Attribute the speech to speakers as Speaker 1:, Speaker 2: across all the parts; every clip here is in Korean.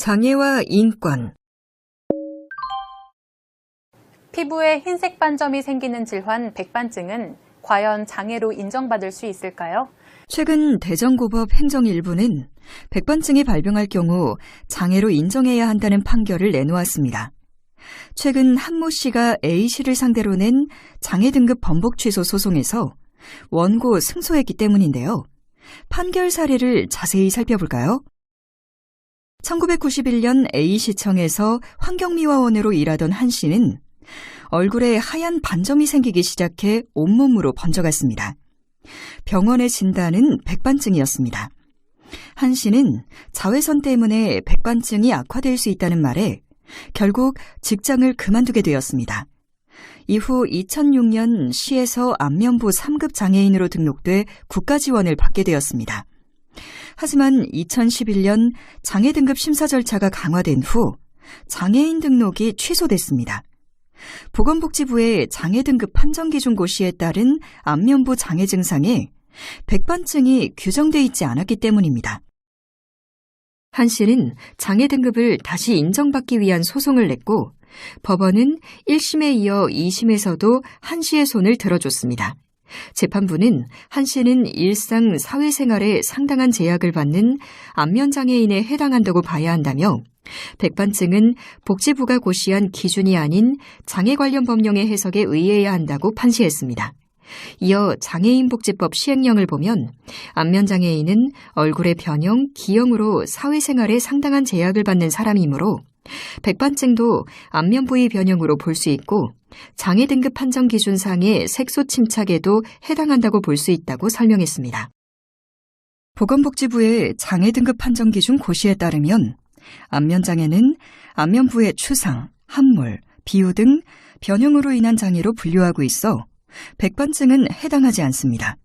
Speaker 1: 장애와 인권.
Speaker 2: 피부에 흰색 반점이 생기는 질환 백반증은 과연 장애로 인정받을 수 있을까요?
Speaker 1: 최근 대전고법 행정일부는 백반증이 발병할 경우 장애로 인정해야 한다는 판결을 내놓았습니다. 최근 한모 씨가 A 씨를 상대로 낸 장애 등급 번복 취소 소송에서 원고 승소했기 때문인데요. 판결 사례를 자세히 살펴볼까요? 1991년 A시청에서 환경미화원으로 일하던 한 씨는 얼굴에 하얀 반점이 생기기 시작해 온몸으로 번져갔습니다. 병원의 진단은 백반증이었습니다. 한 씨는 자외선 때문에 백반증이 악화될 수 있다는 말에 결국 직장을 그만두게 되었습니다. 이후 2006년 시에서 안면부 3급 장애인으로 등록돼 국가 지원을 받게 되었습니다. 하지만 2011년 장애 등급 심사 절차가 강화된 후 장애인 등록이 취소됐습니다. 보건복지부의 장애 등급 판정 기준 고시에 따른 안면부 장애 증상에 백반증이 규정돼 있지 않았기 때문입니다. 한 씨는 장애 등급을 다시 인정받기 위한 소송을 냈고 법원은 1심에 이어 2심에서도 한 씨의 손을 들어줬습니다. 재판부는 한 씨는 일상 사회생활에 상당한 제약을 받는 안면장애인에 해당한다고 봐야 한다며 백반증은 복지부가 고시한 기준이 아닌 장애 관련 법령의 해석에 의해야 한다고 판시했습니다. 이어 장애인복지법 시행령을 보면 안면장애인은 얼굴의 변형, 기형으로 사회생활에 상당한 제약을 받는 사람이므로 백반증도 안면 부위 변형으로 볼 수 있고 장애 등급 판정 기준상의 색소 침착에도 해당한다고 볼 수 있다고 설명했습니다. 보건복지부의 장애 등급 판정 기준 고시에 따르면 안면장애는 안면부의 추상, 함몰, 비우 등 변형으로 인한 장애로 분류하고 있어 백반증은 해당하지 않습니다.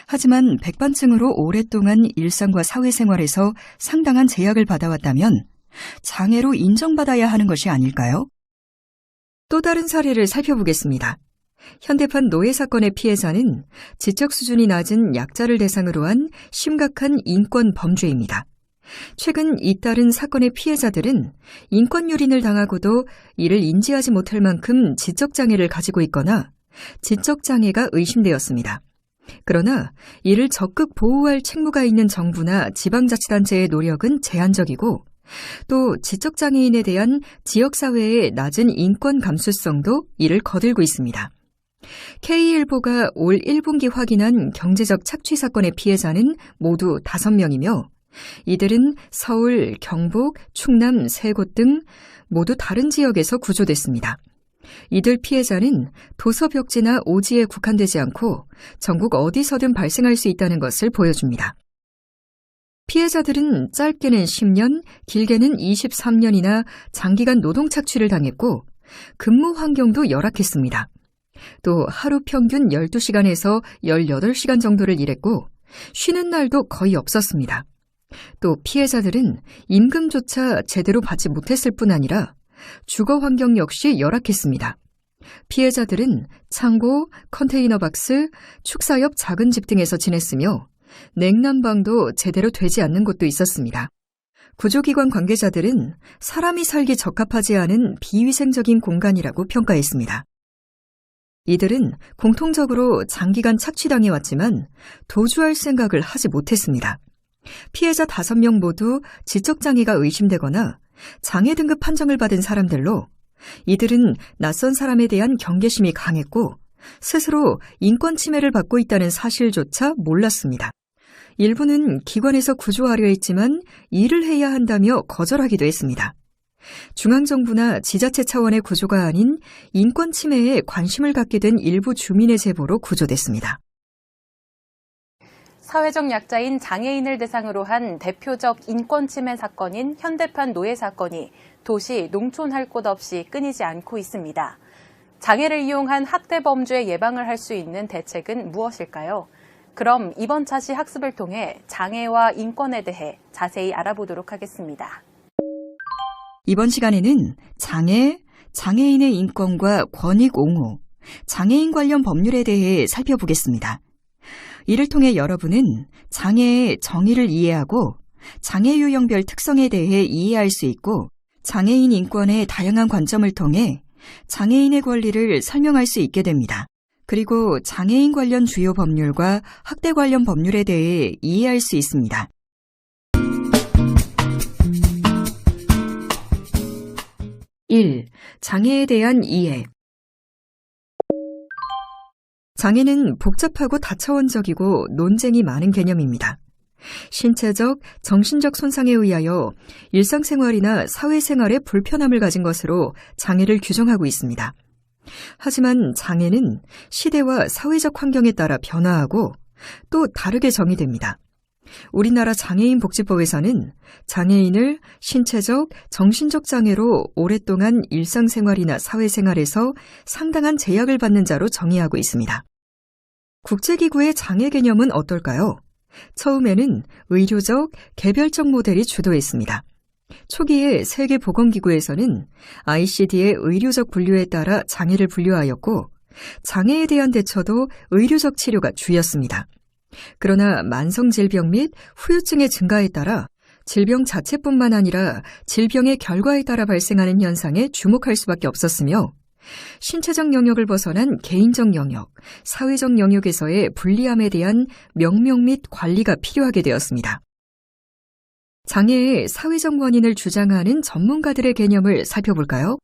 Speaker 1: 하지만 백반증으로 오랫동안 일상과 사회생활에서 상당한 제약을 받아왔다면 장애로 인정받아야 하는 것이 아닐까요? 또 다른 사례를 살펴보겠습니다. 현대판 노예 사건의 피해자는 지적 수준이 낮은 약자를 대상으로 한 심각한 인권 범죄입니다. 최근 잇따른 사건의 피해자들은 인권 유린을 당하고도 이를 인지하지 못할 만큼 지적장애를 가지고 있거나 지적장애가 의심되었습니다. 그러나 이를 적극 보호할 책무가 있는 정부나 지방자치단체의 노력은 제한적이고 또 지적장애인에 대한 지역사회의 낮은 인권 감수성도 이를 거들고 있습니다. K일보가 올 1분기 확인한 경제적 착취 사건의 피해자는 모두 5명이며 이들은 서울, 경북, 충남, 세 곳 등 모두 다른 지역에서 구조됐습니다. 이들 피해자는 도서벽지나 오지에 국한되지 않고 전국 어디서든 발생할 수 있다는 것을 보여줍니다. 피해자들은 짧게는 10년, 길게는 23년이나 장기간 노동 착취를 당했고 근무 환경도 열악했습니다. 또 하루 평균 12시간에서 18시간 정도를 일했고 쉬는 날도 거의 없었습니다. 또 피해자들은 임금조차 제대로 받지 못했을 뿐 아니라 주거 환경 역시 열악했습니다. 피해자들은 창고, 컨테이너 박스, 축사 옆 작은 집 등에서 지냈으며 냉난방도 제대로 되지 않는 곳도 있었습니다. 구조기관 관계자들은 사람이 살기 적합하지 않은 비위생적인 공간이라고 평가했습니다. 이들은 공통적으로 장기간 착취당해왔지만 도주할 생각을 하지 못했습니다. 피해자 5명 모두 지적장애가 의심되거나 장애 등급 판정을 받은 사람들로 이들은 낯선 사람에 대한 경계심이 강했고 스스로 인권 침해를 받고 있다는 사실조차 몰랐습니다. 일부는 기관에서 구조하려 했지만 일을 해야 한다며 거절하기도 했습니다. 중앙정부나 지자체 차원의 구조가 아닌 인권 침해에 관심을 갖게 된 일부 주민의 제보로 구조됐습니다.
Speaker 2: 사회적 약자인 장애인을 대상으로 한 대표적 인권 침해 사건인 현대판 노예 사건이 도시, 농촌 할 곳 없이 끊이지 않고 있습니다. 장애를 이용한 학대 범죄 예방을 할 수 있는 대책은 무엇일까요? 그럼 이번 차시 학습을 통해 장애와 인권에 대해 자세히 알아보도록 하겠습니다.
Speaker 1: 이번 시간에는 장애, 장애인의 인권과 권익 옹호, 장애인 관련 법률에 대해 살펴보겠습니다. 이를 통해 여러분은 장애의 정의를 이해하고 장애 유형별 특성에 대해 이해할 수 있고 장애인 인권의 다양한 관점을 통해 장애인의 권리를 설명할 수 있게 됩니다. 그리고 장애인 관련 주요 법률과 학대 관련 법률에 대해 이해할 수 있습니다. 1. 장애에 대한 이해. 장애는 복잡하고 다차원적이고 논쟁이 많은 개념입니다. 신체적, 정신적 손상에 의하여 일상생활이나 사회생활에 불편함을 가진 것으로 장애를 규정하고 있습니다. 하지만 장애는 시대와 사회적 환경에 따라 변화하고 또 다르게 정의됩니다. 우리나라 장애인 복지법에서는 장애인을 신체적, 정신적 장애로 오랫동안 일상생활이나 사회생활에서 상당한 제약을 받는 자로 정의하고 있습니다. 국제기구의 장애 개념은 어떨까요? 처음에는 의료적, 개별적 모델이 주도했습니다. 초기에 세계보건기구에서는 ICD의 의료적 분류에 따라 장애를 분류하였고 장애에 대한 대처도 의료적 치료가 주였습니다. 그러나 만성질병 및 후유증의 증가에 따라 질병 자체뿐만 아니라 질병의 결과에 따라 발생하는 현상에 주목할 수밖에 없었으며 신체적 영역을 벗어난 개인적 영역, 사회적 영역에서의 불리함에 대한 명명 및 관리가 필요하게 되었습니다. 장애의 사회적 원인을 주장하는 전문가들의 개념을 살펴볼까요?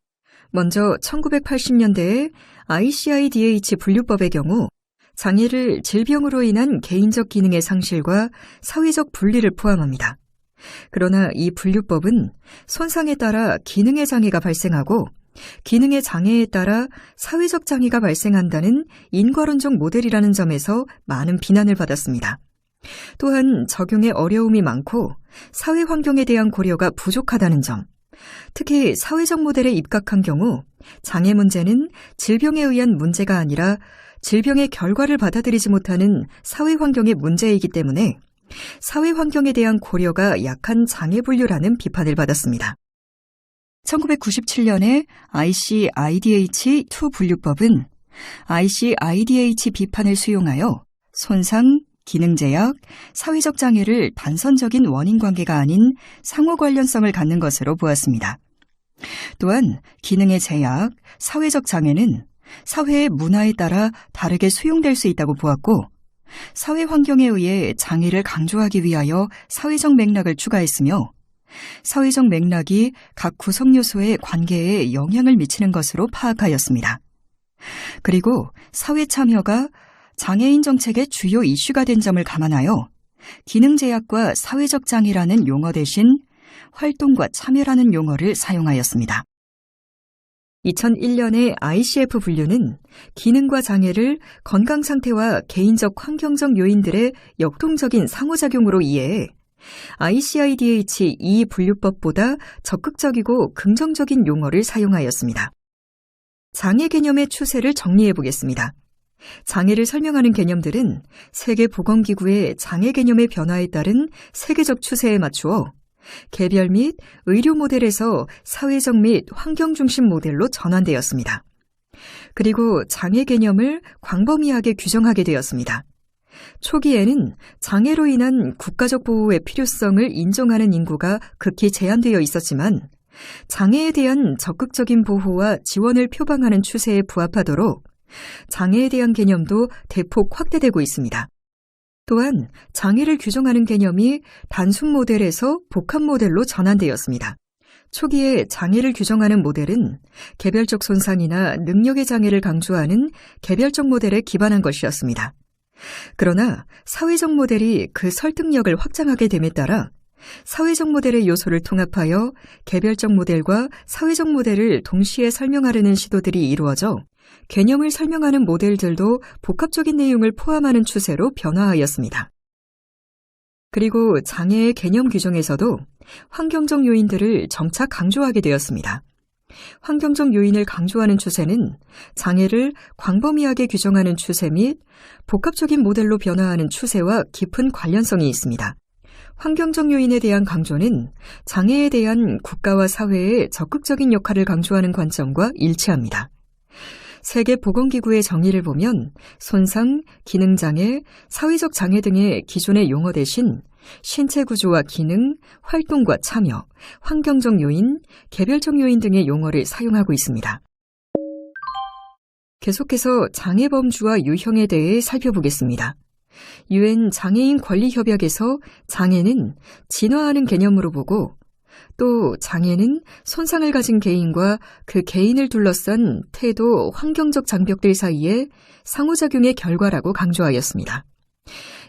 Speaker 1: 먼저 1980년대의 ICIDH 분류법의 경우 장애를 질병으로 인한 개인적 기능의 상실과 사회적 분리를 포함합니다. 그러나 이 분류법은 손상에 따라 기능의 장애가 발생하고 기능의 장애에 따라 사회적 장애가 발생한다는 인과론적 모델이라는 점에서 많은 비난을 받았습니다. 또한 적용에 어려움이 많고 사회 환경에 대한 고려가 부족하다는 점, 특히 사회적 모델에 입각한 경우 장애 문제는 질병에 의한 문제가 아니라 질병의 결과를 받아들이지 못하는 사회 환경의 문제이기 때문에 사회 환경에 대한 고려가 약한 장애 분류라는 비판을 받았습니다. 1997년에 ICIDH2 분류법은 ICIDH 비판을 수용하여 손상, 기능 제약, 사회적 장애를 단선적인 원인 관계가 아닌 상호 관련성을 갖는 것으로 보았습니다. 또한 기능의 제약, 사회적 장애는 사회의 문화에 따라 다르게 수용될 수 있다고 보았고 사회 환경에 의해 장애를 강조하기 위하여 사회적 맥락을 추가했으며 사회적 맥락이 각 구성 요소의 관계에 영향을 미치는 것으로 파악하였습니다. 그리고 사회 참여가 장애인 정책의 주요 이슈가 된 점을 감안하여 기능 제약과 사회적 장애라는 용어 대신 활동과 참여라는 용어를 사용하였습니다. 2001년의 ICF 분류는 기능과 장애를 건강 상태와 개인적 환경적 요인들의 역동적인 상호작용으로 이해해 ICIDH2 분류법보다 적극적이고 긍정적인 용어를 사용하였습니다. 장애 개념의 추세를 정리해 보겠습니다. 장애를 설명하는 개념들은 세계보건기구의 장애 개념의 변화에 따른 세계적 추세에 맞추어 개별 및 의료 모델에서 사회적 및 환경 중심 모델로 전환되었습니다. 그리고 장애 개념을 광범위하게 규정하게 되었습니다. 초기에는 장애로 인한 국가적 보호의 필요성을 인정하는 인구가 극히 제한되어 있었지만 장애에 대한 적극적인 보호와 지원을 표방하는 추세에 부합하도록 장애에 대한 개념도 대폭 확대되고 있습니다. 또한 장애를 규정하는 개념이 단순 모델에서 복합 모델로 전환되었습니다. 초기에 장애를 규정하는 모델은 개별적 손상이나 능력의 장애를 강조하는 개별적 모델에 기반한 것이었습니다. 그러나 사회적 모델이 그 설득력을 확장하게 됨에 따라 사회적 모델의 요소를 통합하여 개별적 모델과 사회적 모델을 동시에 설명하려는 시도들이 이루어져 개념을 설명하는 모델들도 복합적인 내용을 포함하는 추세로 변화하였습니다. 그리고 장애의 개념 규정에서도 환경적 요인들을 점차 강조하게 되었습니다. 환경적 요인을 강조하는 추세는 장애를 광범위하게 규정하는 추세 및 복합적인 모델로 변화하는 추세와 깊은 관련성이 있습니다. 환경적 요인에 대한 강조는 장애에 대한 국가와 사회의 적극적인 역할을 강조하는 관점과 일치합니다. 세계보건기구의 정의를 보면 손상, 기능장애, 사회적 장애 등의 기존의 용어 대신 신체 구조와 기능, 활동과 참여, 환경적 요인, 개별적 요인 등의 용어를 사용하고 있습니다. 계속해서 장애 범주와 유형에 대해 살펴보겠습니다. UN 장애인 권리협약에서 장애는 진화하는 개념으로 보고 또 장애는 손상을 가진 개인과 그 개인을 둘러싼 태도, 환경적 장벽들 사이의 상호작용의 결과라고 강조하였습니다.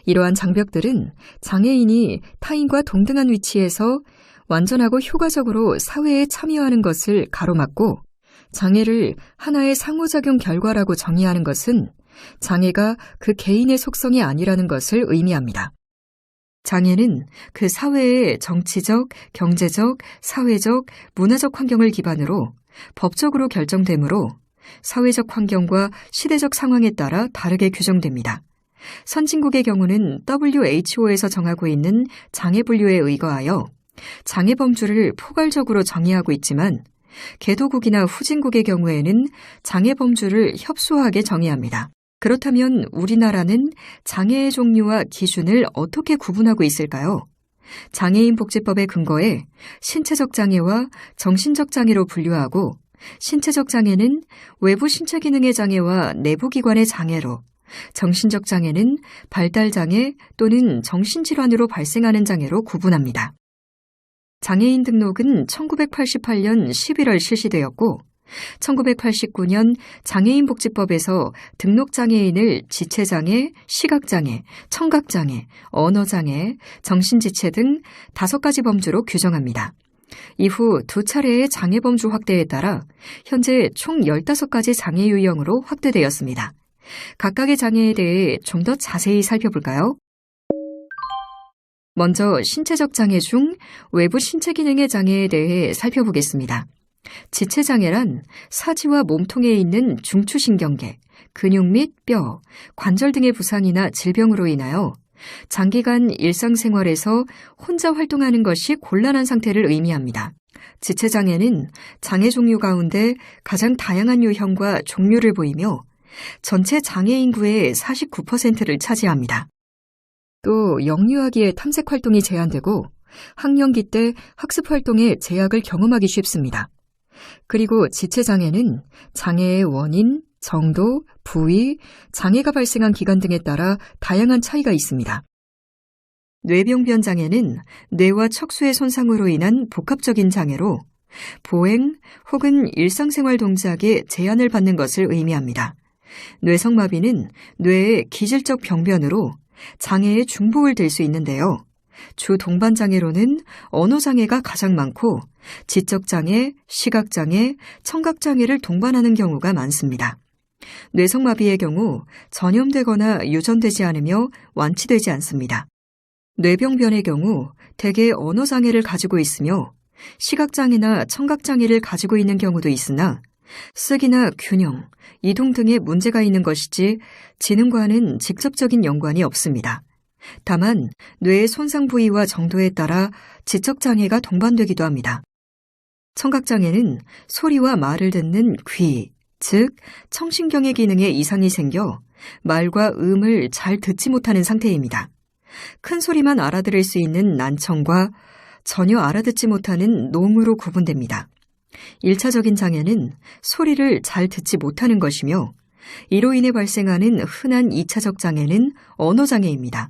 Speaker 1: 이러한 장벽들은 장애인이 타인과 동등한 위치에서 완전하고 효과적으로 사회에 참여하는 것을 가로막고 장애를 하나의 상호작용 결과라고 정의하는 것은 장애가 그 개인의 속성이 아니라는 것을 의미합니다. 장애는 그 사회의 정치적, 경제적, 사회적, 문화적 환경을 기반으로 법적으로 결정되므로 사회적 환경과 시대적 상황에 따라 다르게 규정됩니다. 선진국의 경우는 WHO에서 정하고 있는 장애 분류에 의거하여 장애 범주를 포괄적으로 정의하고 있지만 개도국이나 후진국의 경우에는 장애 범주를 협소하게 정의합니다. 그렇다면 우리나라는 장애의 종류와 기준을 어떻게 구분하고 있을까요? 장애인 복지법의 근거에 신체적 장애와 정신적 장애로 분류하고 신체적 장애는 외부 신체 기능의 장애와 내부 기관의 장애로, 정신적 장애는 발달 장애 또는 정신질환으로 발생하는 장애로 구분합니다. 장애인 등록은 1988년 11월 실시되었고 1989년 장애인복지법에서 등록장애인을 지체장애, 시각장애, 청각장애, 언어장애, 정신지체 등 5가지 범주로 규정합니다. 이후 2차례의 장애범주 확대에 따라 현재 총 15가지 장애 유형으로 확대되었습니다. 각각의 장애에 대해 좀 더 자세히 살펴볼까요? 먼저 신체적 장애 중 외부 신체 기능의 장애에 대해 살펴보겠습니다. 지체장애란 사지와 몸통에 있는 중추신경계, 근육 및 뼈, 관절 등의 부상이나 질병으로 인하여 장기간 일상생활에서 혼자 활동하는 것이 곤란한 상태를 의미합니다. 지체장애는 장애 종류 가운데 가장 다양한 유형과 종류를 보이며 전체 장애 인구의 49%를 차지합니다. 또 영유아기의 탐색 활동이 제한되고 학령기 때 학습 활동에 제약을 경험하기 쉽습니다. 그리고 지체장애는 장애의 원인, 정도, 부위, 장애가 발생한 기간 등에 따라 다양한 차이가 있습니다. 뇌병변 장애는 뇌와 척수의 손상으로 인한 복합적인 장애로 보행 혹은 일상생활 동작에 제한을 받는 것을 의미합니다. 뇌성마비는 뇌의 기질적 병변으로 장애의 중복을 들 수 있는데요. 주 동반 장애로는 언어장애가 가장 많고 지적장애, 시각장애, 청각장애를 동반하는 경우가 많습니다. 뇌성마비의 경우 전염되거나 유전되지 않으며 완치되지 않습니다. 뇌병변의 경우 대개 언어장애를 가지고 있으며 시각장애나 청각장애를 가지고 있는 경우도 있으나 쓰기나 균형, 이동 등의 문제가 있는 것이지 지능과는 직접적인 연관이 없습니다. 다만 뇌의 손상 부위와 정도에 따라 지적장애가 동반되기도 합니다. 청각장애는 소리와 말을 듣는 귀, 즉 청신경의 기능에 이상이 생겨 말과 음을 잘 듣지 못하는 상태입니다. 큰 소리만 알아들을 수 있는 난청과 전혀 알아듣지 못하는 농으로 구분됩니다. 1차적인 장애는 소리를 잘 듣지 못하는 것이며 이로 인해 발생하는 흔한 2차적 장애는 언어장애입니다.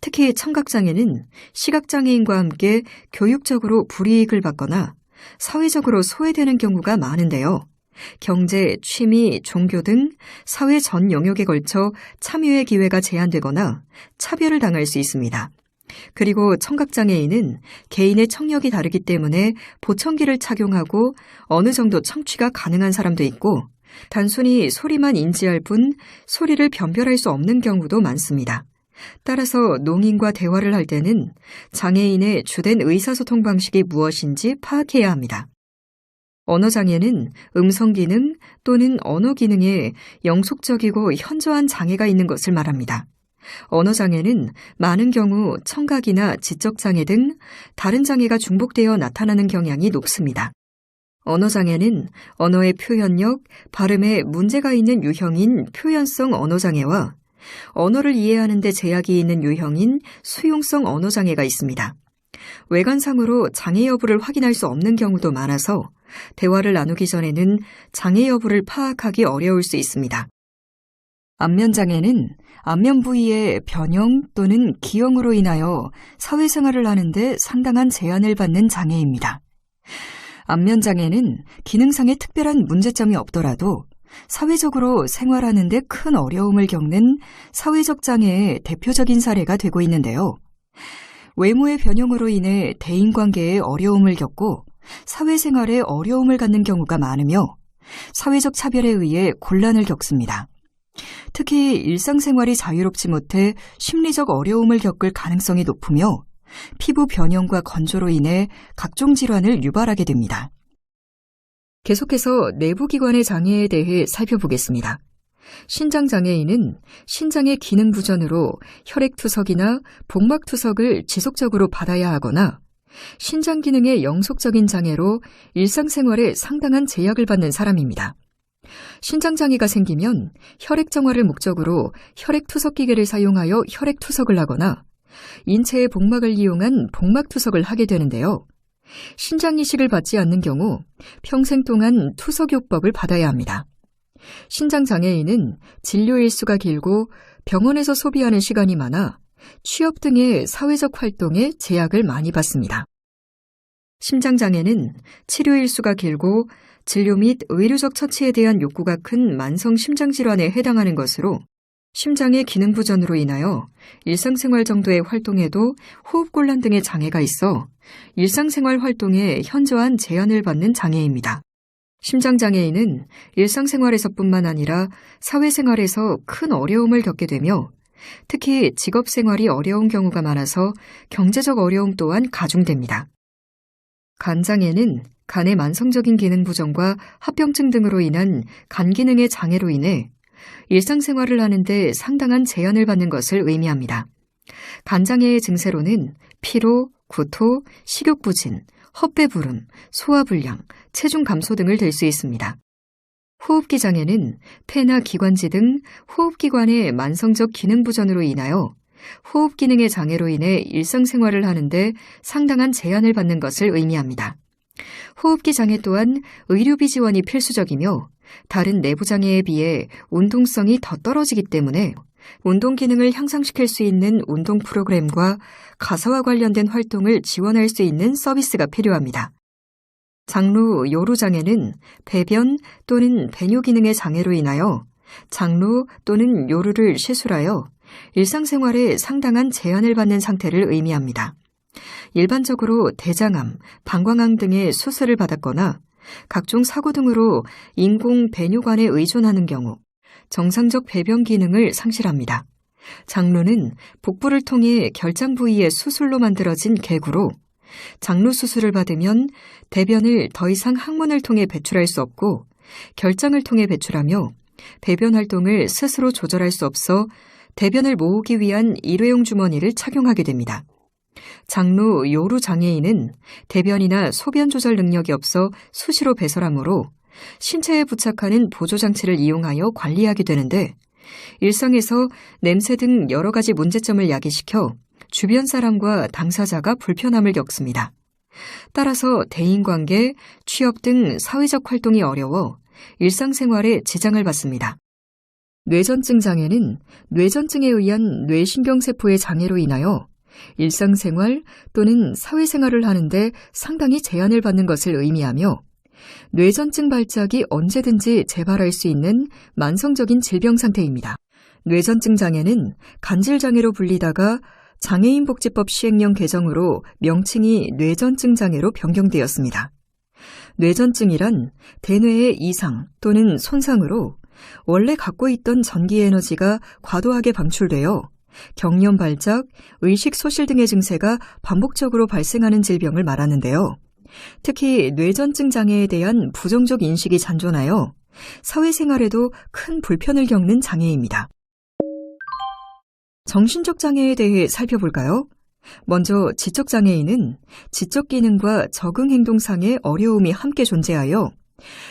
Speaker 1: 특히 청각장애는 시각장애인과 함께 교육적으로 불이익을 받거나 사회적으로 소외되는 경우가 많은데요. 경제, 취미, 종교 등 사회 전 영역에 걸쳐 참여의 기회가 제한되거나 차별을 당할 수 있습니다. 그리고 청각장애인은 개인의 청력이 다르기 때문에 보청기를 착용하고 어느 정도 청취가 가능한 사람도 있고 단순히 소리만 인지할 뿐 소리를 변별할 수 없는 경우도 많습니다. 따라서 농인과 대화를 할 때는 장애인의 주된 의사소통 방식이 무엇인지 파악해야 합니다. 언어장애는 음성기능 또는 언어기능에 영속적이고 현저한 장애가 있는 것을 말합니다. 언어장애는 많은 경우 청각이나 지적장애 등 다른 장애가 중복되어 나타나는 경향이 높습니다. 언어장애는 언어의 표현력, 발음에 문제가 있는 유형인 표현성 언어장애와 언어를 이해하는 데 제약이 있는 유형인 수용성 언어장애가 있습니다. 외관상으로 장애 여부를 확인할 수 없는 경우도 많아서 대화를 나누기 전에는 장애 여부를 파악하기 어려울 수 있습니다. 안면장애는 안면 부위의 변형 또는 기형으로 인하여 사회생활을 하는데 상당한 제한을 받는 장애입니다. 안면장애는 기능상의 특별한 문제점이 없더라도 사회적으로 생활하는 데 큰 어려움을 겪는 사회적 장애의 대표적인 사례가 되고 있는데요. 외모의 변형으로 인해 대인관계에 어려움을 겪고 사회생활에 어려움을 갖는 경우가 많으며 사회적 차별에 의해 곤란을 겪습니다. 특히 일상생활이 자유롭지 못해 심리적 어려움을 겪을 가능성이 높으며 피부 변형과 건조로 인해 각종 질환을 유발하게 됩니다. 계속해서 내부기관의 장애에 대해 살펴보겠습니다. 신장장애인은 신장의 기능 부전으로 혈액투석이나 복막투석을 지속적으로 받아야 하거나 신장 기능의 영속적인 장애로 일상생활에 상당한 제약을 받는 사람입니다. 신장장애가 생기면 혈액정화를 목적으로 혈액투석 기계를 사용하여 혈액투석을 하거나 인체의 복막을 이용한 복막투석을 하게 되는데요. 신장이식을 받지 않는 경우 평생 동안 투석요법을 받아야 합니다. 신장장애인은 진료 일수가 길고 병원에서 소비하는 시간이 많아 취업 등의 사회적 활동에 제약을 많이 받습니다. 심장장애는 치료 일수가 길고 진료 및 의료적 처치에 대한 욕구가 큰 만성 심장질환에 해당하는 것으로 심장의 기능 부전으로 인하여 일상생활 정도의 활동에도 호흡곤란 등의 장애가 있어 일상생활 활동에 현저한 제한을 받는 장애입니다. 심장장애인은 일상생활에서뿐만 아니라 사회생활에서 큰 어려움을 겪게 되며 특히 직업생활이 어려운 경우가 많아서 경제적 어려움 또한 가중됩니다. 간장애는 간의 만성적인 기능 부정과 합병증 등으로 인한 간 기능의 장애로 인해 일상생활을 하는데 상당한 제한을 받는 것을 의미합니다. 간장애의 증세로는 피로, 구토, 식욕부진, 헛배부름, 소화불량, 체중 감소 등을 들 수 있습니다. 호흡기 장애는 폐나 기관지 등 호흡기관의 만성적 기능 부전으로 인하여 호흡 기능의 장애로 인해 일상생활을 하는데 상당한 제한을 받는 것을 의미합니다. 호흡기 장애 또한 의료비 지원이 필수적이며 다른 내부 장애에 비해 운동성이 더 떨어지기 때문에 운동 기능을 향상시킬 수 있는 운동 프로그램과 가사와 관련된 활동을 지원할 수 있는 서비스가 필요합니다. 장루, 요루 장애는 배변 또는 배뇨 기능의 장애로 인하여 장루 또는 요루를 시술하여 일상생활에 상당한 제한을 받는 상태를 의미합니다. 일반적으로 대장암, 방광암 등의 수술을 받았거나 각종 사고 등으로 인공 배뇨관에 의존하는 경우 정상적 배변 기능을 상실합니다. 장루는 복부를 통해 결장 부위의 수술로 만들어진 개구로 장루 수술을 받으면 대변을 더 이상 항문을 통해 배출할 수 없고 결장을 통해 배출하며 배변 활동을 스스로 조절할 수 없어 대변을 모으기 위한 일회용 주머니를 착용하게 됩니다. 장루, 요루 장애인은 대변이나 소변 조절 능력이 없어 수시로 배설하므로 신체에 부착하는 보조장치를 이용하여 관리하게 되는데 일상에서 냄새 등 여러 가지 문제점을 야기시켜 주변 사람과 당사자가 불편함을 겪습니다. 따라서 대인관계, 취업 등 사회적 활동이 어려워 일상생활에 지장을 받습니다. 뇌전증 장애는 뇌전증에 의한 뇌신경세포의 장애로 인하여 일상생활 또는 사회생활을 하는데 상당히 제한을 받는 것을 의미하며 뇌전증 발작이 언제든지 재발할 수 있는 만성적인 질병 상태입니다. 뇌전증 장애는 간질장애로 불리다가 장애인복지법 시행령 개정으로 명칭이 뇌전증 장애로 변경되었습니다. 뇌전증이란 대뇌의 이상 또는 손상으로 원래 갖고 있던 전기 에너지가 과도하게 방출되어 경련 발작, 의식 소실 등의 증세가 반복적으로 발생하는 질병을 말하는데요. 특히 뇌전증 장애에 대한 부정적 인식이 잔존하여 사회생활에도 큰 불편을 겪는 장애입니다. 정신적 장애에 대해 살펴볼까요? 먼저 지적장애인은 지적 기능과 적응 행동상의 어려움이 함께 존재하여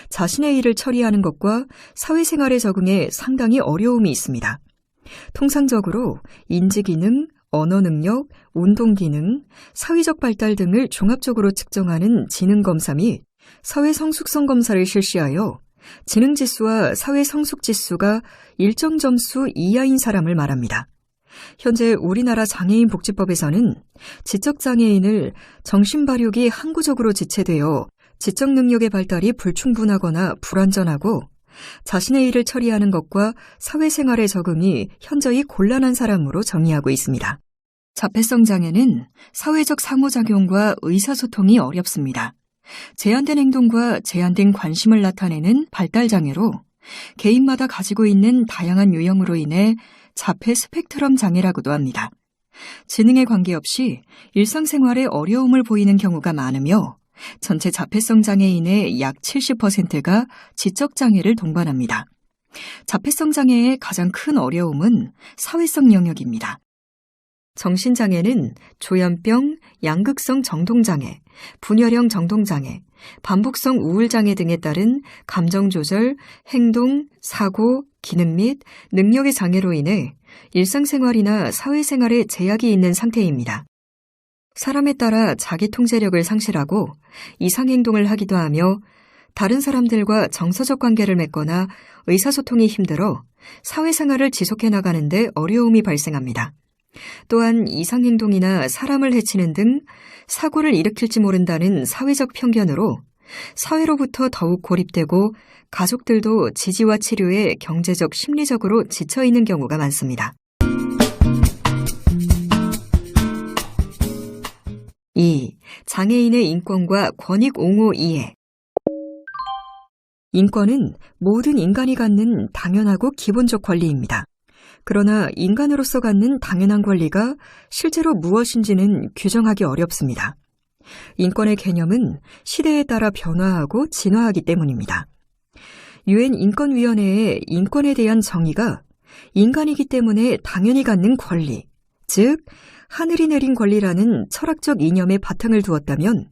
Speaker 1: 자신의 일을 처리하는 것과 사회생활에 적응에 상당히 어려움이 있습니다. 통상적으로 인지기능, 언어능력, 운동기능, 사회적 발달 등을 종합적으로 측정하는 지능검사 및 사회성숙성 검사를 실시하여 지능지수와 사회성숙지수가 일정 점수 이하인 사람을 말합니다. 현재 우리나라 장애인복지법에서는 지적장애인을 정신발육이 항구적으로 지체되어 지적능력의 발달이 불충분하거나 불완전하고 자신의 일을 처리하는 것과 사회생활의 적응이 현저히 곤란한 사람으로 정의하고 있습니다. 자폐성 장애는 사회적 상호작용과 의사소통이 어렵습니다. 제한된 행동과 제한된 관심을 나타내는 발달장애로 개인마다 가지고 있는 다양한 유형으로 인해 자폐 스펙트럼 장애라고도 합니다. 지능에 관계없이 일상생활에 어려움을 보이는 경우가 많으며 전체 자폐성 장애인의 약 70%가 지적장애를 동반합니다. 자폐성 장애의 가장 큰 어려움은 사회성 영역입니다. 정신장애는 조현병, 양극성 정동장애, 분열형 정동장애, 반복성 우울장애 등에 따른 감정조절, 행동, 사고, 기능 및 능력의 장애로 인해 일상생활이나 사회생활에 제약이 있는 상태입니다. 사람에 따라 자기 통제력을 상실하고 이상행동을 하기도 하며 다른 사람들과 정서적 관계를 맺거나 의사소통이 힘들어 사회생활을 지속해 나가는데 어려움이 발생합니다. 또한 이상행동이나 사람을 해치는 등 사고를 일으킬지 모른다는 사회적 편견으로 사회로부터 더욱 고립되고 가족들도 지지와 치료에 경제적, 심리적으로 지쳐있는 경우가 많습니다. 2. 장애인의 인권과 권익 옹호 이해. 인권은 모든 인간이 갖는 당연하고 기본적 권리입니다. 그러나 인간으로서 갖는 당연한 권리가 실제로 무엇인지는 규정하기 어렵습니다. 인권의 개념은 시대에 따라 변화하고 진화하기 때문입니다. 유엔 인권위원회의 인권에 대한 정의가 인간이기 때문에 당연히 갖는 권리, 즉 하늘이 내린 권리라는 철학적 이념에 바탕을 두었다면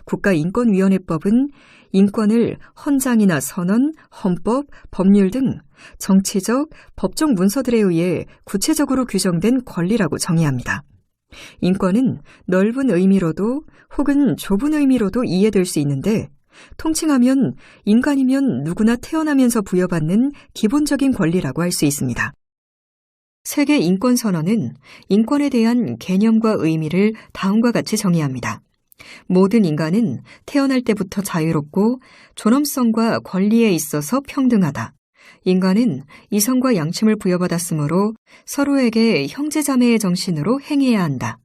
Speaker 1: 국가인권위원회법은 인권을 헌장이나 선언, 헌법, 법률 등 정치적, 법적 문서들에 의해 구체적으로 규정된 권리라고 정의합니다. 인권은 넓은 의미로도 혹은 좁은 의미로도 이해될 수 있는데 통칭하면 인간이면 누구나 태어나면서 부여받는 기본적인 권리라고 할 수 있습니다. 세계 인권선언은 인권에 대한 개념과 의미를 다음과 같이 정의합니다. 모든 인간은 태어날 때부터 자유롭고 존엄성과 권리에 있어서 평등하다. 인간은 이성과 양심을 부여받았으므로 서로에게 형제자매의 정신으로 행해야 한다.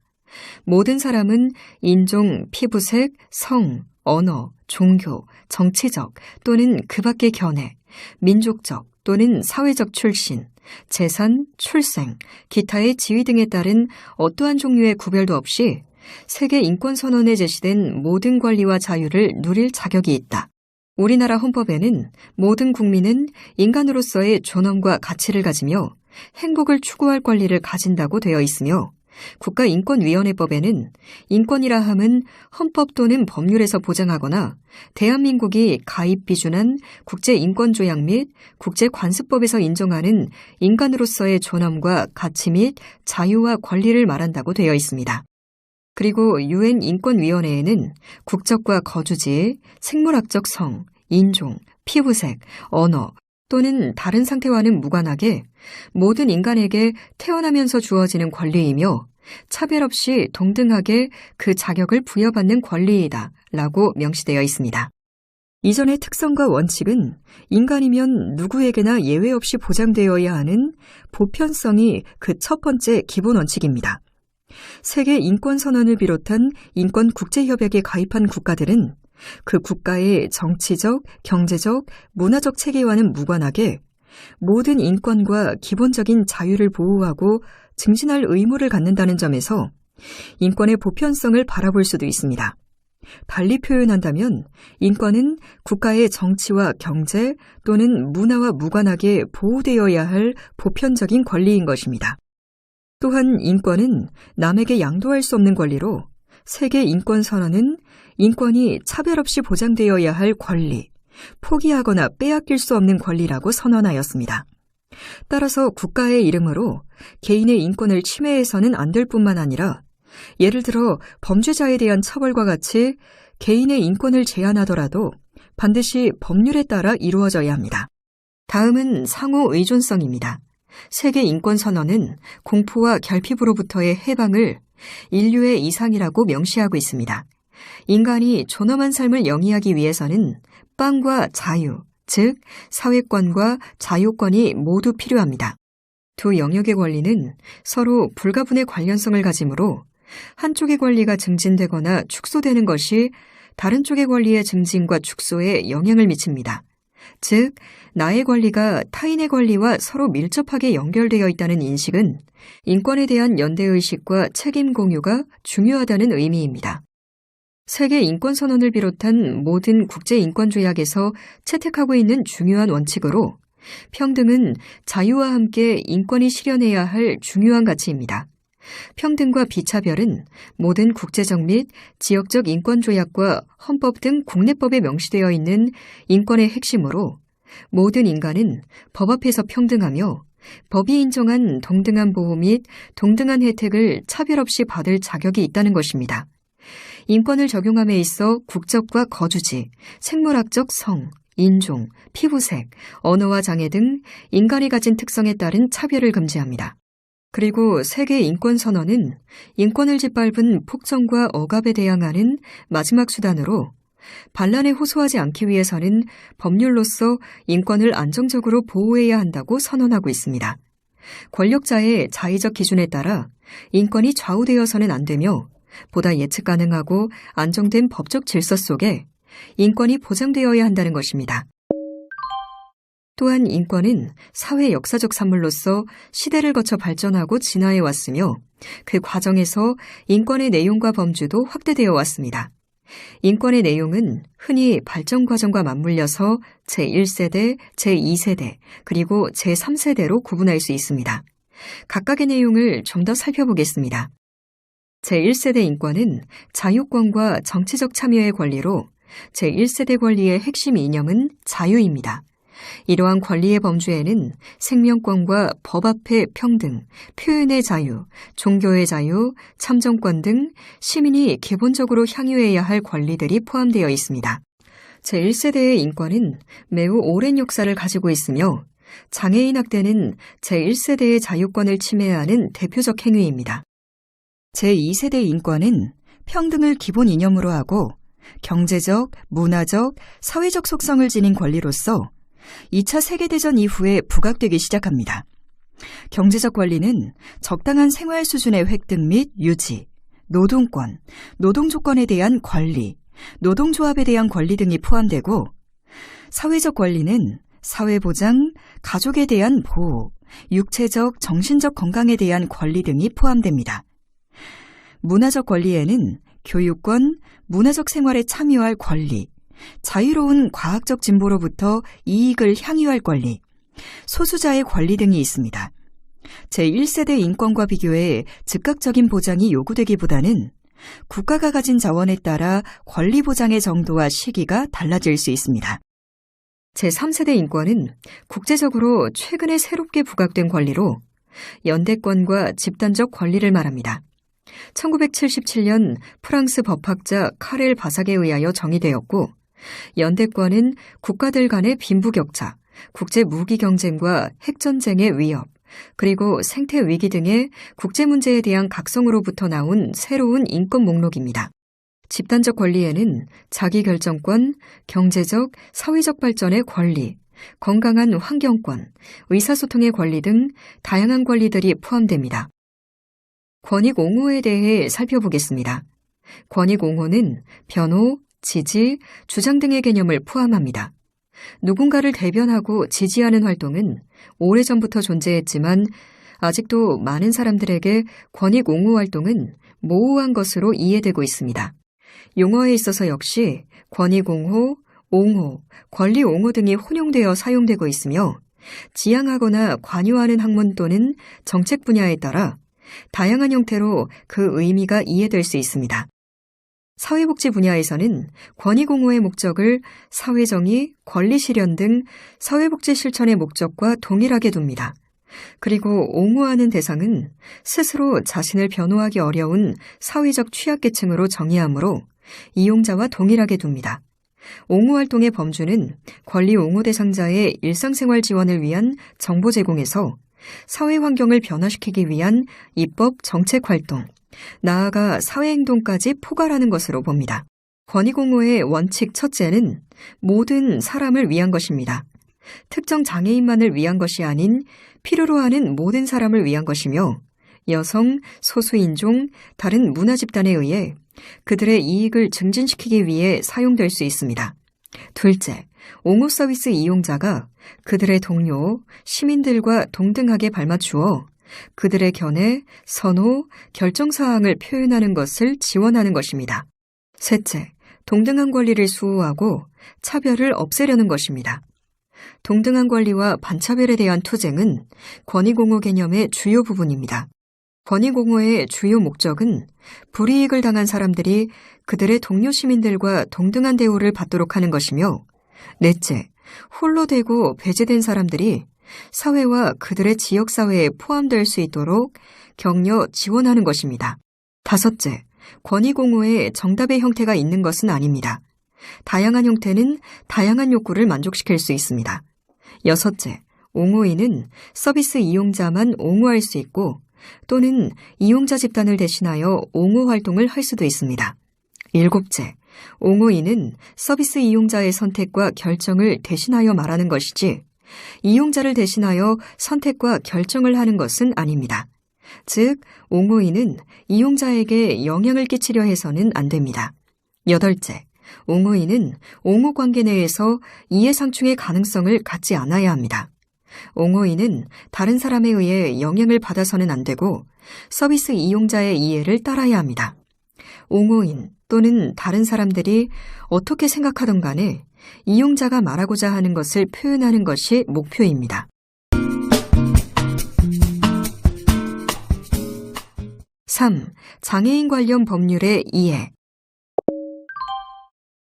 Speaker 1: 모든 사람은 인종, 피부색, 성, 언어, 종교, 정치적 또는 그 밖의 견해, 민족적 또는 사회적 출신, 재산, 출생, 기타의 지위 등에 따른 어떠한 종류의 구별도 없이 세계 인권선언에 제시된 모든 권리와 자유를 누릴 자격이 있다. 우리나라 헌법에는 모든 국민은 인간으로서의 존엄과 가치를 가지며 행복을 추구할 권리를 가진다고 되어 있으며 국가인권위원회법에는 인권이라 함은 헌법 또는 법률에서 보장하거나 대한민국이 가입 비준한 국제인권조약 및 국제관습법에서 인정하는 인간으로서의 존엄과 가치 및 자유와 권리를 말한다고 되어 있습니다. 그리고 유엔 인권위원회에는 국적과 거주지, 생물학적 성, 인종, 피부색, 언어 또는 다른 상태와는 무관하게 모든 인간에게 태어나면서 주어지는 권리이며 차별 없이 동등하게 그 자격을 부여받는 권리이다 라고 명시되어 있습니다. 이전의 특성과 원칙은 인간이면 누구에게나 예외 없이 보장되어야 하는 보편성이 그 첫 번째 기본 원칙입니다. 세계 인권선언을 비롯한 인권국제협약에 가입한 국가들은 그 국가의 정치적, 경제적, 문화적 체계와는 무관하게 모든 인권과 기본적인 자유를 보호하고 증진할 의무를 갖는다는 점에서 인권의 보편성을 바라볼 수도 있습니다. 달리 표현한다면 인권은 국가의 정치와 경제 또는 문화와 무관하게 보호되어야 할 보편적인 권리인 것입니다. 또한 인권은 남에게 양도할 수 없는 권리로 세계 인권선언은 인권이 차별 없이 보장되어야 할 권리, 포기하거나 빼앗길 수 없는 권리라고 선언하였습니다. 따라서 국가의 이름으로 개인의 인권을 침해해서는 안 될 뿐만 아니라 예를 들어 범죄자에 대한 처벌과 같이 개인의 인권을 제한하더라도 반드시 법률에 따라 이루어져야 합니다. 다음은 상호 의존성입니다. 세계 인권선언은 공포와 결핍으로부터의 해방을 인류의 이상이라고 명시하고 있습니다. 인간이 존엄한 삶을 영위하기 위해서는 빵과 자유, 즉 사회권과 자유권이 모두 필요합니다. 두 영역의 권리는 서로 불가분의 관련성을 가지므로 한쪽의 권리가 증진되거나 축소되는 것이 다른 쪽의 권리의 증진과 축소에 영향을 미칩니다. 즉, 나의 권리가 타인의 권리와 서로 밀접하게 연결되어 있다는 인식은 인권에 대한 연대의식과 책임 공유가 중요하다는 의미입니다. 세계 인권선언을 비롯한 모든 국제인권조약에서 채택하고 있는 중요한 원칙으로 평등은 자유와 함께 인권이 실현해야 할 중요한 가치입니다. 평등과 비차별은 모든 국제적 및 지역적 인권조약과 헌법 등 국내법에 명시되어 있는 인권의 핵심으로 모든 인간은 법 앞에서 평등하며 법이 인정한 동등한 보호 및 동등한 혜택을 차별 없이 받을 자격이 있다는 것입니다. 인권을 적용함에 있어 국적과 거주지, 생물학적 성, 인종, 피부색, 언어와 장애 등 인간이 가진 특성에 따른 차별을 금지합니다. 그리고 세계 인권선언은 인권을 짓밟은 폭정과 억압에 대항하는 마지막 수단으로 반란에 호소하지 않기 위해서는 법률로서 인권을 안정적으로 보호해야 한다고 선언하고 있습니다. 권력자의 자의적 기준에 따라 인권이 좌우되어서는 안 되며 보다 예측 가능하고 안정된 법적 질서 속에 인권이 보장되어야 한다는 것입니다. 또한 인권은 사회 역사적 산물로서 시대를 거쳐 발전하고 진화해 왔으며 그 과정에서 인권의 내용과 범주도 확대되어 왔습니다. 인권의 내용은 흔히 발전 과정과 맞물려서 제1세대, 제2세대, 그리고 제3세대로 구분할 수 있습니다. 각각의 내용을 좀 더 살펴보겠습니다. 제1세대 인권은 자유권과 정치적 참여의 권리로 제1세대 권리의 핵심 이념은 자유입니다. 이러한 권리의 범주에는 생명권과 법 앞의 평등, 표현의 자유, 종교의 자유, 참정권 등 시민이 기본적으로 향유해야 할 권리들이 포함되어 있습니다. 제1세대의 인권은 매우 오랜 역사를 가지고 있으며 장애인 학대는 제1세대의 자유권을 침해하는 대표적 행위입니다. 제2세대 인권은 평등을 기본 이념으로 하고 경제적, 문화적, 사회적 속성을 지닌 권리로서 2차 세계대전 이후에 부각되기 시작합니다. 경제적 권리는 적당한 생활 수준의 획득 및 유지, 노동권, 노동조건에 대한 권리, 노동조합에 대한 권리 등이 포함되고 사회적 권리는 사회보장, 가족에 대한 보호, 육체적, 정신적 건강에 대한 권리 등이 포함됩니다. 문화적 권리에는 교육권, 문화적 생활에 참여할 권리, 자유로운 과학적 진보로부터 이익을 향유할 권리, 소수자의 권리 등이 있습니다. 제1세대 인권과 비교해 즉각적인 보장이 요구되기보다는 국가가 가진 자원에 따라 권리 보장의 정도와 시기가 달라질 수 있습니다. 제3세대 인권은 국제적으로 최근에 새롭게 부각된 권리로 연대권과 집단적 권리를 말합니다. 1977년 프랑스 법학자 카렐 바삭에 의하여 정의되었고 연대권은 국가들 간의 빈부격차, 국제 무기 경쟁과 핵전쟁의 위협, 그리고 생태 위기 등의 국제 문제에 대한 각성으로부터 나온 새로운 인권 목록입니다. 집단적 권리에는 자기결정권, 경제적, 사회적 발전의 권리, 건강한 환경권, 의사소통의 권리 등 다양한 권리들이 포함됩니다. 권익 옹호에 대해 살펴보겠습니다. 권익 옹호는 변호, 지지, 주장 등의 개념을 포함합니다. 누군가를 대변하고 지지하는 활동은 오래전부터 존재했지만 아직도 많은 사람들에게 권익 옹호 활동은 모호한 것으로 이해되고 있습니다. 용어에 있어서 역시 권익 옹호, 옹호, 권리 옹호 등이 혼용되어 사용되고 있으며 지향하거나 관여하는 학문 또는 정책 분야에 따라 다양한 형태로 그 의미가 이해될 수 있습니다. 사회복지 분야에서는 권익옹호의 목적을 사회정의, 권리실현 등 사회복지 실천의 목적과 동일하게 둡니다. 그리고 옹호하는 대상은 스스로 자신을 변호하기 어려운 사회적 취약계층으로 정의하므로 이용자와 동일하게 둡니다. 옹호활동의 범주는 권리 옹호 대상자의 일상생활 지원을 위한 정보 제공에서 사회환경을 변화시키기 위한 입법 정책 활동, 나아가 사회행동까지 포괄하는 것으로 봅니다. 권익옹호의 원칙 첫째는 모든 사람을 위한 것입니다. 특정 장애인만을 위한 것이 아닌 필요로 하는 모든 사람을 위한 것이며 여성, 소수인종, 다른 문화집단에 의해 그들의 이익을 증진시키기 위해 사용될 수 있습니다. 둘째, 옹호 서비스 이용자가 그들의 동료, 시민들과 동등하게 발맞추어 그들의 견해, 선호, 결정사항을 표현하는 것을 지원하는 것입니다. 셋째, 동등한 권리를 수호하고 차별을 없애려는 것입니다. 동등한 권리와 반차별에 대한 투쟁은 권익옹호 개념의 주요 부분입니다. 권익옹호의 주요 목적은 불이익을 당한 사람들이 그들의 동료 시민들과 동등한 대우를 받도록 하는 것이며, 넷째, 홀로 되고 배제된 사람들이 사회와 그들의 지역사회에 포함될 수 있도록 격려 지원하는 것입니다. 다섯째, 권익옹호에 정답의 형태가 있는 것은 아닙니다. 다양한 형태는 다양한 욕구를 만족시킬 수 있습니다. 여섯째, 옹호인은 서비스 이용자만 옹호할 수 있고 또는 이용자 집단을 대신하여 옹호 활동을 할 수도 있습니다. 일곱째, 옹호인은 서비스 이용자의 선택과 결정을 대신하여 말하는 것이지 이용자를 대신하여 선택과 결정을 하는 것은 아닙니다. 즉, 옹호인은 이용자에게 영향을 끼치려 해서는 안 됩니다. 여덟째, 옹호인은 옹호 관계 내에서 이해상충의 가능성을 갖지 않아야 합니다. 옹호인은 다른 사람에 의해 영향을 받아서는 안 되고 서비스 이용자의 이해를 따라야 합니다. 옹호인 또는 다른 사람들이 어떻게 생각하던 간에 이용자가 말하고자 하는 것을 표현하는 것이 목표입니다. 3. 장애인 관련 법률의 이해.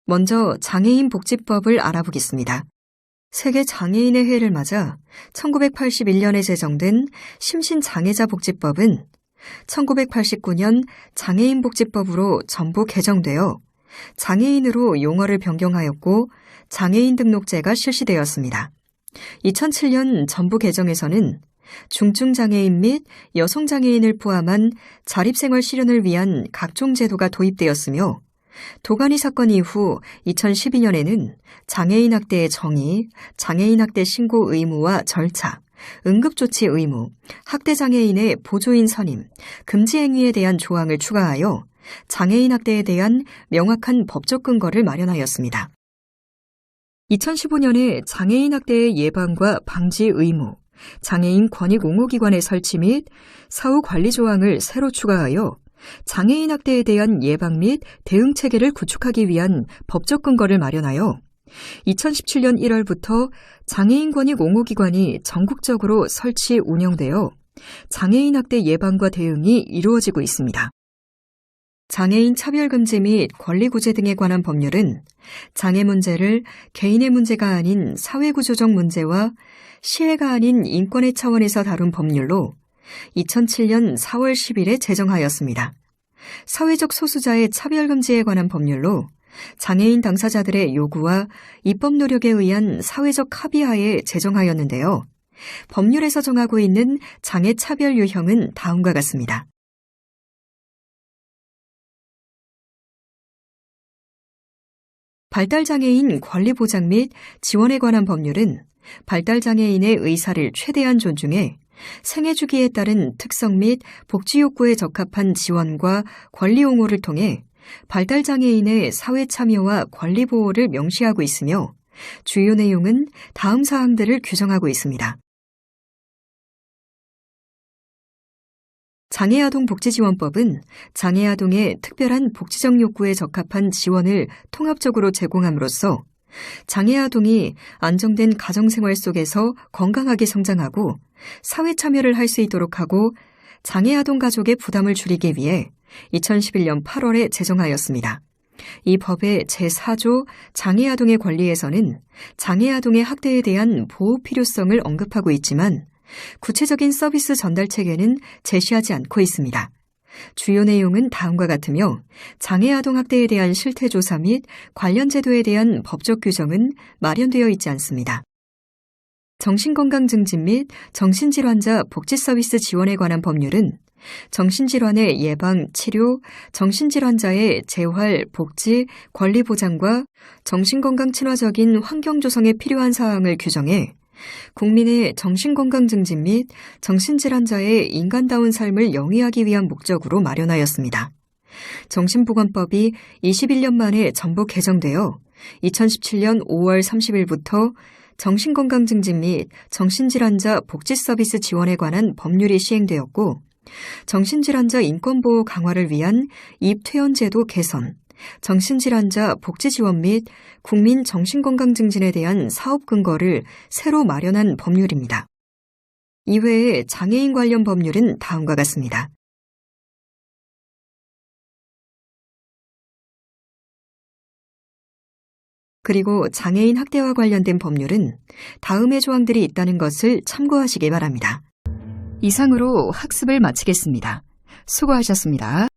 Speaker 1: 먼저 장애인 복지법을 알아보겠습니다. 세계 장애인의 해를 맞아 1981년에 제정된 심신장애자 복지법은 1989년 장애인복지법으로 전부 개정되어 장애인으로 용어를 변경하였고 장애인 등록제가 실시되었습니다. 2007년 전부 개정에서는 중증장애인 및 여성장애인을 포함한 자립생활 실현을 위한 각종 제도가 도입되었으며 도가니 사건 이후 2012년에는 장애인 학대의 정의, 장애인 학대 신고 의무와 절차, 응급조치 의무, 학대장애인의 보조인 선임, 금지 행위에 대한 조항을 추가하여 장애인 학대에 대한 명확한 법적 근거를 마련하였습니다. 2015년에 장애인 학대의 예방과 방지 의무, 장애인 권익옹호기관의 설치 및 사후 관리 조항을 새로 추가하여 장애인 학대에 대한 예방 및 대응 체계를 구축하기 위한 법적 근거를 마련하여 2017년 1월부터 장애인 권익옹호기관이 전국적으로 설치 운영되어 장애인 학대 예방과 대응이 이루어지고 있습니다. 장애인 차별금지 및 권리구제 등에 관한 법률은 장애 문제를 개인의 문제가 아닌 사회구조적 문제와 시혜가 아닌 인권의 차원에서 다룬 법률로 2007년 4월 10일에 제정하였습니다. 사회적 소수자의 차별금지에 관한 법률로 장애인 당사자들의 요구와 입법 노력에 의한 사회적 합의하에 제정하였는데요. 법률에서 정하고 있는 장애 차별 유형은 다음과 같습니다. 발달장애인 권리보장 및 지원에 관한 법률은 발달장애인의 의사를 최대한 존중해 생애 주기에 따른 특성 및 복지 욕구에 적합한 지원과 권리 옹호를 통해 발달장애인의 사회 참여와 권리 보호를 명시하고 있으며 주요 내용은 다음 사항들을 규정하고 있습니다. 장애아동 복지지원법은 장애아동의 특별한 복지적 욕구에 적합한 지원을 통합적으로 제공함으로써 장애아동이 안정된 가정생활 속에서 건강하게 성장하고 사회 참여를 할 수 있도록 하고 장애아동 가족의 부담을 줄이기 위해 2011년 8월에 제정하였습니다. 이 법의 제4조 장애아동의 권리에서는 장애아동의 학대에 대한 보호 필요성을 언급하고 있지만 구체적인 서비스 전달 체계는 제시하지 않고 있습니다. 주요 내용은 다음과 같으며 장애아동 학대에 대한 실태조사 및 관련 제도에 대한 법적 규정은 마련되어 있지 않습니다. 정신건강 증진 및 정신질환자 복지서비스 지원에 관한 법률은 정신질환의 예방, 치료, 정신질환자의 재활, 복지, 권리 보장과 정신건강 친화적인 환경 조성에 필요한 사항을 규정해 국민의 정신건강 증진 및 정신질환자의 인간다운 삶을 영위하기 위한 목적으로 마련하였습니다. 정신보건법이 21년 만에 전부 개정되어 2017년 5월 30일부터 정신건강 증진 및 정신질환자 복지 서비스 지원에 관한 법률이 시행되었고 정신질환자 인권보호 강화를 위한 입퇴원제도 개선, 정신질환자 복지 지원 및 국민 정신건강 증진에 대한 사업 근거를 새로 마련한 법률입니다. 이외에 장애인 관련 법률은 다음과 같습니다. 그리고 장애인 학대와 관련된 법률은 다음의 조항들이 있다는 것을 참고하시기 바랍니다. 이상으로 학습을 마치겠습니다. 수고하셨습니다.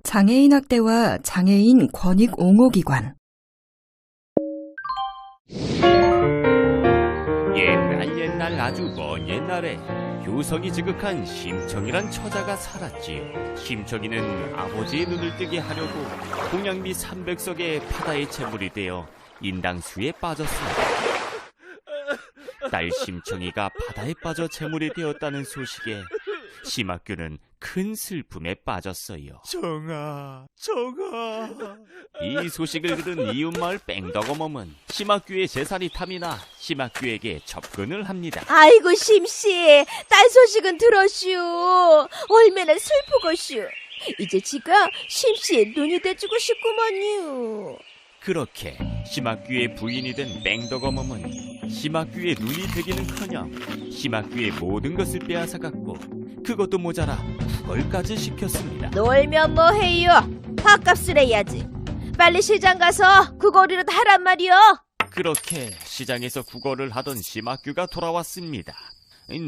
Speaker 1: 장애인 학대와 장애인 권익 옹호 기관.
Speaker 3: 옛날 아주 먼 옛날에 효성이 지극한 심청이란 처자가 살았지요. 심청이는 아버지의 눈을 뜨게 하려고 동양미 300석의 바다의 재물이 되어 인당수에 빠졌습니다. 딸 심청이가 바다에 빠져 재물이 되었다는 소식에 심학규는 큰 슬픔에 빠졌어요.
Speaker 4: 정아.
Speaker 3: 이 소식을 들은 이웃마을 뺑덕어멈은 심학규의 재산이 탐이나 심학규에게 접근을 합니다.
Speaker 5: 아이고 심씨, 딸 소식은 들었슈. 얼마나 슬프고슈. 이제 지가 심씨의 눈이 돼주고 싶구먼요.
Speaker 3: 그렇게 심학규의 부인이 된 뺑덕어멈은 심학규의 눈이 되기는커녕 심학규의 모든 것을 빼앗아갔고 그것도 모자라 구걸까지 시켰습니다.
Speaker 5: 놀면 뭐해요? 밥값을 해야지. 빨리 시장 가서 그거리라도 하란 말이요.
Speaker 3: 그렇게 시장에서 구걸을 하던 심학규가 돌아왔습니다.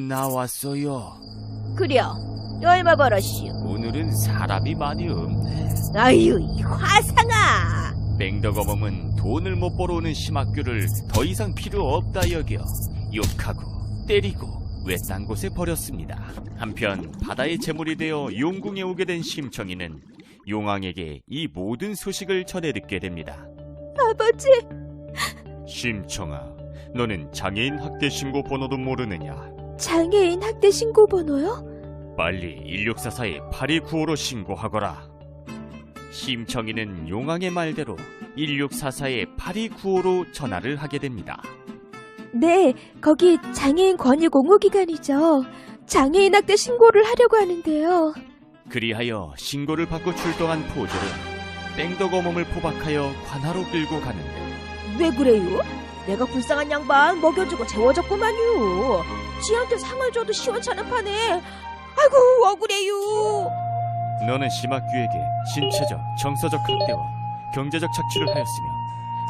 Speaker 3: 나왔어요.
Speaker 5: 그려, 얼마 벌었슈?
Speaker 3: 오늘은 사람이 많이 없네.
Speaker 5: 아유, 이 화상아.
Speaker 3: 뺑덕어멈은 돈을 못 벌어오는 심학규를 더 이상 필요 없다 여겨 욕하고 때리고 외딴 곳에 버렸습니다. 한편 바다의 재물이 되어 용궁에 오게 된 심청이는 용왕에게 이 모든 소식을 전해 듣게 됩니다.
Speaker 5: 아버지.
Speaker 3: 심청아, 너는 장애인 학대 신고 번호도 모르느냐?
Speaker 5: 장애인 학대 신고 번호요?
Speaker 3: 빨리 1644에 8295로 신고하거라. 심청이는 용왕의 말대로 1644에 8295로 전화를 하게 됩니다.
Speaker 5: 네, 거기 장애인 권익 옹호 기관이죠. 장애인 학대 신고를 하려고 하는데요.
Speaker 3: 그리하여 신고를 받고 출동한 포졸은 뺑덕어멈을 포박하여 관하로 끌고 가는데
Speaker 5: 왜 그래요? 내가 불쌍한 양반 먹여주고 재워줬구만요. 지한테 상을 줘도 시원찮은 판에. 아이고 억울해요.
Speaker 3: 너는 심학규에게 신체적, 정서적 학대와 경제적 착취를 하였으며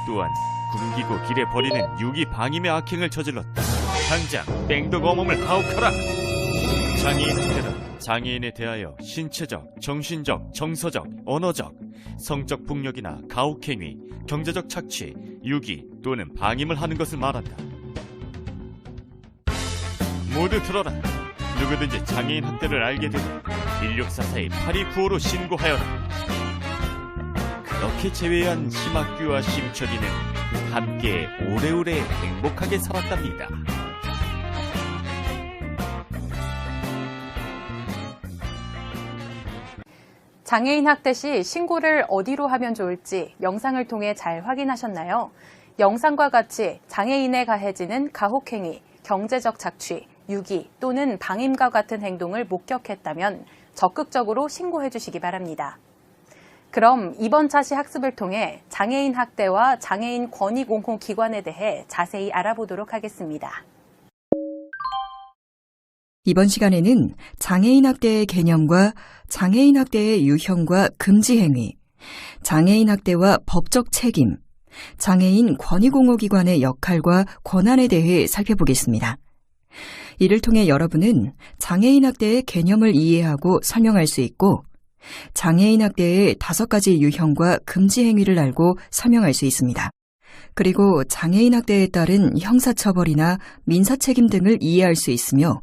Speaker 3: 또한 굶기고 길에 버리는 유기 방임의 악행을 저질렀다. 당장 뺑덕어멈을 하옥하라. 장애인 학대는 장애인에 대하여 신체적, 정신적, 정서적, 언어적, 성적 폭력이나 가혹행위, 경제적 착취, 유기 또는 방임을 하는 것을 말한다. 모두 들어라. 누구든지 장애인 학대를 알게 되면 1644에 8295로 신고하여라. 그렇게 제외한 심학규와 심청이는 함께 오래오래 행복하게 살았답니다.
Speaker 2: 장애인 학대 시 신고를 어디로 하면 좋을지 영상을 통해 잘 확인하셨나요? 영상과 같이 장애인에 가해지는 가혹행위, 경제적 착취, 유기 또는 방임과 같은 행동을 목격했다면 적극적으로 신고해 주시기 바랍니다. 그럼 이번 차시 학습을 통해 장애인 학대와 장애인 권익 옹호 기관에 대해 자세히 알아보도록 하겠습니다.
Speaker 1: 이번 시간에는 장애인 학대의 개념과 장애인 학대의 유형과 금지 행위, 장애인 학대와 법적 책임, 장애인 권익공호기관의 역할과 권한에 대해 살펴보겠습니다. 이를 통해 여러분은 장애인 학대의 개념을 이해하고 설명할 수 있고 장애인 학대의 5가지 유형과 금지 행위를 알고 설명할 수 있습니다. 그리고 장애인 학대에 따른 형사처벌이나 민사책임 등을 이해할 수 있으며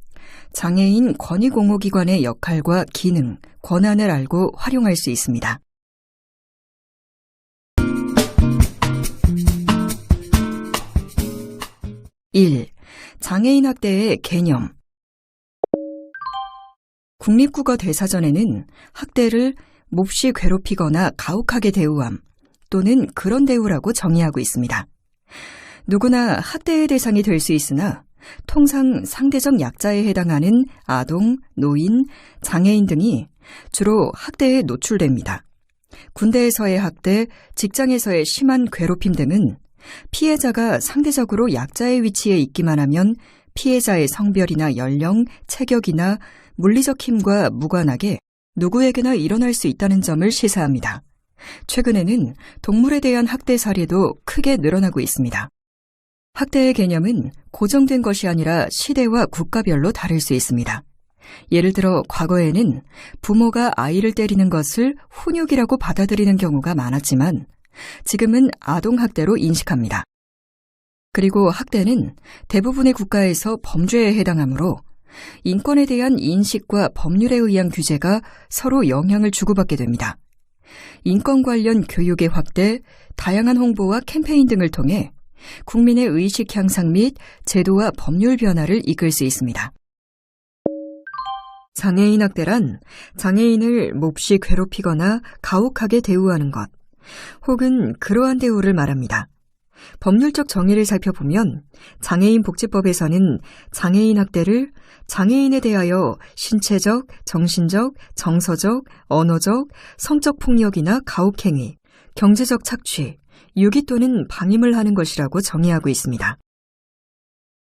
Speaker 1: 장애인 권익공호기관의 역할과 기능, 권한을 알고 활용할 수 있습니다. 1. 장애인 학대의 개념. 국립국어 대사전에는 학대를 몹시 괴롭히거나 가혹하게 대우함 또는 그런 대우라고 정의하고 있습니다. 누구나 학대의 대상이 될 수 있으나 통상 상대적 약자에 해당하는 아동, 노인, 장애인 등이 주로 학대에 노출됩니다. 군대에서의 학대, 직장에서의 심한 괴롭힘 등은 피해자가 상대적으로 약자의 위치에 있기만 하면 피해자의 성별이나 연령, 체격이나 물리적 힘과 무관하게 누구에게나 일어날 수 있다는 점을 시사합니다. 최근에는 동물에 대한 학대 사례도 크게 늘어나고 있습니다. 학대의 개념은 고정된 것이 아니라 시대와 국가별로 다를 수 있습니다. 예를 들어 과거에는 부모가 아이를 때리는 것을 훈육이라고 받아들이는 경우가 많았지만 지금은 아동학대로 인식합니다. 그리고 학대는 대부분의 국가에서 범죄에 해당하므로 인권에 대한 인식과 법률에 의한 규제가 서로 영향을 주고받게 됩니다. 인권 관련 교육의 확대, 다양한 홍보와 캠페인 등을 통해 국민의 의식 향상 및 제도와 법률 변화를 이끌 수 있습니다. 장애인 학대란 장애인을 몹시 괴롭히거나 가혹하게 대우하는 것, 혹은 그러한 대우를 말합니다. 법률적 정의를 살펴보면 장애인 복지법에서는 장애인 학대를 장애인에 대하여 신체적, 정신적, 정서적, 언어적, 성적 폭력이나 가혹행위, 경제적 착취, 유기 또는 방임을 하는 것이라고 정의하고 있습니다.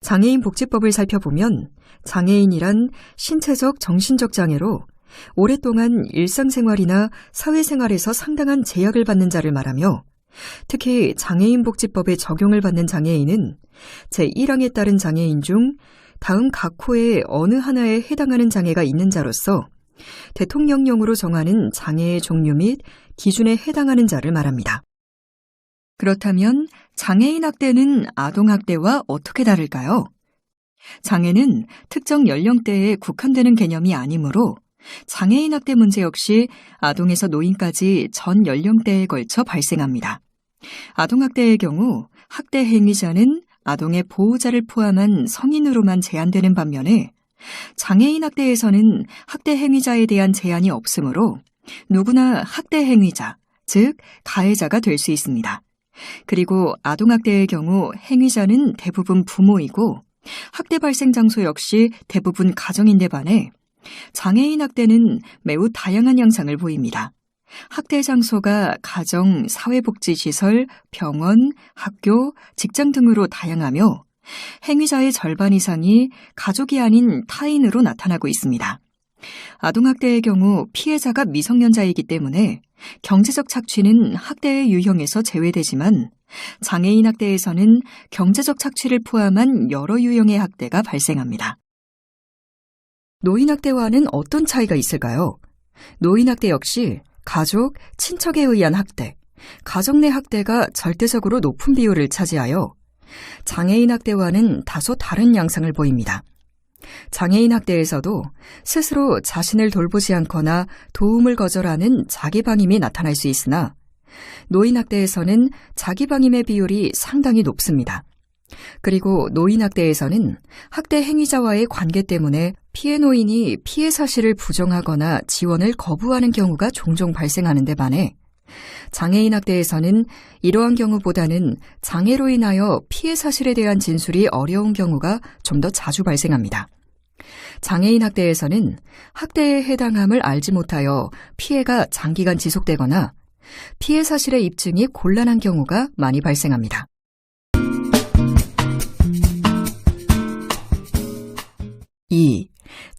Speaker 1: 장애인 복지법을 살펴보면 장애인이란 신체적, 정신적 장애로 오랫동안 일상생활이나 사회생활에서 상당한 제약을 받는 자를 말하며 특히 장애인 복지법의 적용을 받는 장애인은 제1항에 따른 장애인 중 다음 각 호의 어느 하나에 해당하는 장애가 있는 자로서 대통령령으로 정하는 장애의 종류 및 기준에 해당하는 자를 말합니다. 그렇다면 장애인 학대는 아동학대와 어떻게 다를까요? 장애는 특정 연령대에 국한되는 개념이 아니므로 장애인 학대 문제 역시 아동에서 노인까지 전 연령대에 걸쳐 발생합니다. 아동학대의 경우 학대 행위자는 아동의 보호자를 포함한 성인으로만 제한되는 반면에 장애인 학대에서는 학대 행위자에 대한 제한이 없으므로 누구나 학대 행위자, 즉 가해자가 될 수 있습니다. 그리고 아동학대의 경우 행위자는 대부분 부모이고 학대 발생 장소 역시 대부분 가정인데 반해 장애인 학대는 매우 다양한 양상을 보입니다. 학대 장소가 가정, 사회복지시설, 병원, 학교, 직장 등으로 다양하며 행위자의 절반 이상이 가족이 아닌 타인으로 나타나고 있습니다. 아동학대의 경우 피해자가 미성년자이기 때문에 경제적 착취는 학대의 유형에서 제외되지만 장애인 학대에서는 경제적 착취를 포함한 여러 유형의 학대가 발생합니다. 노인학대와는 어떤 차이가 있을까요? 노인학대 역시 가족, 친척에 의한 학대, 가정 내 학대가 절대적으로 높은 비율을 차지하여 장애인 학대와는 다소 다른 양상을 보입니다. 장애인 학대에서도 스스로 자신을 돌보지 않거나 도움을 거절하는 자기방임이 나타날 수 있으나 노인 학대에서는 자기방임의 비율이 상당히 높습니다. 그리고 노인 학대에서는 학대 행위자와의 관계 때문에 피해 노인이 피해 사실을 부정하거나 지원을 거부하는 경우가 종종 발생하는 데 반해 장애인 학대에서는 이러한 경우보다는 장애로 인하여 피해 사실에 대한 진술이 어려운 경우가 좀 더 자주 발생합니다. 장애인 학대에서는 학대에 해당함을 알지 못하여 피해가 장기간 지속되거나 피해 사실의 입증이 곤란한 경우가 많이 발생합니다. 2.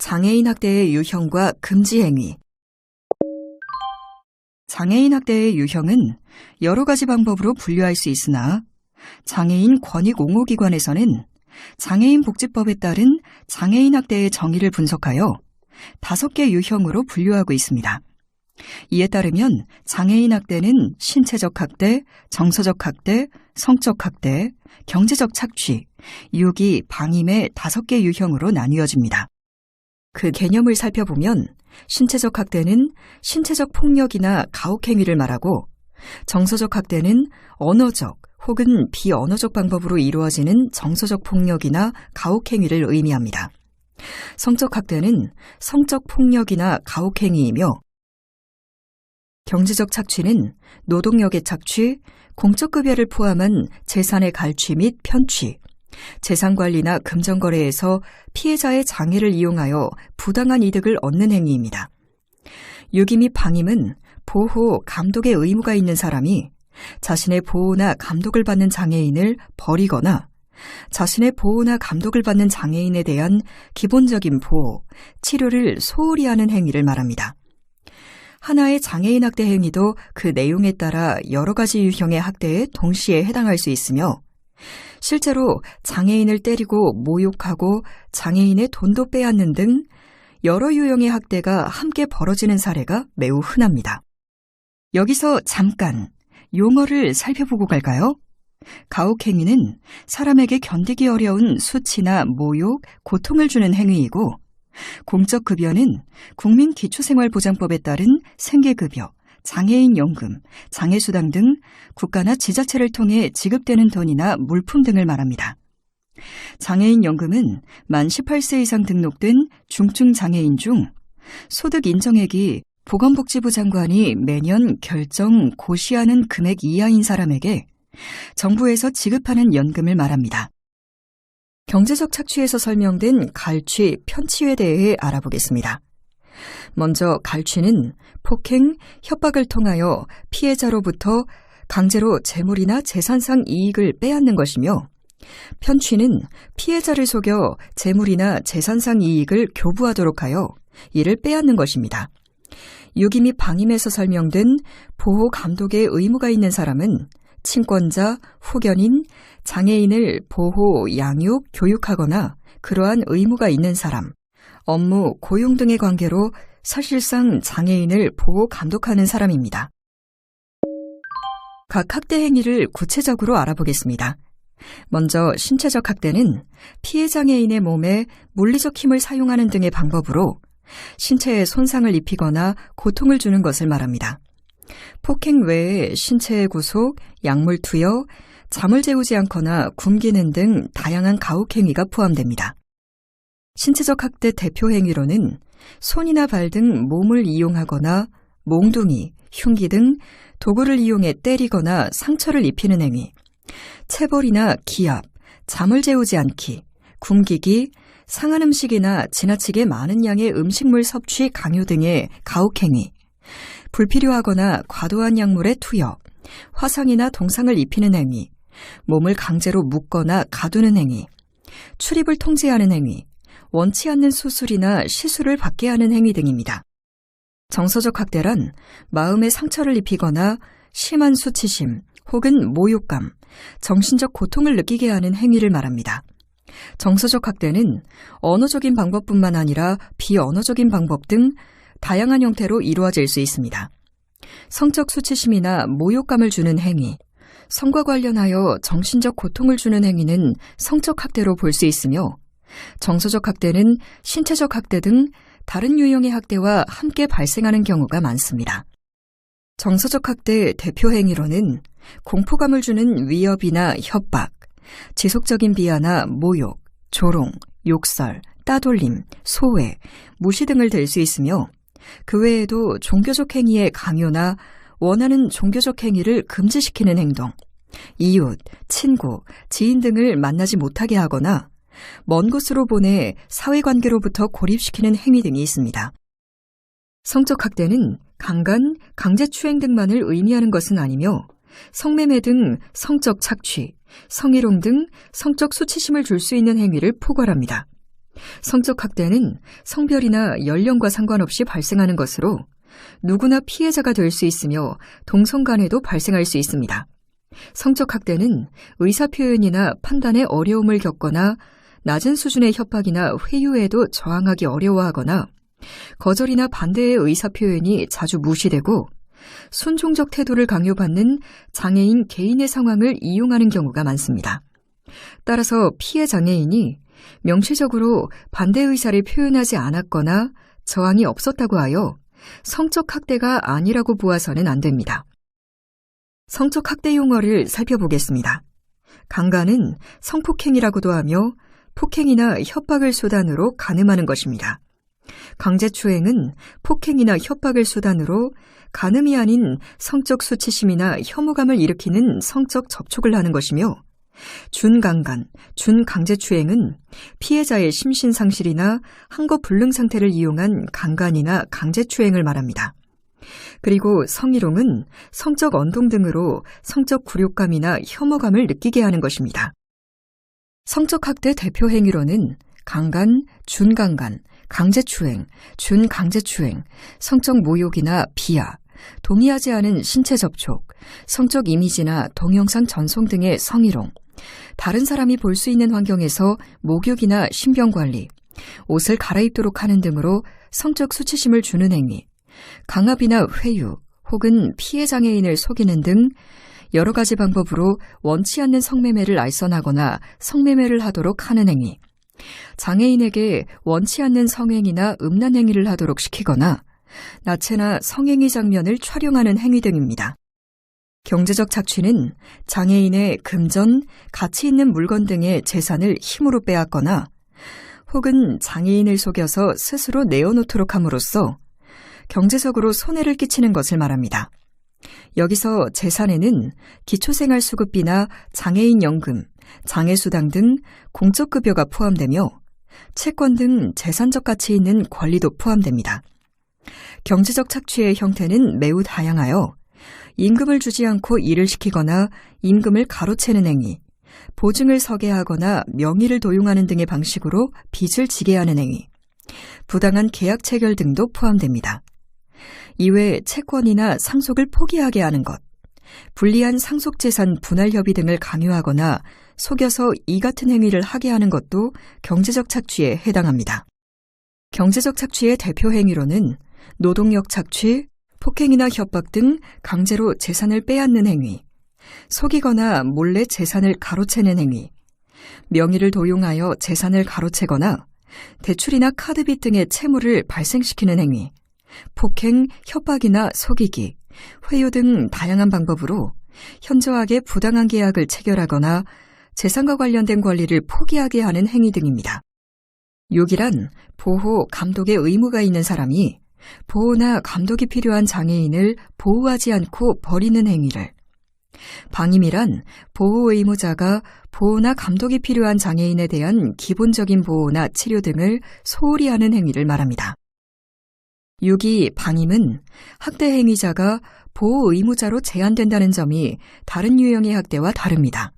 Speaker 1: 장애인 학대의 유형과 금지 행위. 장애인 학대의 유형은 여러 가지 방법으로 분류할 수 있으나 장애인 권익옹호기관에서는 장애인 복지법에 따른 장애인 학대의 정의를 분석하여 5개 유형으로 분류하고 있습니다. 이에 따르면 장애인 학대는 신체적 학대, 정서적 학대, 성적 학대, 경제적 착취, 유기, 방임의 5개 유형으로 나뉘어집니다. 그 개념을 살펴보면 신체적 학대는 신체적 폭력이나 가혹행위를 말하고 정서적 학대는 언어적 혹은 비언어적 방법으로 이루어지는 정서적 폭력이나 가혹행위를 의미합니다. 성적 학대는 성적 폭력이나 가혹행위이며 경제적 착취는 노동력의 착취, 공적급여를 포함한 재산의 갈취 및 편취, 재산관리나 금전거래에서 피해자의 장애를 이용하여 부당한 이득을 얻는 행위입니다. 유기 및 방임은 보호, 감독의 의무가 있는 사람이 자신의 보호나 감독을 받는 장애인을 버리거나 자신의 보호나 감독을 받는 장애인에 대한 기본적인 보호, 치료를 소홀히 하는 행위를 말합니다. 하나의 장애인 학대 행위도 그 내용에 따라 여러 가지 유형의 학대에 동시에 해당할 수 있으며 실제로 장애인을 때리고 모욕하고 장애인의 돈도 빼앗는 등 여러 유형의 학대가 함께 벌어지는 사례가 매우 흔합니다. 여기서 잠깐 용어를 살펴보고 갈까요? 가혹행위는 사람에게 견디기 어려운 수치나 모욕, 고통을 주는 행위이고 공적급여는 국민기초생활보장법에 따른 생계급여, 장애인연금, 장애수당 등 국가나 지자체를 통해 지급되는 돈이나 물품 등을 말합니다. 장애인연금은 만 18세 이상 등록된 중증장애인 중 소득 인정액이 보건복지부 장관이 매년 결정 고시하는 금액 이하인 사람에게 정부에서 지급하는 연금을 말합니다. 경제적 착취에서 설명된 갈취, 편취에 대해 알아보겠습니다. 먼저 갈취는 폭행, 협박을 통하여 피해자로부터 강제로 재물이나 재산상 이익을 빼앗는 것이며 편취는 피해자를 속여 재물이나 재산상 이익을 교부하도록 하여 이를 빼앗는 것입니다. 유기 및 방임에서 설명된 보호 감독의 의무가 있는 사람은 친권자, 후견인, 장애인을 보호, 양육, 교육하거나 그러한 의무가 있는 사람, 업무, 고용 등의 관계로 사실상 장애인을 보호, 감독하는 사람입니다. 각 학대 행위를 구체적으로 알아보겠습니다. 먼저 신체적 학대는 피해 장애인의 몸에 물리적 힘을 사용하는 등의 방법으로 신체에 손상을 입히거나 고통을 주는 것을 말합니다. 폭행 외에 신체의 구속, 약물 투여, 잠을 재우지 않거나 굶기는 등 다양한 가혹행위가 포함됩니다. 신체적 학대 대표 행위로는 손이나 발 등 몸을 이용하거나 몽둥이, 흉기 등 도구를 이용해 때리거나 상처를 입히는 행위, 체벌이나 기압, 잠을 재우지 않기, 굶기기, 상한 음식이나 지나치게 많은 양의 음식물 섭취 강요 등의 가혹행위, 불필요하거나 과도한 약물의 투여, 화상이나 동상을 입히는 행위, 몸을 강제로 묶거나 가두는 행위, 출입을 통제하는 행위, 원치 않는 수술이나 시술을 받게 하는 행위 등입니다. 정서적 학대란 마음에 상처를 입히거나 심한 수치심 혹은 모욕감, 정신적 고통을 느끼게 하는 행위를 말합니다. 정서적 학대는 언어적인 방법뿐만 아니라 비언어적인 방법 등 다양한 형태로 이루어질 수 있습니다. 성적 수치심이나 모욕감을 주는 행위, 성과 관련하여 정신적 고통을 주는 행위는 성적 학대로 볼 수 있으며 정서적 학대는 신체적 학대 등 다른 유형의 학대와 함께 발생하는 경우가 많습니다. 정서적 학대 대표 행위로는 공포감을 주는 위협이나 협박, 지속적인 비하나 모욕, 조롱, 욕설, 따돌림, 소외, 무시 등을 들 수 있으며 그 외에도 종교적 행위의 강요나 원하는 종교적 행위를 금지시키는 행동, 이웃, 친구, 지인 등을 만나지 못하게 하거나 먼 곳으로 보내 사회관계로부터 고립시키는 행위 등이 있습니다. 성적 학대는 강간, 강제추행 등만을 의미하는 것은 아니며 성매매 등 성적 착취, 성희롱 등 성적 수치심을 줄 수 있는 행위를 포괄합니다. 성적 학대는 성별이나 연령과 상관없이 발생하는 것으로 누구나 피해자가 될 수 있으며 동성 간에도 발생할 수 있습니다. 성적 학대는 의사표현이나 판단에 어려움을 겪거나 낮은 수준의 협박이나 회유에도 저항하기 어려워하거나 거절이나 반대의 의사표현이 자주 무시되고 순종적 태도를 강요받는 장애인 개인의 상황을 이용하는 경우가 많습니다. 따라서 피해 장애인이 명시적으로 반대 의사를 표현하지 않았거나 저항이 없었다고 하여 성적 학대가 아니라고 보아서는 안 됩니다. 성적 학대 용어를 살펴보겠습니다. 강간은 성폭행이라고도 하며 폭행이나 협박을 수단으로 간음하는 것입니다. 강제추행은 폭행이나 협박을 수단으로 간음이 아닌 성적 수치심이나 혐오감을 일으키는 성적 접촉을 하는 것이며 준강간, 준강제추행은 피해자의 심신상실이나 항거불능 상태를 이용한 강간이나 강제추행을 말합니다. 그리고 성희롱은 성적 언동 등으로 성적 굴욕감이나 혐오감을 느끼게 하는 것입니다. 성적 학대 대표 행위로는 강간, 준강간, 강제추행, 준강제추행, 성적 모욕이나 비하, 동의하지 않은 신체 접촉, 성적 이미지나 동영상 전송 등의 성희롱, 다른 사람이 볼 수 있는 환경에서 목욕이나 신병관리, 옷을 갈아입도록 하는 등으로 성적 수치심을 주는 행위, 강압이나 회유 혹은 피해 장애인을 속이는 등 여러 가지 방법으로 원치 않는 성매매를 알선하거나 성매매를 하도록 하는 행위, 장애인에게 원치 않는 성행위나 음란 행위를 하도록 시키거나 나체나 성행위 장면을 촬영하는 행위 등입니다. 경제적 착취는 장애인의 금전, 가치 있는 물건 등의 재산을 힘으로 빼앗거나 혹은 장애인을 속여서 스스로 내어놓도록 함으로써 경제적으로 손해를 끼치는 것을 말합니다. 여기서 재산에는 기초생활수급비나 장애인연금, 장애수당 등 공적급여가 포함되며 채권 등 재산적 가치 있는 권리도 포함됩니다. 경제적 착취의 형태는 매우 다양하여 임금을 주지 않고 일을 시키거나 임금을 가로채는 행위, 보증을 서게 하거나 명의를 도용하는 등의 방식으로 빚을 지게 하는 행위, 부당한 계약 체결 등도 포함됩니다. 이외 채권이나 상속을 포기하게 하는 것, 불리한 상속재산 분할 협의 등을 강요하거나 속여서 이 같은 행위를 하게 하는 것도 경제적 착취에 해당합니다. 경제적 착취의 대표 행위로는 노동력 착취, 폭행이나 협박 등 강제로 재산을 빼앗는 행위, 속이거나 몰래 재산을 가로채는 행위, 명의를 도용하여 재산을 가로채거나 대출이나 카드빚 등의 채무를 발생시키는 행위, 폭행, 협박이나 속이기, 회유 등 다양한 방법으로 현저하게 부당한 계약을 체결하거나 재산과 관련된 권리를 포기하게 하는 행위 등입니다. 유기란 보호, 감독의 의무가 있는 사람이 보호나 감독이 필요한 장애인을 보호하지 않고 버리는 행위를, 방임이란 보호 의무자가 보호나 감독이 필요한 장애인에 대한 기본적인 보호나 치료 등을 소홀히 하는 행위를 말합니다. 유기, 방임은 학대 행위자가 보호 의무자로 제한된다는 점이 다른 유형의 학대와 다릅니다.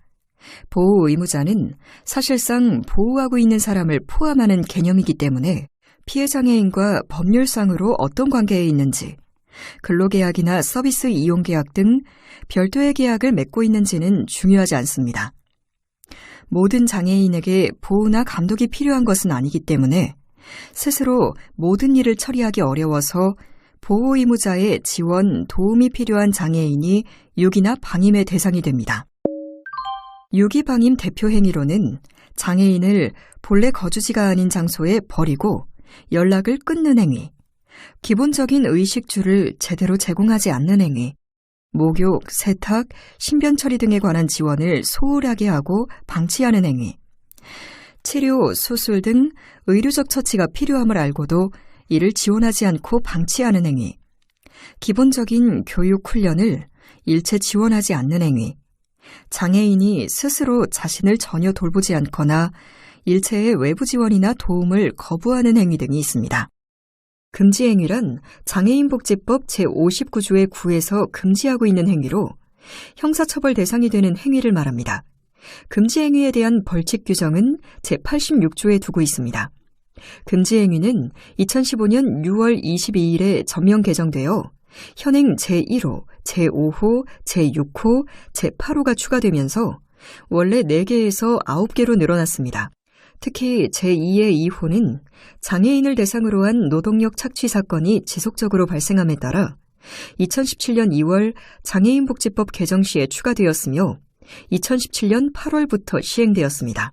Speaker 1: 보호 의무자는 사실상 보호하고 있는 사람을 포함하는 개념이기 때문에 피해 장애인과 법률상으로 어떤 관계에 있는지, 근로계약이나 서비스 이용계약 등 별도의 계약을 맺고 있는지는 중요하지 않습니다. 모든 장애인에게 보호나 감독이 필요한 것은 아니기 때문에 스스로 모든 일을 처리하기 어려워서 보호 의무자의 지원, 도움이 필요한 장애인이 유기나 방임의 대상이 됩니다. 유기, 방임 대표 행위로는 장애인을 본래 거주지가 아닌 장소에 버리고 연락을 끊는 행위, 기본적인 의식주를 제대로 제공하지 않는 행위, 목욕, 세탁, 신변 처리 등에 관한 지원을 소홀하게 하고 방치하는 행위, 치료, 수술 등 의료적 처치가 필요함을 알고도 이를 지원하지 않고 방치하는 행위, 기본적인 교육 훈련을 일체 지원하지 않는 행위, 장애인이 스스로 자신을 전혀 돌보지 않거나 일체의 외부 지원이나 도움을 거부하는 행위 등이 있습니다. 금지 행위란 장애인복지법 제59조의 9에서 금지하고 있는 행위로 형사처벌 대상이 되는 행위를 말합니다. 금지 행위에 대한 벌칙 규정은 제86조에 두고 있습니다. 금지 행위는 2015년 6월 22일에 전면 개정되어 현행 제1호, 제5호, 제6호, 제8호가 추가되면서 원래 4개에서 9개로 늘어났습니다. 특히 제2의 2호는 장애인을 대상으로 한 노동력 착취 사건이 지속적으로 발생함에 따라 2017년 2월 장애인복지법 개정 시에 추가되었으며 2017년 8월부터 시행되었습니다.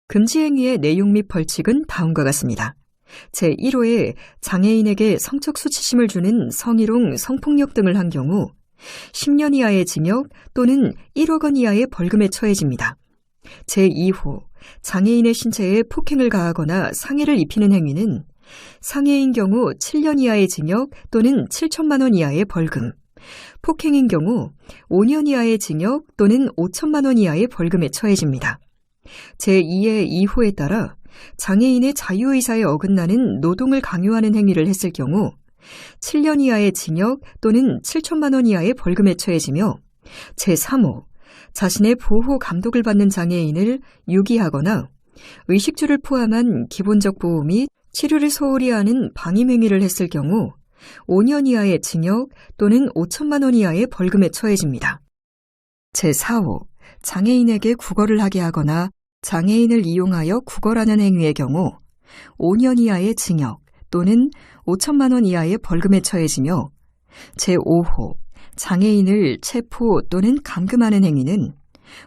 Speaker 1: 금지 행위의 내용 및 벌칙은 다음과 같습니다. 제1호에 장애인에게 성적 수치심을 주는 성희롱, 성폭력 등을 한 경우 10년 이하의 징역 또는 1억 원 이하의 벌금에 처해집니다. 제2호, 장애인의 신체에 폭행을 가하거나 상해를 입히는 행위는 상해인 경우 7년 이하의 징역 또는 7천만 원 이하의 벌금, 폭행인 경우 5년 이하의 징역 또는 5천만 원 이하의 벌금에 처해집니다. 제2의 2호에 따라 장애인의 자유의사에 어긋나는 노동을 강요하는 행위를 했을 경우 7년 이하의 징역 또는 7천만 원 이하의 벌금에 처해지며 제3호, 자신의 보호 감독을 받는 장애인을 유기하거나 의식주를 포함한 기본적 보호 및 치료를 소홀히 하는 방임 행위를 했을 경우 5년 이하의 징역 또는 5천만 원 이하의 벌금에 처해집니다. 제4호, 장애인에게 구걸을 하게 하거나 장애인을 이용하여 구걸하는 행위의 경우 5년 이하의 징역 또는 5천만 원 이하의 벌금에 처해지며 제5호, 장애인을 체포 또는 감금하는 행위는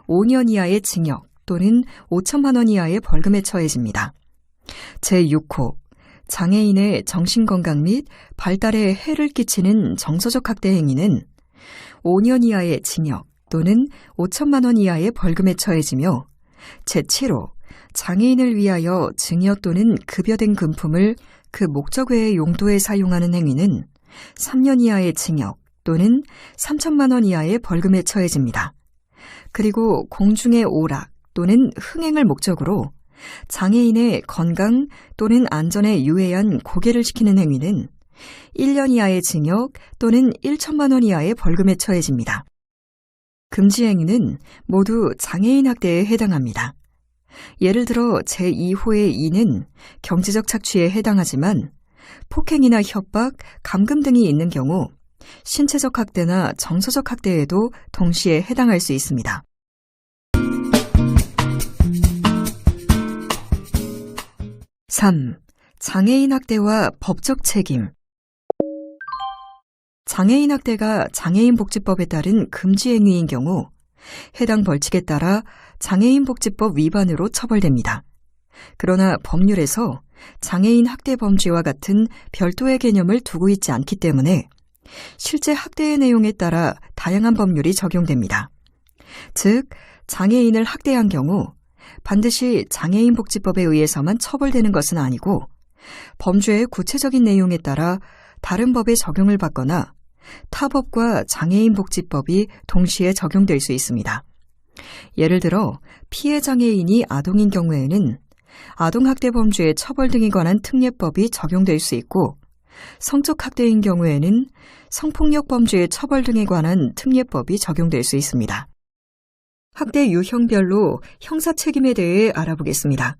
Speaker 1: 5년 이하의 징역 또는 5천만 원 이하의 벌금에 처해집니다. 제6호, 장애인의 정신건강 및 발달에 해를 끼치는 정서적 학대 행위는 5년 이하의 징역 또는 5천만 원 이하의 벌금에 처해지며 제7호, 장애인을 위하여 증여 또는 급여된 금품을 그 목적 외의 용도에 사용하는 행위는 3년 이하의 징역 또는 3천만 원 이하의 벌금에 처해집니다. 그리고 공중의 오락 또는 흥행을 목적으로 장애인의 건강 또는 안전에 유해한 고개를 시키는 행위는 1년 이하의 징역 또는 1천만 원 이하의 벌금에 처해집니다. 금지 행위는 모두 장애인 학대에 해당합니다. 예를 들어 제2호의 2는 경제적 착취에 해당하지만 폭행이나 협박, 감금 등이 있는 경우 신체적 학대나 정서적 학대에도 동시에 해당할 수 있습니다. (3) 장애인 학대와 법적 책임. 장애인 학대가 장애인복지법에 따른 금지 행위인 경우 해당 벌칙에 따라 장애인복지법 위반으로 처벌됩니다. 그러나 법률에서 장애인 학대 범죄와 같은 별도의 개념을 두고 있지 않기 때문에 실제 학대의 내용에 따라 다양한 법률이 적용됩니다. 즉, 장애인을 학대한 경우 반드시 장애인복지법에 의해서만 처벌되는 것은 아니고 범죄의 구체적인 내용에 따라 다른 법의 적용을 받거나 타 법과 장애인복지법이 동시에 적용될 수 있습니다. 예를 들어 피해 장애인이 아동인 경우에는 아동학대 범죄의 처벌 등에 관한 특례법이 적용될 수 있고 성적 학대인 경우에는 성폭력 범죄의 처벌 등에 관한 특례법이 적용될 수 있습니다. 학대 유형별로 형사 책임에 대해 알아보겠습니다.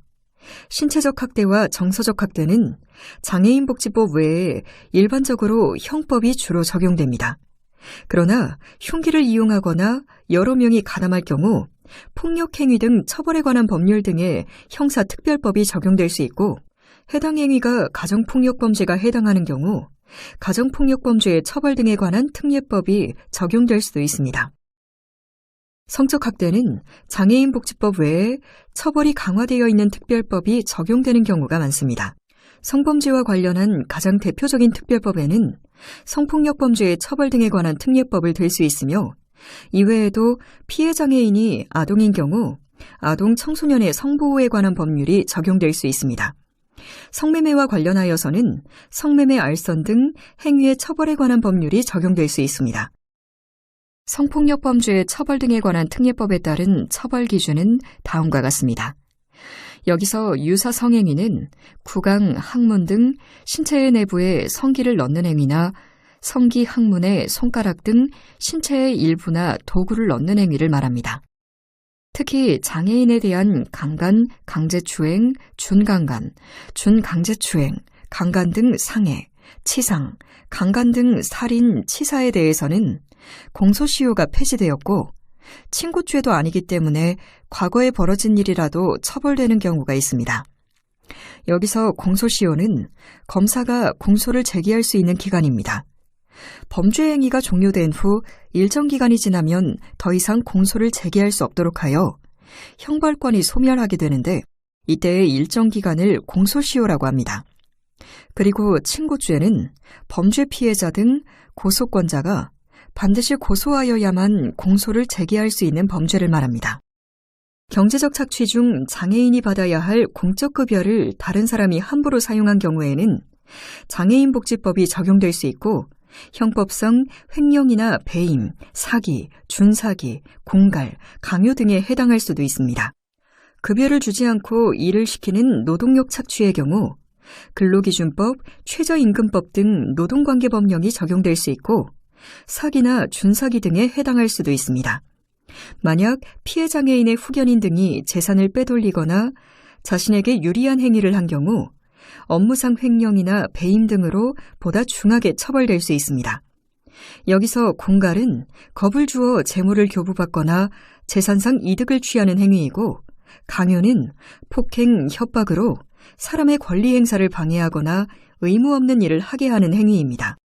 Speaker 1: 신체적 학대와 정서적 학대는 장애인복지법 외에 일반적으로 형법이 주로 적용됩니다. 그러나 흉기를 이용하거나 여러 명이 가담할 경우 폭력행위 등 처벌에 관한 법률 등의 형사특별법이 적용될 수 있고 해당 행위가 가정폭력범죄가 해당하는 경우 가정폭력범죄의 처벌 등에 관한 특례법이 적용될 수도 있습니다. 성적 학대는 장애인복지법 외에 처벌이 강화되어 있는 특별법이 적용되는 경우가 많습니다. 성범죄와 관련한 가장 대표적인 특별법에는 성폭력범죄의 처벌 등에 관한 특례법을 들 수 있으며 이외에도 피해 장애인이 아동인 경우 아동 청소년의 성보호에 관한 법률이 적용될 수 있습니다. 성매매와 관련하여서는 성매매 알선 등 행위의 처벌에 관한 법률이 적용될 수 있습니다. 성폭력 범죄의 처벌 등에 관한 특례법에 따른 처벌 기준은 다음과 같습니다. 여기서 유사 성행위는 구강, 항문 등 신체의 내부에 성기를 넣는 행위나 성기 항문에 손가락 등 신체의 일부나 도구를 넣는 행위를 말합니다. 특히 장애인에 대한 강간, 강제추행, 준강간, 준강제추행, 강간 등 상해, 치상, 강간 등 살인, 치사에 대해서는 공소시효가 폐지되었고 친고죄도 아니기 때문에 과거에 벌어진 일이라도 처벌되는 경우가 있습니다. 여기서 공소시효는 검사가 공소를 제기할 수 있는 기간입니다. 범죄 행위가 종료된 후 일정 기간이 지나면 더 이상 공소를 제기할 수 없도록 하여 형벌권이 소멸하게 되는데 이때의 일정 기간을 공소시효라고 합니다. 그리고 친고죄는 범죄 피해자 등 고소권자가 반드시 고소하여야만 공소를 제기할 수 있는 범죄를 말합니다. 경제적 착취 중 장애인이 받아야 할 공적 급여를 다른 사람이 함부로 사용한 경우에는 장애인복지법이 적용될 수 있고 형법상 횡령이나 배임, 사기, 준사기, 공갈, 강요 등에 해당할 수도 있습니다. 급여를 주지 않고 일을 시키는 노동력 착취의 경우 근로기준법, 최저임금법 등 노동관계법령이 적용될 수 있고 사기나 준사기 등에 해당할 수도 있습니다. 만약 피해 장애인의 후견인 등이 재산을 빼돌리거나 자신에게 유리한 행위를 한 경우 업무상 횡령이나 배임 등으로 보다 중하게 처벌될 수 있습니다. 여기서 공갈은 겁을 주어 재물을 교부받거나 재산상 이득을 취하는 행위이고 강요는 폭행, 협박으로 사람의 권리 행사를 방해하거나 의무 없는 일을 하게 하는 행위입니다.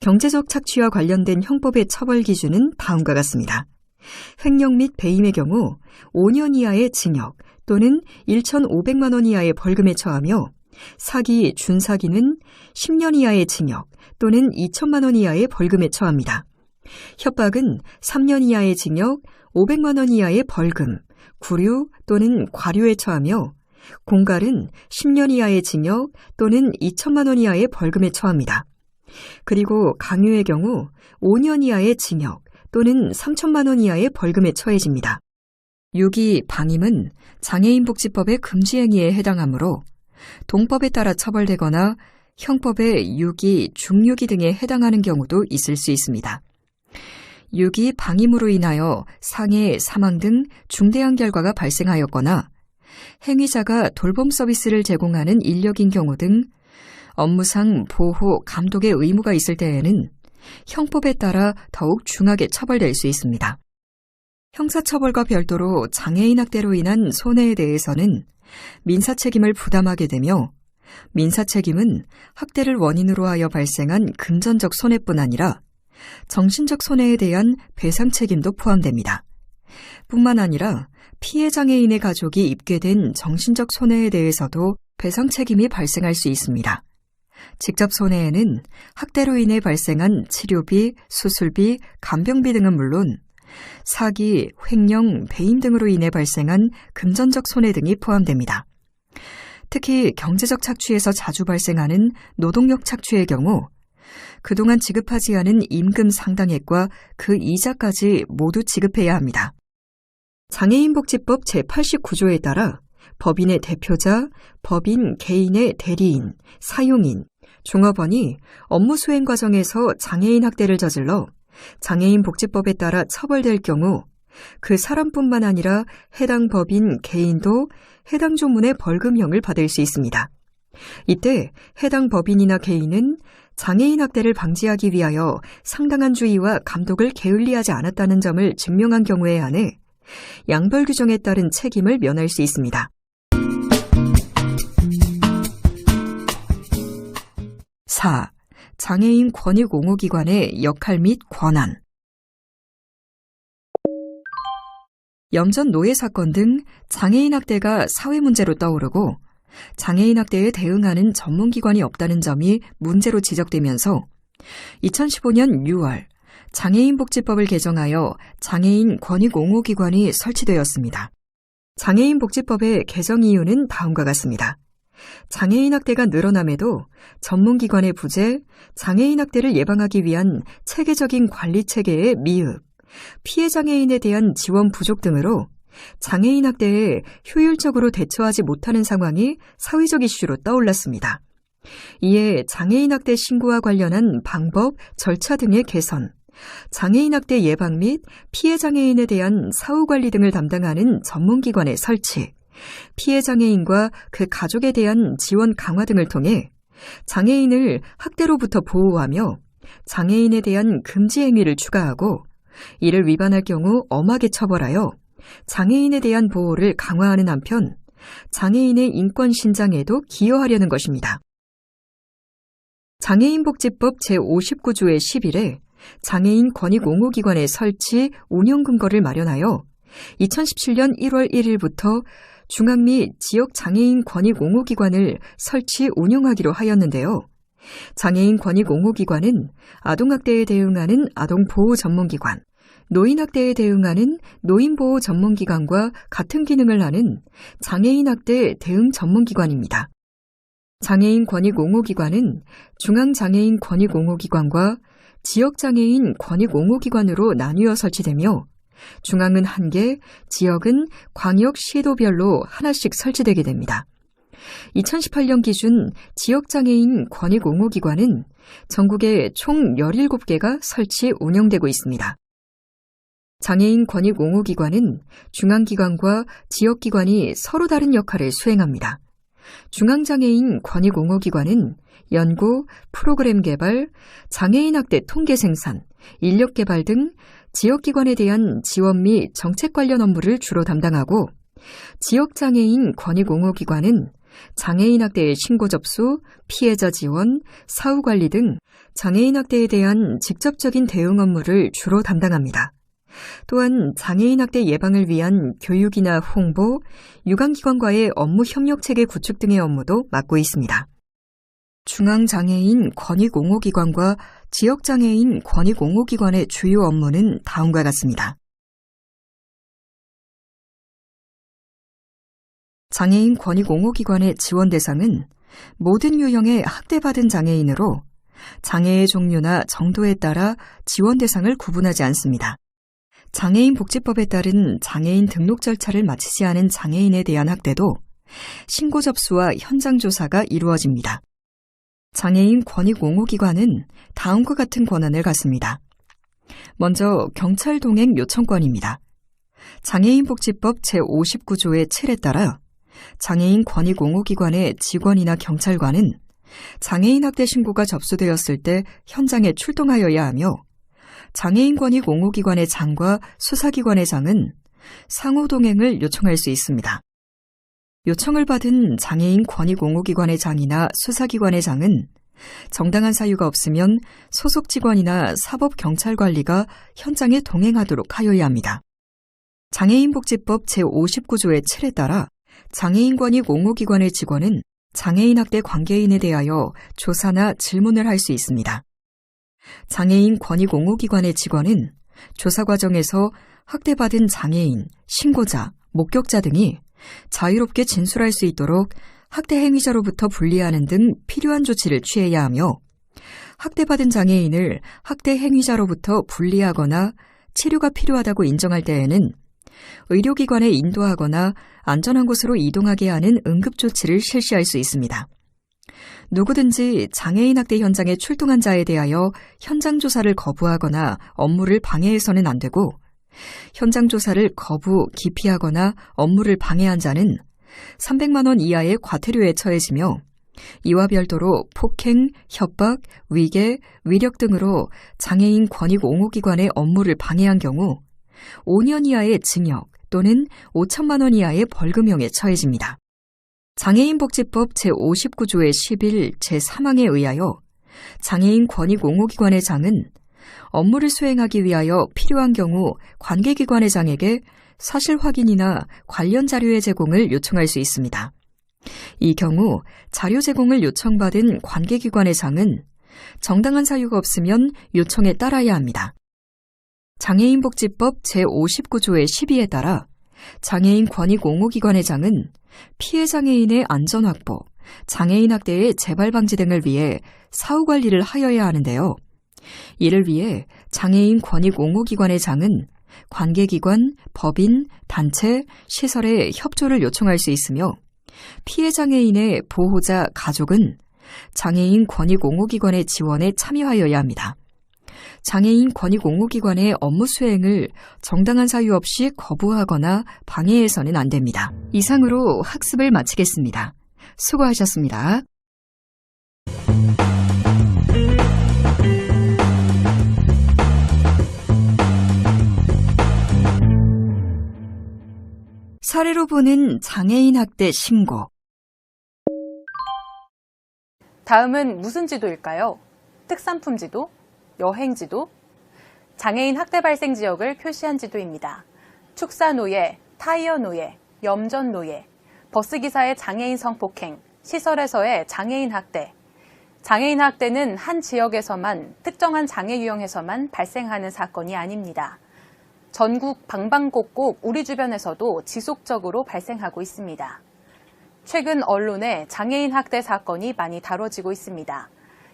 Speaker 1: 경제적 착취와 관련된 형법의 처벌 기준은 다음과 같습니다. 횡령 및 배임의 경우 5년 이하의 징역 또는 1,500만 원 이하의 벌금에 처하며 사기, 준사기는 10년 이하의 징역 또는 2천만 원 이하의 벌금에 처합니다. 협박은 3년 이하의 징역, 500만 원 이하의 벌금, 구류 또는 과료에 처하며 공갈은 10년 이하의 징역 또는 2천만 원 이하의 벌금에 처합니다. 그리고 강요의 경우 5년 이하의 징역 또는 3천만 원 이하의 벌금에 처해집니다. 유기, 방임은 장애인복지법의 금지행위에 해당하므로 동법에 따라 처벌되거나 형법의 유기, 중유기 등에 해당하는 경우도 있을 수 있습니다. 유기, 방임으로 인하여 상해, 사망 등 중대한 결과가 발생하였거나 행위자가 돌봄 서비스를 제공하는 인력인 경우 등 업무상 보호, 감독의 의무가 있을 때에는 형법에 따라 더욱 중하게 처벌될 수 있습니다. 형사처벌과 별도로 장애인 학대로 인한 손해에 대해서는 민사책임을 부담하게 되며 민사책임은 학대를 원인으로 하여 발생한 금전적 손해뿐 아니라 정신적 손해에 대한 배상 책임도 포함됩니다. 뿐만 아니라 피해 장애인의 가족이 입게 된 정신적 손해에 대해서도 배상 책임이 발생할 수 있습니다. 직접 손해에는 학대로 인해 발생한 치료비, 수술비, 간병비 등은 물론 사기, 횡령, 배임 등으로 인해 발생한 금전적 손해 등이 포함됩니다. 특히 경제적 착취에서 자주 발생하는 노동력 착취의 경우 그동안 지급하지 않은 임금 상당액과 그 이자까지 모두 지급해야 합니다. 장애인복지법 제89조에 따라 법인의 대표자, 법인 개인의 대리인, 사용인, 종업원이 업무 수행 과정에서 장애인 학대를 저질러 장애인복지법에 따라 처벌될 경우 그 사람뿐만 아니라 해당 법인 개인도 해당 조문의 벌금형을 받을 수 있습니다. 이때 해당 법인이나 개인은 장애인 학대를 방지하기 위하여 상당한 주의와 감독을 게을리하지 않았다는 점을 증명한 경우에 한해 양벌 규정에 따른 책임을 면할 수 있습니다. 4. 장애인 권익옹호기관의 역할 및 권한. 염전 노예 사건 등 장애인 학대가 사회 문제로 떠오르고 장애인 학대에 대응하는 전문기관이 없다는 점이 문제로 지적되면서 2015년 6월 장애인복지법을 개정하여 장애인 권익옹호기관이 설치되었습니다. 장애인복지법의 개정 이유는 다음과 같습니다. 장애인 학대가 늘어남에도 전문기관의 부재, 장애인 학대를 예방하기 위한 체계적인 관리 체계의 미흡, 피해 장애인에 대한 지원 부족 등으로 장애인 학대에 효율적으로 대처하지 못하는 상황이 사회적 이슈로 떠올랐습니다. 이에 장애인 학대 신고와 관련한 방법, 절차 등의 개선, 장애인 학대 예방 및 피해 장애인에 대한 사후 관리 등을 담당하는 전문기관의 설치, 피해 장애인과 그 가족에 대한 지원 강화 등을 통해 장애인을 학대로부터 보호하며 장애인에 대한 금지 행위를 추가하고 이를 위반할 경우 엄하게 처벌하여 장애인에 대한 보호를 강화하는 한편 장애인의 인권 신장에도 기여하려는 것입니다. 장애인복지법 제59조의 11에 장애인 권익옹호기관의 설치, 운영 근거를 마련하여 2017년 1월 1일부터 중앙 및 지역 장애인 권익옹호기관을 설치, 운영하기로 하였는데요. 장애인 권익옹호기관은 아동학대에 대응하는 아동보호 전문기관, 노인학대에 대응하는 노인보호 전문기관과 같은 기능을 하는 장애인학대 대응 전문기관입니다. 장애인 권익옹호기관은 중앙장애인 권익옹호기관과 지역장애인 권익옹호기관으로 나뉘어 설치되며 중앙은 1개, 지역은 광역 시도별로 하나씩 설치되게 됩니다. 2018년 기준 지역장애인 권익옹호기관은 전국에 총 17개가 설치 운영되고 있습니다. 장애인 권익옹호기관은 중앙기관과 지역기관이 서로 다른 역할을 수행합니다. 중앙장애인 권익옹호기관은 연구, 프로그램 개발, 장애인 학대 통계 생산, 인력 개발 등 지역기관에 대한 지원 및 정책 관련 업무를 주로 담당하고 지역장애인 권익옹호기관은 장애인 학대의 신고 접수, 피해자 지원, 사후 관리 등 장애인 학대에 대한 직접적인 대응 업무를 주로 담당합니다. 또한 장애인 학대 예방을 위한 교육이나 홍보, 유관기관과의 업무 협력체계 구축 등의 업무도 맡고 있습니다. 중앙장애인 권익옹호기관과 지역장애인 권익옹호기관의 주요 업무는 다음과 같습니다. 장애인 권익옹호기관의 지원 대상은 모든 유형의 학대받은 장애인으로 장애의 종류나 정도에 따라 지원 대상을 구분하지 않습니다. 장애인복지법에 따른 장애인 등록 절차를 마치지 않은 장애인에 대한 학대도 신고 접수와 현장 조사가 이루어집니다. 장애인 권익옹호기관은 다음과 같은 권한을 갖습니다. 먼저 경찰 동행 요청권입니다. 장애인복지법 제59조의 7에 따라 장애인 권익옹호기관의 직원이나 경찰관은 장애인 학대 신고가 접수되었을 때 현장에 출동하여야 하며 장애인 권익옹호기관의 장과 수사기관의 장은 상호 동행을 요청할 수 있습니다. 요청을 받은 장애인 권익옹호기관의 장이나 수사기관의 장은 정당한 사유가 없으면 소속 직원이나 사법경찰관리가 현장에 동행하도록 하여야 합니다. 장애인복지법 제59조의 7에 따라 장애인 권익옹호기관의 직원은 장애인 학대 관계인에 대하여 조사나 질문을 할 수 있습니다. 장애인 권익옹호기관의 직원은 조사 과정에서 학대받은 장애인, 신고자, 목격자 등이 자유롭게 진술할 수 있도록 학대 행위자로부터 분리하는 등 필요한 조치를 취해야 하며 학대받은 장애인을 학대 행위자로부터 분리하거나 치료가 필요하다고 인정할 때에는 의료기관에 인도하거나 안전한 곳으로 이동하게 하는 응급조치를 실시할 수 있습니다. 누구든지 장애인 학대 현장에 출동한 자에 대하여 현장 조사를 거부하거나 업무를 방해해서는 안 되고 현장 조사를 거부, 기피하거나 업무를 방해한 자는 300만 원 이하의 과태료에 처해지며 이와 별도로 폭행, 협박, 위계, 위력 등으로 장애인 권익옹호기관의 업무를 방해한 경우 5년 이하의 징역 또는 5천만 원 이하의 벌금형에 처해집니다. 장애인복지법 제59조의 11 제3항에 의하여 장애인 권익옹호기관의 장은 업무를 수행하기 위하여 필요한 경우 관계기관의 장에게 사실 확인이나 관련 자료의 제공을 요청할 수 있습니다. 이 경우 자료 제공을 요청받은 관계기관의 장은 정당한 사유가 없으면 요청에 따라야 합니다. 장애인복지법 제59조의 12에 따라 장애인 권익옹호기관의 장은 피해 장애인의 안전 확보, 장애인 학대의 재발 방지 등을 위해 사후 관리를 하여야 하는데요. 이를 위해 장애인 권익옹호기관의 장은 관계기관, 법인, 단체, 시설에 협조를 요청할 수 있으며 피해 장애인의 보호자, 가족은 장애인 권익옹호기관의 지원에 참여하여야 합니다. 장애인 권익 옹호기관의 업무 수행을 정당한 사유 없이 거부하거나 방해해서는 안 됩니다. 이상으로 학습을 마치겠습니다. 수고하셨습니다. 사례로 보는 장애인 학대 신고.
Speaker 2: 다음은 무슨 지도일까요? 특산품 지도? 여행 지도? 장애인 학대 발생 지역을 표시한 지도입니다. 축사 노예, 타이어 노예, 염전 노예, 버스기사의 장애인 성폭행, 시설에서의 장애인 학대. 장애인 학대는 한 지역에서만, 특정한 장애 유형에서만 발생하는 사건이 아닙니다. 전국 방방곡곡 우리 주변에서도 지속적으로 발생하고 있습니다. 최근 언론에 장애인 학대 사건이 많이 다뤄지고 있습니다.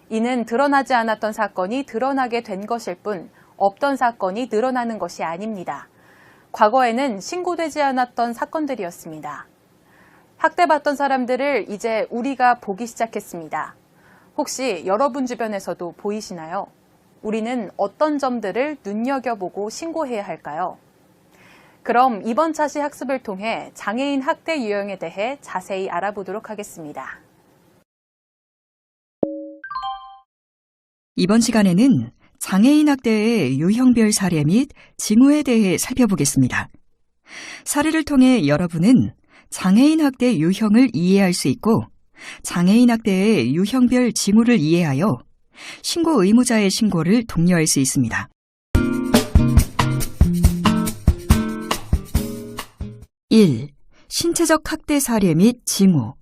Speaker 2: 이는 드러나지 않았던 사건이 드러나게 된 것일 뿐 없던 사건이 늘어나는 것이 아닙니다. 과거에는 신고되지 않았던 사건들이었습니다. 학대받던 사람들을 이제 우리가 보기 시작했습니다. 혹시 여러분 주변에서도 보이시나요? 우리는 어떤 점들을 눈여겨보고 신고해야 할까요? 그럼 이번 차시 학습을 통해 장애인 학대 유형에 대해 자세히 알아보도록 하겠습니다.
Speaker 1: 이번 시간에는 장애인 학대의 유형별 사례 및 징후에 대해 살펴보겠습니다. 사례를 통해 여러분은 장애인 학대 유형을 이해할 수 있고 장애인 학대의 유형별 징후를 이해하여 신고 의무자의 신고를 독려할 수 있습니다. 1. 신체적 학대 사례 및 징후.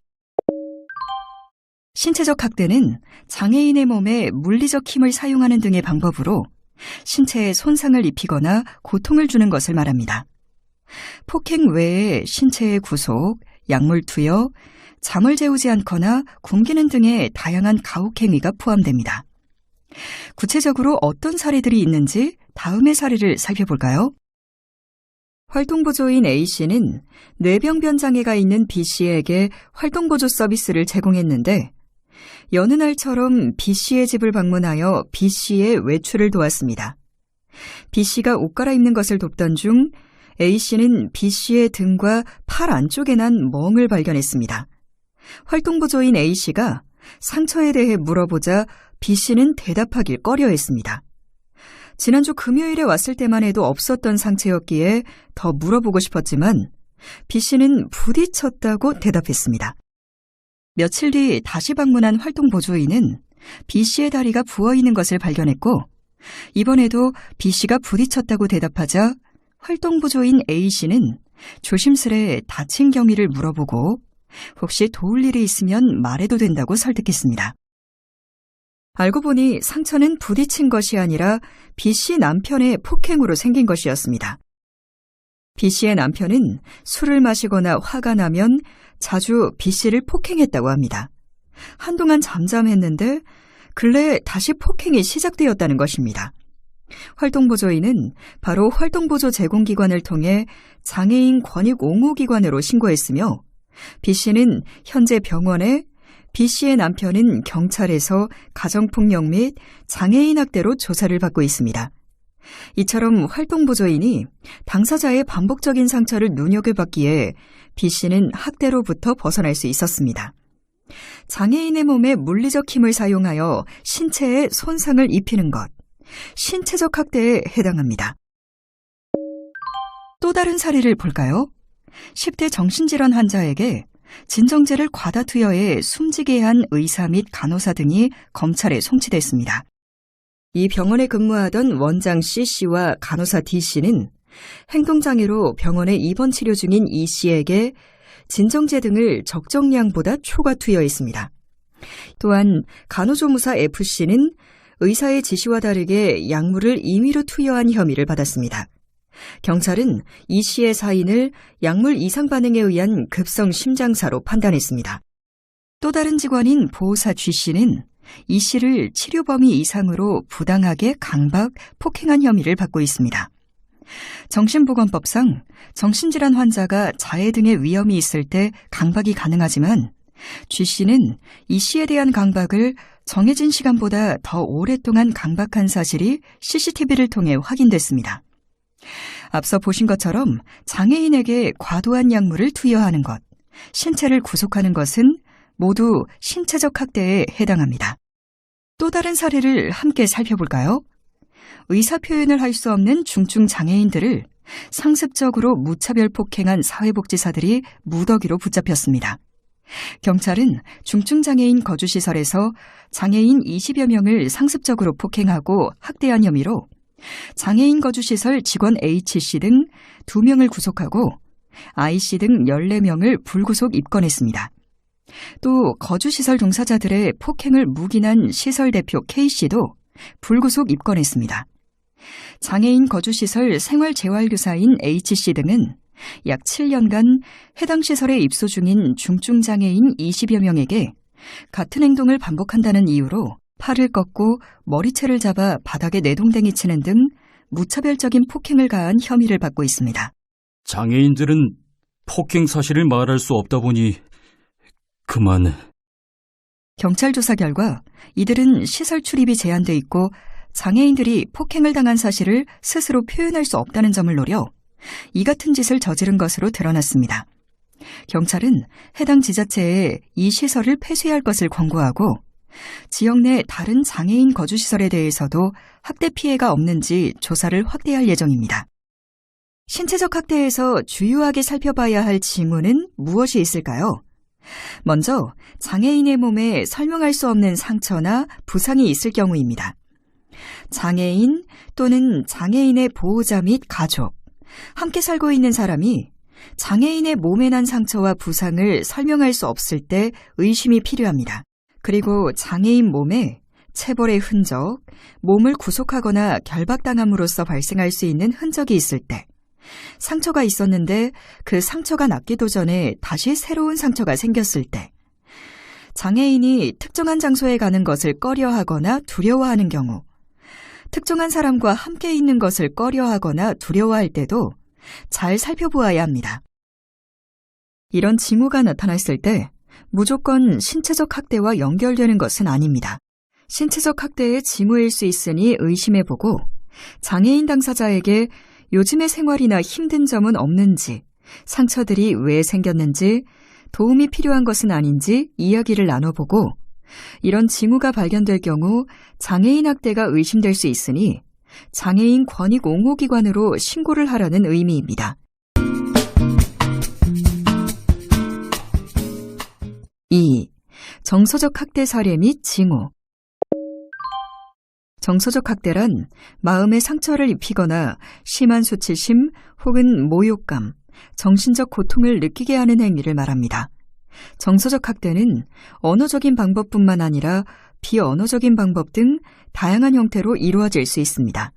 Speaker 1: 신체적 학대는 장애인의 몸에 물리적 힘을 사용하는 등의 방법으로 신체에 손상을 입히거나 고통을 주는 것을 말합니다. 폭행 외에 신체의 구속, 약물 투여, 잠을 재우지 않거나 굶기는 등의 다양한 가혹행위가 포함됩니다. 구체적으로 어떤 사례들이 있는지 다음의 사례를 살펴볼까요? 활동보조인 A씨는 뇌병변 장애가 있는 B씨에게 활동보조 서비스를 제공했는데 여느 날처럼 B씨의 집을 방문하여 B씨의 외출을 도왔습니다. B씨가 옷 갈아입는 것을 돕던 중 A씨는 B씨의 등과 팔 안쪽에 난 멍을 발견했습니다. 활동보조인 A씨가 상처에 대해 물어보자 B씨는 대답하길 꺼려했습니다. 지난주 금요일에 왔을 때만 해도 없었던 상처였기에 더 물어보고 싶었지만 B씨는 부딪혔다고 대답했습니다. 며칠 뒤 다시 방문한 활동보조인은 B씨의 다리가 부어있는 것을 발견했고 이번에도 B씨가 부딪혔다고 대답하자 활동보조인 A씨는 조심스레 다친 경위를 물어보고 혹시 도울 일이 있으면 말해도 된다고 설득했습니다. 알고 보니 상처는 부딪힌 것이 아니라 B씨 남편의 폭행으로 생긴 것이었습니다. B씨의 남편은 술을 마시거나 화가 나면 자주 B씨를 폭행했다고 합니다. 한동안 잠잠했는데 근래에 다시 폭행이 시작되었다는 것입니다. 활동보조인은 바로 활동보조 제공기관을 통해 장애인 권익옹호기관으로 신고했으며 B씨는 현재 병원에, B씨의 남편은 경찰에서 가정폭력 및 장애인 학대로 조사를 받고 있습니다. 이처럼 활동보조인이 당사자의 반복적인 상처를 눈여겨봤기에 B씨는 학대로부터 벗어날 수 있었습니다. 장애인의 몸에 물리적 힘을 사용하여 신체에 손상을 입히는 것, 신체적 학대에 해당합니다. 또 다른 사례를 볼까요? 10대 정신질환 환자에게 진정제를 과다 투여해 숨지게 한 의사 및 간호사 등이 검찰에 송치됐습니다. 이 병원에 근무하던 원장 C씨와 간호사 D씨는 행동장애로 병원에 입원 치료 중인 E씨에게 진정제 등을 적정량보다 초과 투여했습니다. 또한 간호조무사 F씨는 의사의 지시와 다르게 약물을 임의로 투여한 혐의를 받았습니다. 경찰은 E씨의 사인을 약물 이상 반응에 의한 급성 심장사로 판단했습니다. 또 다른 직원인 보호사 G씨는 E씨를 치료 범위 이상으로 부당하게 강박, 폭행한 혐의를 받고 있습니다. 정신보건법상 정신질환 환자가 자해 등의 위험이 있을 때 강박이 가능하지만 G씨는 E씨에 대한 강박을 정해진 시간보다 더 오랫동안 강박한 사실이 CCTV를 통해 확인됐습니다. 앞서 보신 것처럼 장애인에게 과도한 약물을 투여하는 것, 신체를 구속하는 것은 모두 신체적 학대에 해당합니다. 또 다른 사례를 함께 살펴볼까요? 의사 표현을 할 수 없는 중증 장애인들을 상습적으로 무차별 폭행한 사회복지사들이 무더기로 붙잡혔습니다. 경찰은 중증장애인 거주시설에서 장애인 20여 명을 상습적으로 폭행하고 학대한 혐의로 장애인 거주시설 직원 H씨 등 2명을 구속하고 I씨 등 14명을 불구속 입건했습니다. 또 거주시설 종사자들의 폭행을 묵인한 시설 대표 K씨도 불구속 입건했습니다. 장애인 거주시설 생활재활교사인 H씨 등은 약 7년간 해당 시설에 입소 중인 중증장애인 20여 명에게 같은 행동을 반복한다는 이유로 팔을 꺾고 머리채를 잡아 바닥에 내동댕이 치는 등 무차별적인 폭행을 가한 혐의를 받고 있습니다.
Speaker 4: 장애인들은 폭행 사실을 말할 수 없다 보니 그만.
Speaker 1: 경찰 조사 결과 이들은 시설 출입이 제한돼 있고 장애인들이 폭행을 당한 사실을 스스로 표현할 수 없다는 점을 노려 이 같은 짓을 저지른 것으로 드러났습니다. 경찰은 해당 지자체에 이 시설을 폐쇄할 것을 권고하고 지역 내 다른 장애인 거주시설에 대해서도 학대 피해가 없는지 조사를 확대할 예정입니다. 신체적 학대에서 주요하게 살펴봐야 할 징후는 무엇이 있을까요? 먼저 장애인의 몸에 설명할 수 없는 상처나 부상이 있을 경우입니다. 장애인 또는 장애인의 보호자 및 가족, 함께 살고 있는 사람이 장애인의 몸에 난 상처와 부상을 설명할 수 없을 때 의심이 필요합니다. 그리고 장애인 몸에 체벌의 흔적, 몸을 구속하거나 결박당함으로써 발생할 수 있는 흔적이 있을 때, 상처가 있었는데 그 상처가 낫기도 전에 다시 새로운 상처가 생겼을 때, 장애인이 특정한 장소에 가는 것을 꺼려하거나 두려워하는 경우, 특정한 사람과 함께 있는 것을 꺼려하거나 두려워할 때도 잘 살펴보아야 합니다. 이런 징후가 나타났을 때 무조건 신체적 학대와 연결되는 것은 아닙니다. 신체적 학대의 징후일 수 있으니 의심해보고 장애인 당사자에게 요즘의 생활이나 힘든 점은 없는지, 상처들이 왜 생겼는지, 도움이 필요한 것은 아닌지 이야기를 나눠보고 이런 징후가 발견될 경우 장애인 학대가 의심될 수 있으니 장애인 권익 옹호기관으로 신고를 하라는 의미입니다. 2. 정서적 학대 사례 및 징후. 정서적 학대란 마음의 상처를 입히거나 심한 수치심 혹은 모욕감, 정신적 고통을 느끼게 하는 행위를 말합니다. 정서적 학대는 언어적인 방법뿐만 아니라 비언어적인 방법 등 다양한 형태로 이루어질 수 있습니다.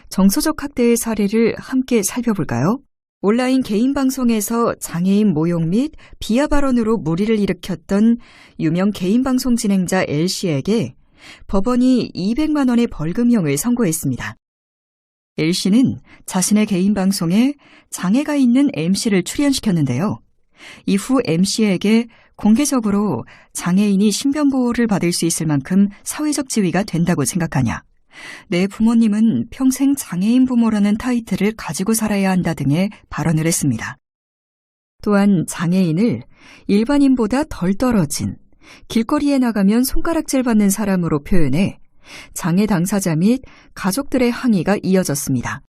Speaker 1: 정서적 학대의 사례를 함께 살펴볼까요? 온라인 개인 방송에서 장애인 모욕 및 비하 발언으로 물의를 일으켰던 유명 개인 방송 진행자 L씨에게 법원이 200만 원의 벌금형을 선고했습니다. L씨는 자신의 개인 방송에 장애가 있는 MC를 출연시켰는데요. 이후 MC에게 공개적으로 장애인이 신변보호를 받을 수 있을 만큼 사회적 지위가 된다고 생각하냐, 내 부모님은 평생 장애인 부모라는 타이틀을 가지고 살아야 한다 등의 발언을 했습니다. 또한 장애인을 일반인보다 덜 떨어진, 길거리에 나가면 손가락질 받는 사람으로 표현해 장애 당사자 및 가족들의 항의가 이어졌습니다.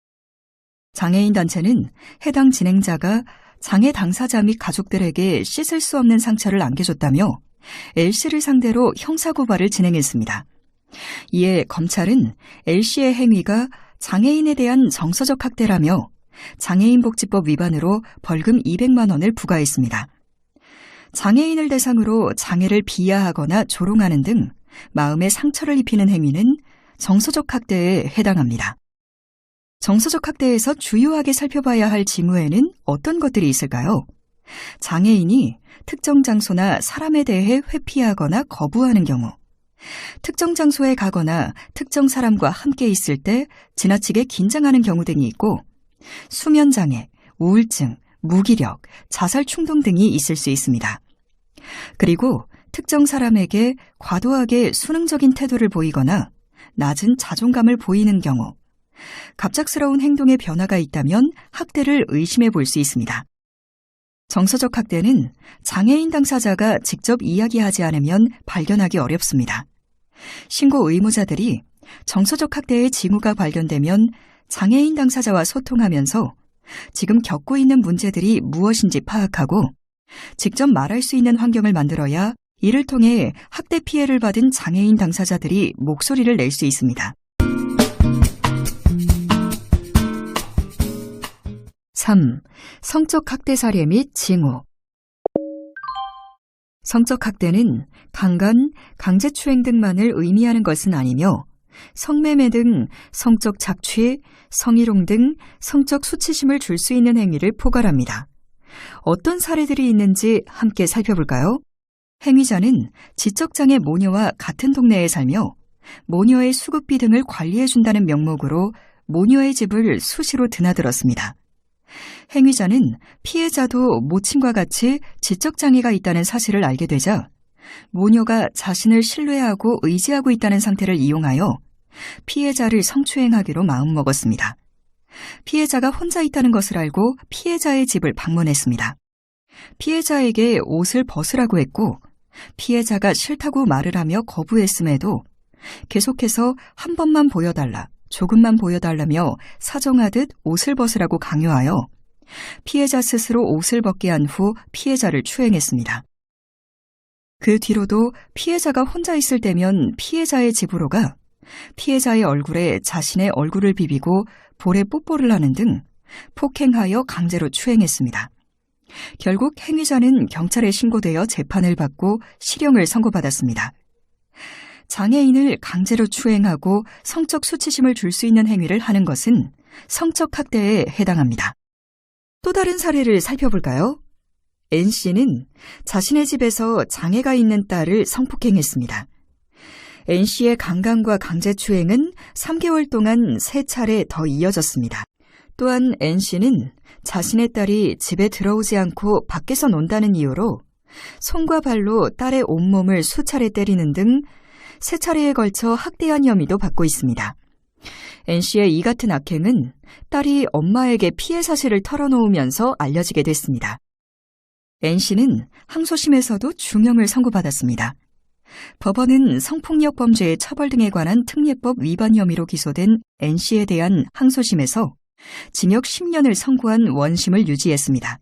Speaker 1: 장애인 단체는 해당 진행자가 장애 당사자 및 가족들에게 씻을 수 없는 상처를 안겨줬다며 L씨를 상대로 형사고발을 진행했습니다. 이에 검찰은 L씨의 행위가 장애인에 대한 정서적 학대라며 장애인복지법 위반으로 벌금 200만 원을 부과했습니다. 장애인을 대상으로 장애를 비하하거나 조롱하는 등 마음에 상처를 입히는 행위는 정서적 학대에 해당합니다. 정서적 학대에서 주요하게 살펴봐야 할 징후에는 어떤 것들이 있을까요? 장애인이 특정 장소나 사람에 대해 회피하거나 거부하는 경우, 특정 장소에 가거나 특정 사람과 함께 있을 때 지나치게 긴장하는 경우 등이 있고, 수면장애, 우울증, 무기력, 자살 충동 등이 있을 수 있습니다. 그리고 특정 사람에게 과도하게 수능적인 태도를 보이거나 낮은 자존감을 보이는 경우, 갑작스러운 행동의 변화가 있다면 학대를 의심해 볼 수 있습니다. 정서적 학대는 장애인 당사자가 직접 이야기하지 않으면 발견하기 어렵습니다. 신고 의무자들이 정서적 학대의 징후가 발견되면 장애인 당사자와 소통하면서 지금 겪고 있는 문제들이 무엇인지 파악하고 직접 말할 수 있는 환경을 만들어야 이를 통해 학대 피해를 받은 장애인 당사자들이 목소리를 낼 수 있습니다. 3. 성적 학대 사례 및 징후. 성적 학대는 강간, 강제추행 등만을 의미하는 것은 아니며 성매매 등 성적 착취, 성희롱 등 성적 수치심을 줄 수 있는 행위를 포괄합니다. 어떤 사례들이 있는지 함께 살펴볼까요? 행위자는 지적장애 모녀와 같은 동네에 살며 모녀의 수급비 등을 관리해준다는 명목으로 모녀의 집을 수시로 드나들었습니다. 행위자는 피해자도 모친과 같이 지적장애가 있다는 사실을 알게 되자 모녀가 자신을 신뢰하고 의지하고 있다는 상태를 이용하여 피해자를 성추행하기로 마음먹었습니다. 피해자가 혼자 있다는 것을 알고 피해자의 집을 방문했습니다. 피해자에게 옷을 벗으라고 했고 피해자가 싫다고 말을 하며 거부했음에도 계속해서 한 번만 보여달라, 조금만 보여달라며 사정하듯 옷을 벗으라고 강요하여 피해자 스스로 옷을 벗게 한 후 피해자를 추행했습니다. 그 뒤로도 피해자가 혼자 있을 때면 피해자의 집으로 가 피해자의 얼굴에 자신의 얼굴을 비비고 볼에 뽀뽀를 하는 등 폭행하여 강제로 추행했습니다. 결국 행위자는 경찰에 신고되어 재판을 받고 실형을 선고받았습니다. 장애인을 강제로 추행하고 성적 수치심을 줄 수 있는 행위를 하는 것은 성적 학대에 해당합니다. 또 다른 사례를 살펴볼까요? N씨는 자신의 집에서 장애가 있는 딸을 성폭행했습니다. N씨의 강간과 강제추행은 3개월 동안 3차례 더 이어졌습니다. 또한 N씨는 자신의 딸이 집에 들어오지 않고 밖에서 논다는 이유로 손과 발로 딸의 온몸을 수차례 때리는 등 3차례에 걸쳐 학대한 혐의도 받고 있습니다. N씨의 이 같은 악행은 딸이 엄마에게 피해 사실을 털어놓으면서 알려지게 됐습니다. N씨는 항소심에서도 중형을 선고받았습니다. 법원은 성폭력 범죄의 처벌 등에 관한 특례법 위반 혐의로 기소된 N씨에 대한 항소심에서 징역 10년을 선고한 원심을 유지했습니다.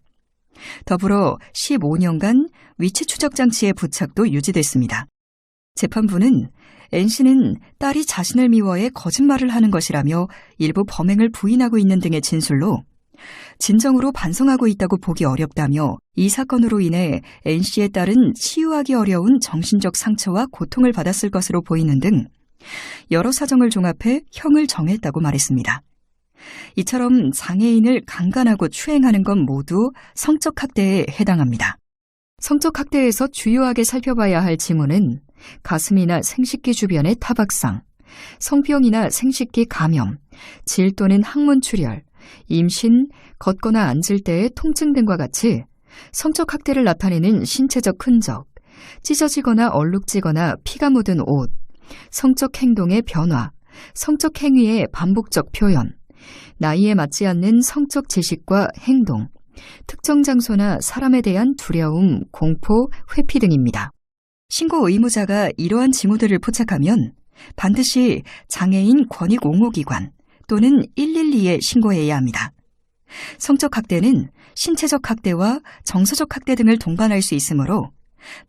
Speaker 1: 더불어 15년간 위치 추적 장치의 부착도 유지됐습니다. 재판부는 N씨는 딸이 자신을 미워해 거짓말을 하는 것이라며 일부 범행을 부인하고 있는 등의 진술로 진정으로 반성하고 있다고 보기 어렵다며 이 사건으로 인해 N씨의 딸은 치유하기 어려운 정신적 상처와 고통을 받았을 것으로 보이는 등 여러 사정을 종합해 형을 정했다고 말했습니다. 이처럼 장애인을 강간하고 추행하는 건 모두 성적 학대에 해당합니다. 성적 학대에서 주요하게 살펴봐야 할 징후는 가슴이나 생식기 주변의 타박상, 성병이나 생식기 감염, 질 또는 항문 출혈, 임신, 걷거나 앉을 때의 통증 등과 같이 성적 학대를 나타내는 신체적 흔적, 찢어지거나 얼룩지거나 피가 묻은 옷, 성적 행동의 변화, 성적 행위의 반복적 표현, 나이에 맞지 않는 성적 지식과 행동, 특정 장소나 사람에 대한 두려움, 공포, 회피 등입니다. 신고 의무자가 이러한 징후들을 포착하면 반드시 장애인 권익옹호기관 또는 112에 신고해야 합니다. 성적 학대는 신체적 학대와 정서적 학대 등을 동반할 수 있으므로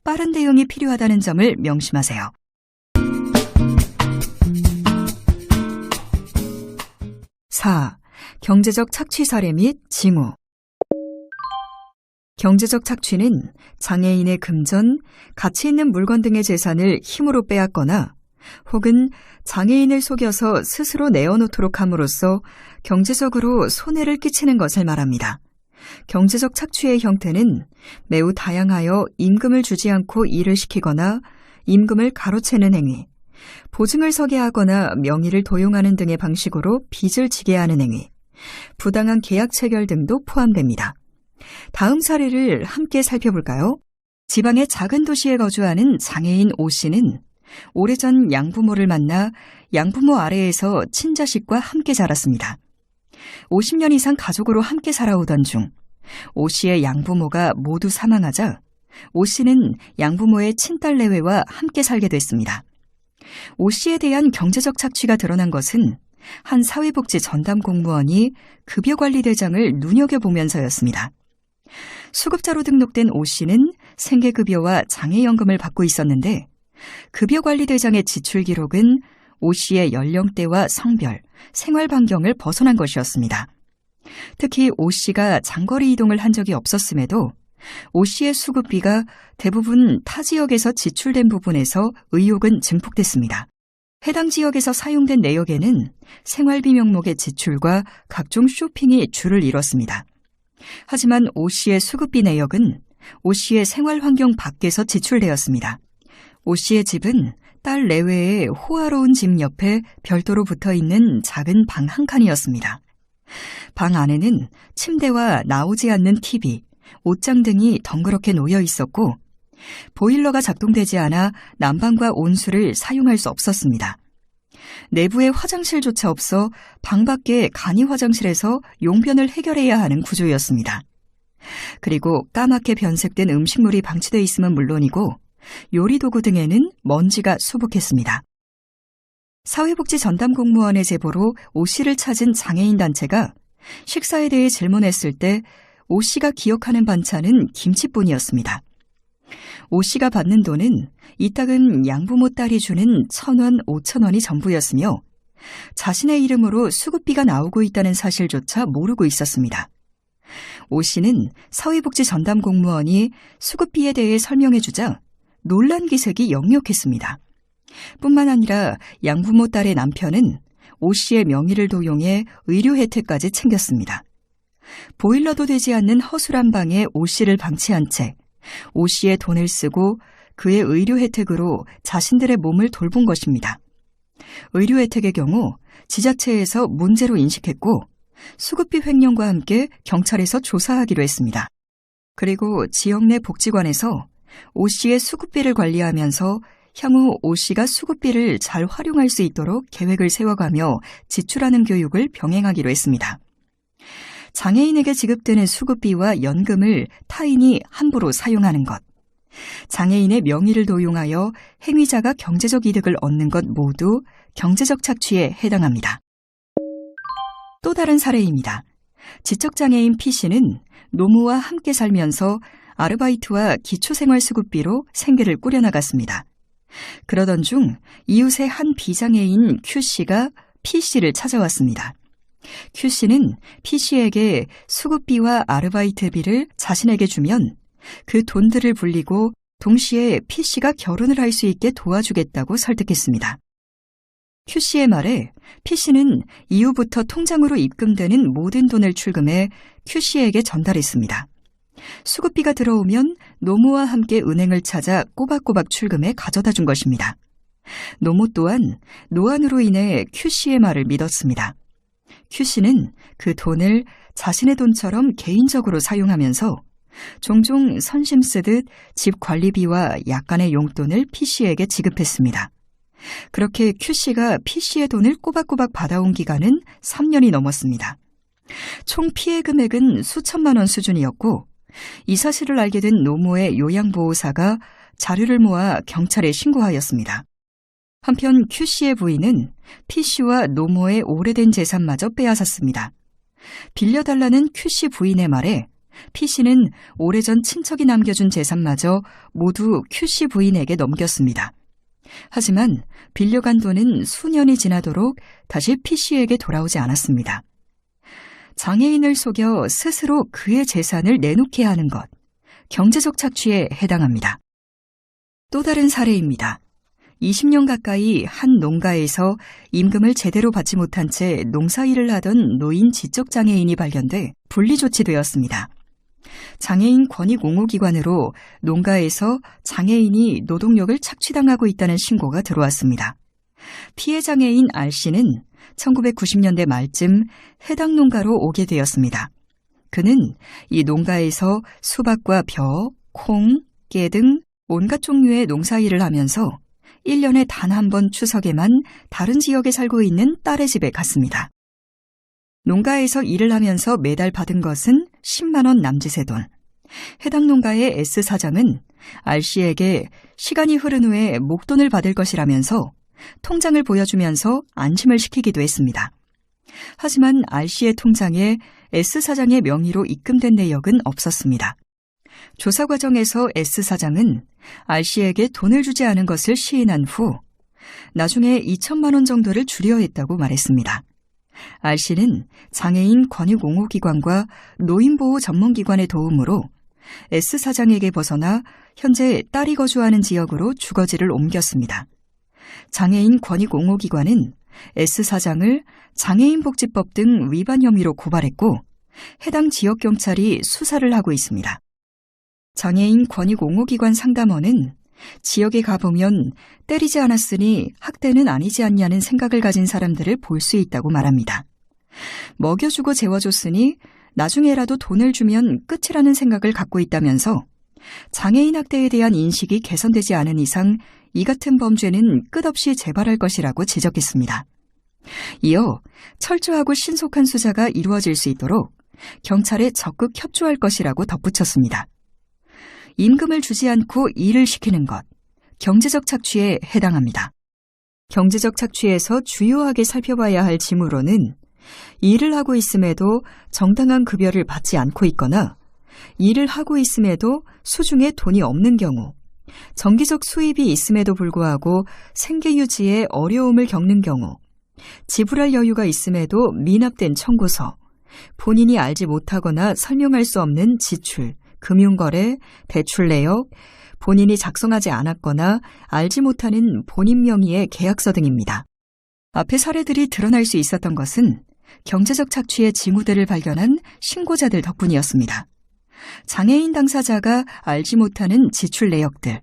Speaker 1: 빠른 대응이 필요하다는 점을 명심하세요. 4. 경제적 착취 사례 및 징후. 경제적 착취는 장애인의 금전, 가치 있는 물건 등의 재산을 힘으로 빼앗거나 혹은 장애인을 속여서 스스로 내어놓도록 함으로써 경제적으로 손해를 끼치는 것을 말합니다. 경제적 착취의 형태는 매우 다양하여 임금을 주지 않고 일을 시키거나 임금을 가로채는 행위, 보증을 서게 하거나 명의를 도용하는 등의 방식으로 빚을 지게 하는 행위, 부당한 계약 체결 등도 포함됩니다. 다음 사례를 함께 살펴볼까요? 지방의 작은 도시에 거주하는 장애인 오 씨는 오래전 양부모를 만나 양부모 아래에서 친자식과 함께 자랐습니다. 50년 이상 가족으로 함께 살아오던 중 오 씨의 양부모가 모두 사망하자 오 씨는 양부모의 친딸 내외와 함께 살게 됐습니다. 오 씨에 대한 경제적 착취가 드러난 것은 한 사회복지 전담 공무원이 급여관리대장을 눈여겨보면서였습니다. 수급자로 등록된 오 씨는 생계급여와 장애연금을 받고 있었는데 급여관리대장의 지출 기록은 오 씨의 연령대와 성별, 생활 반경을 벗어난 것이었습니다. 특히 오 씨가 장거리 이동을 한 적이 없었음에도 오 씨의 수급비가 대부분 타 지역에서 지출된 부분에서 의혹은 증폭됐습니다. 해당 지역에서 사용된 내역에는 생활비 명목의 지출과 각종 쇼핑이 줄을 이뤘습니다. 하지만 오 씨의 수급비 내역은 오 씨의 생활 환경 밖에서 지출되었습니다. 오 씨의 집은 딸 내외의 호화로운 집 옆에 별도로 붙어있는 작은 방 한 칸이었습니다. 방 안에는 침대와 나오지 않는 TV, 옷장 등이 덩그렇게 놓여 있었고 보일러가 작동되지 않아 난방과 온수를 사용할 수 없었습니다. 내부에 화장실조차 없어 방 밖의 간이 화장실에서 용변을 해결해야 하는 구조였습니다. 그리고 까맣게 변색된 음식물이 방치되어 있음은 물론이고 요리도구 등에는 먼지가 수북했습니다. 사회복지 전담 공무원의 제보로 오 씨를 찾은 장애인 단체가 식사에 대해 질문했을 때 오 씨가 기억하는 반찬은 김치뿐이었습니다. 오 씨가 받는 돈은 이따금 양부모 딸이 주는 1,000원, 5,000원이 전부였으며 자신의 이름으로 수급비가 나오고 있다는 사실조차 모르고 있었습니다. 오 씨는 사회복지 전담 공무원이 수급비에 대해 설명해주자 놀란 기색이 역력했습니다. 뿐만 아니라 양부모 딸의 남편은 오 씨의 명의를 도용해 의료 혜택까지 챙겼습니다. 보일러도 되지 않는 허술한 방에 오 씨를 방치한 채 오 씨의 돈을 쓰고 그의 의료 혜택으로 자신들의 몸을 돌본 것입니다. 의료 혜택의 경우 지자체에서 문제로 인식했고 수급비 횡령과 함께 경찰에서 조사하기로 했습니다. 그리고 지역 내 복지관에서 오 씨의 수급비를 관리하면서 향후 오 씨가 수급비를 잘 활용할 수 있도록 계획을 세워가며 지출하는 교육을 병행하기로 했습니다. 장애인에게 지급되는 수급비와 연금을 타인이 함부로 사용하는 것, 장애인의 명의를 도용하여 행위자가 경제적 이득을 얻는 것 모두 경제적 착취에 해당합니다. 또 다른 사례입니다. 지적장애인 P씨는 노무와 함께 살면서 아르바이트와 기초생활수급비로 생계를 꾸려나갔습니다. 그러던 중 이웃의 한 비장애인 Q씨가 P씨를 찾아왔습니다. Q씨는 P씨에게 수급비와 아르바이트비를 자신에게 주면 그 돈들을 불리고 동시에 P씨가 결혼을 할 수 있게 도와주겠다고 설득했습니다. Q씨의 말에 P씨는 이후부터 통장으로 입금되는 모든 돈을 출금해 Q씨에게 전달했습니다. 수급비가 들어오면 노무와 함께 은행을 찾아 꼬박꼬박 출금해 가져다 준 것입니다. 노무 또한 노안으로 인해 Q씨의 말을 믿었습니다. Q씨는 그 돈을 자신의 돈처럼 개인적으로 사용하면서 종종 선심 쓰듯 집 관리비와 약간의 용돈을 P씨에게 지급했습니다. 그렇게 Q씨가 P씨의 돈을 꼬박꼬박 받아온 기간은 3년이 넘었습니다. 총 피해 금액은 수천만 원 수준이었고 이 사실을 알게 된 노무의 요양보호사가 자료를 모아 경찰에 신고하였습니다. 한편 Q씨의 부인은 P씨와 노모의 오래된 재산마저 빼앗았습니다. 빌려달라는 Q씨 부인의 말에 P씨는 오래전 친척이 남겨준 재산마저 모두 Q씨 부인에게 넘겼습니다. 하지만 빌려간 돈은 수년이 지나도록 다시 P씨에게 돌아오지 않았습니다. 장애인을 속여 스스로 그의 재산을 내놓게 하는 것, 경제적 착취에 해당합니다. 또 다른 사례입니다. 20년 가까이 한 농가에서 임금을 제대로 받지 못한 채 농사일을 하던 노인 지적장애인이 발견돼 분리조치되었습니다. 장애인 권익옹호기관으로 농가에서 장애인이 노동력을 착취당하고 있다는 신고가 들어왔습니다. 피해 장애인 R씨는 1990년대 말쯤 해당 농가로 오게 되었습니다. 그는 이 농가에서 수박과 벼, 콩, 깨 등 온갖 종류의 농사일을 하면서 1년에 단 한 번 추석에만 다른 지역에 살고 있는 딸의 집에 갔습니다. 농가에서 일을 하면서 매달 받은 것은 10만 원 남짓의 돈. 해당 농가의 S 사장은 R씨에게 시간이 흐른 후에 목돈을 받을 것이라면서 통장을 보여주면서 안심을 시키기도 했습니다. 하지만 R씨의 통장에 S 사장의 명의로 입금된 내역은 없었습니다. 조사 과정에서 S 사장은 R씨에게 돈을 주지 않은 것을 시인한 후 나중에 2천만 원 정도를 주려 했다고 말했습니다. R씨는 장애인 권익옹호기관과 노인보호 전문기관의 도움으로 S 사장에게 벗어나 현재 딸이 거주하는 지역으로 주거지를 옮겼습니다. 장애인 권익옹호기관은 S 사장을 장애인복지법 등 위반 혐의로 고발했고 해당 지역 경찰이 수사를 하고 있습니다. 장애인 권익옹호기관 상담원은 지역에 가보면 때리지 않았으니 학대는 아니지 않냐는 생각을 가진 사람들을 볼 수 있다고 말합니다. 먹여주고 재워줬으니 나중에라도 돈을 주면 끝이라는 생각을 갖고 있다면서 장애인 학대에 대한 인식이 개선되지 않은 이상 이 같은 범죄는 끝없이 재발할 것이라고 지적했습니다. 이어 철저하고 신속한 수사가 이루어질 수 있도록 경찰에 적극 협조할 것이라고 덧붙였습니다. 임금을 주지 않고 일을 시키는 것, 경제적 착취에 해당합니다. 경제적 착취에서 주요하게 살펴봐야 할 징후로는 일을 하고 있음에도 정당한 급여를 받지 않고 있거나 일을 하고 있음에도 수중에 돈이 없는 경우, 정기적 수입이 있음에도 불구하고 생계 유지에 어려움을 겪는 경우, 지불할 여유가 있음에도 미납된 청구서, 본인이 알지 못하거나 설명할 수 없는 지출, 금융거래, 대출 내역, 본인이 작성하지 않았거나 알지 못하는 본인 명의의 계약서 등입니다. 앞의 사례들이 드러날 수 있었던 것은 경제적 착취의 징후들을 발견한 신고자들 덕분이었습니다. 장애인 당사자가 알지 못하는 지출 내역들,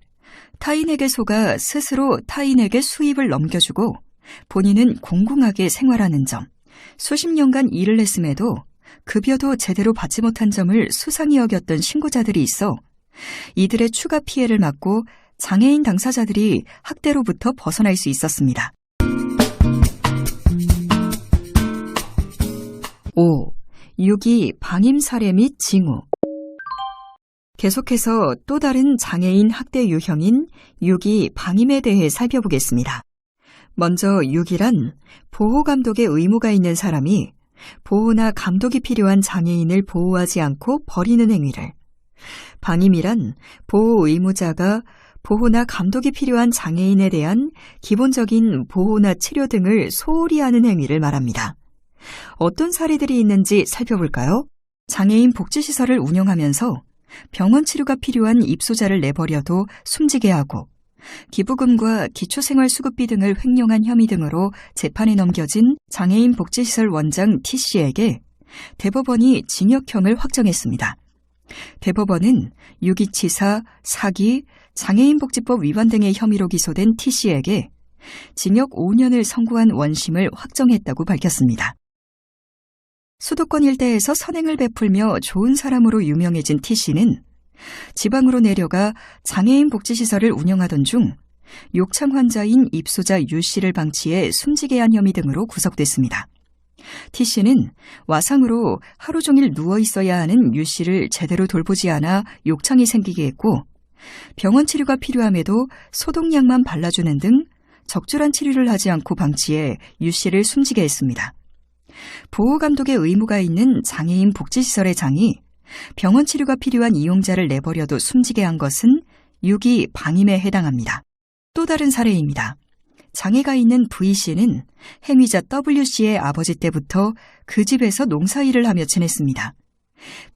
Speaker 1: 타인에게 속아 스스로 타인에게 수입을 넘겨주고 본인은 공공하게 생활하는 점, 수십 년간 일을 했음에도 급여도 제대로 받지 못한 점을 수상히 여겼던 신고자들이 있어 이들의 추가 피해를 막고 장애인 당사자들이 학대로부터 벗어날 수 있었습니다. 5. 유기 방임 사례 및 징후. 계속해서 또 다른 장애인 학대 유형인 유기 방임에 대해 살펴보겠습니다. 먼저 유기란 보호 감독의 의무가 있는 사람이 보호나 감독이 필요한 장애인을 보호하지 않고 버리는 행위를, 방임이란 보호 의무자가 보호나 감독이 필요한 장애인에 대한 기본적인 보호나 치료 등을 소홀히 하는 행위를 말합니다. 어떤 사례들이 있는지 살펴볼까요? 장애인 복지시설을 운영하면서 병원 치료가 필요한 입소자를 내버려도 숨지게 하고 기부금과 기초생활수급비 등을 횡령한 혐의 등으로 재판에 넘겨진 장애인 복지시설 원장 T씨에게 대법원이 징역형을 확정했습니다. 대법원은 유기치사, 사기, 장애인복지법 위반 등의 혐의로 기소된 T씨에게 징역 5년을 선고한 원심을 확정했다고 밝혔습니다. 수도권 일대에서 선행을 베풀며 좋은 사람으로 유명해진 T씨는 지방으로 내려가 장애인 복지시설을 운영하던 중 욕창 환자인 입소자 U씨를 방치해 숨지게 한 혐의 등으로 구속됐습니다. T씨는 와상으로 하루 종일 누워 있어야 하는 U씨를 제대로 돌보지 않아 욕창이 생기게 했고 병원 치료가 필요함에도 소독약만 발라주는 등 적절한 치료를 하지 않고 방치해 U씨를 숨지게 했습니다. 보호감독의 의무가 있는 장애인 복지시설의 장이 병원 치료가 필요한 이용자를 내버려도 숨지게 한 것은 유기 방임에 해당합니다. 또 다른 사례입니다. 장애가 있는 V씨는 행위자 W씨의 아버지 때부터 그 집에서 농사일을 하며 지냈습니다.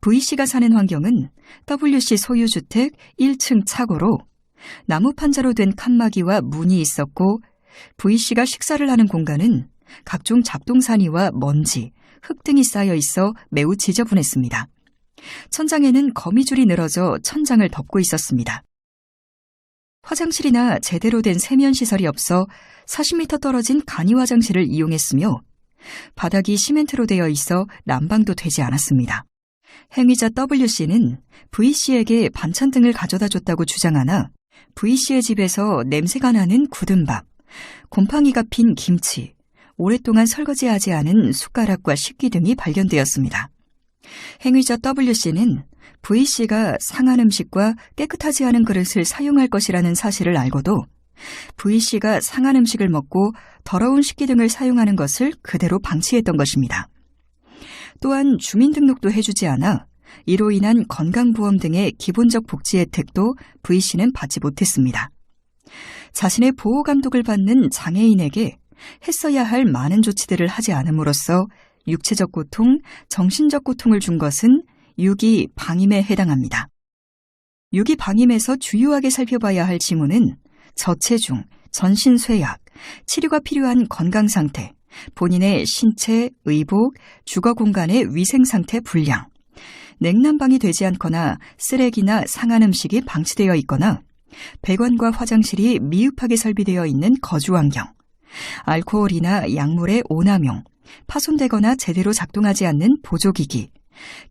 Speaker 1: V씨가 사는 환경은 W씨 소유주택 1층 차고로 나무 판자로 된 칸막이와 문이 있었고 V씨가 식사를 하는 공간은 각종 잡동사니와 먼지, 흙 등이 쌓여 있어 매우 지저분했습니다. 천장에는 거미줄이 늘어져 천장을 덮고 있었습니다. 화장실이나 제대로 된 세면시설이 없어 40m 떨어진 간이 화장실을 이용했으며 바닥이 시멘트로 되어 있어 난방도 되지 않았습니다. 행위자 W씨는 V씨에게 반찬 등을 가져다 줬다고 주장하나 V씨의 집에서 냄새가 나는 굳은 밥, 곰팡이가 핀 김치, 오랫동안 설거지하지 않은 숟가락과 식기 등이 발견되었습니다. 행위자 W씨는 V씨가 상한 음식과 깨끗하지 않은 그릇을 사용할 것이라는 사실을 알고도 V씨가 상한 음식을 먹고 더러운 식기 등을 사용하는 것을 그대로 방치했던 것입니다. 또한 주민등록도 해주지 않아 이로 인한 건강보험 등의 기본적 복지 혜택도 V씨는 받지 못했습니다. 자신의 보호감독을 받는 장애인에게 했어야 할 많은 조치들을 하지 않음으로써 육체적 고통, 정신적 고통을 준 것은 유기 방임에 해당합니다. 유기 방임에서 주요하게 살펴봐야 할 징후는 저체중, 전신 쇠약, 치료가 필요한 건강 상태, 본인의 신체, 의복, 주거 공간의 위생 상태 불량, 냉난방이 되지 않거나 쓰레기나 상한 음식이 방치되어 있거나 배관과 화장실이 미흡하게 설비되어 있는 거주 환경, 알코올이나 약물의 오남용, 파손되거나 제대로 작동하지 않는 보조기기,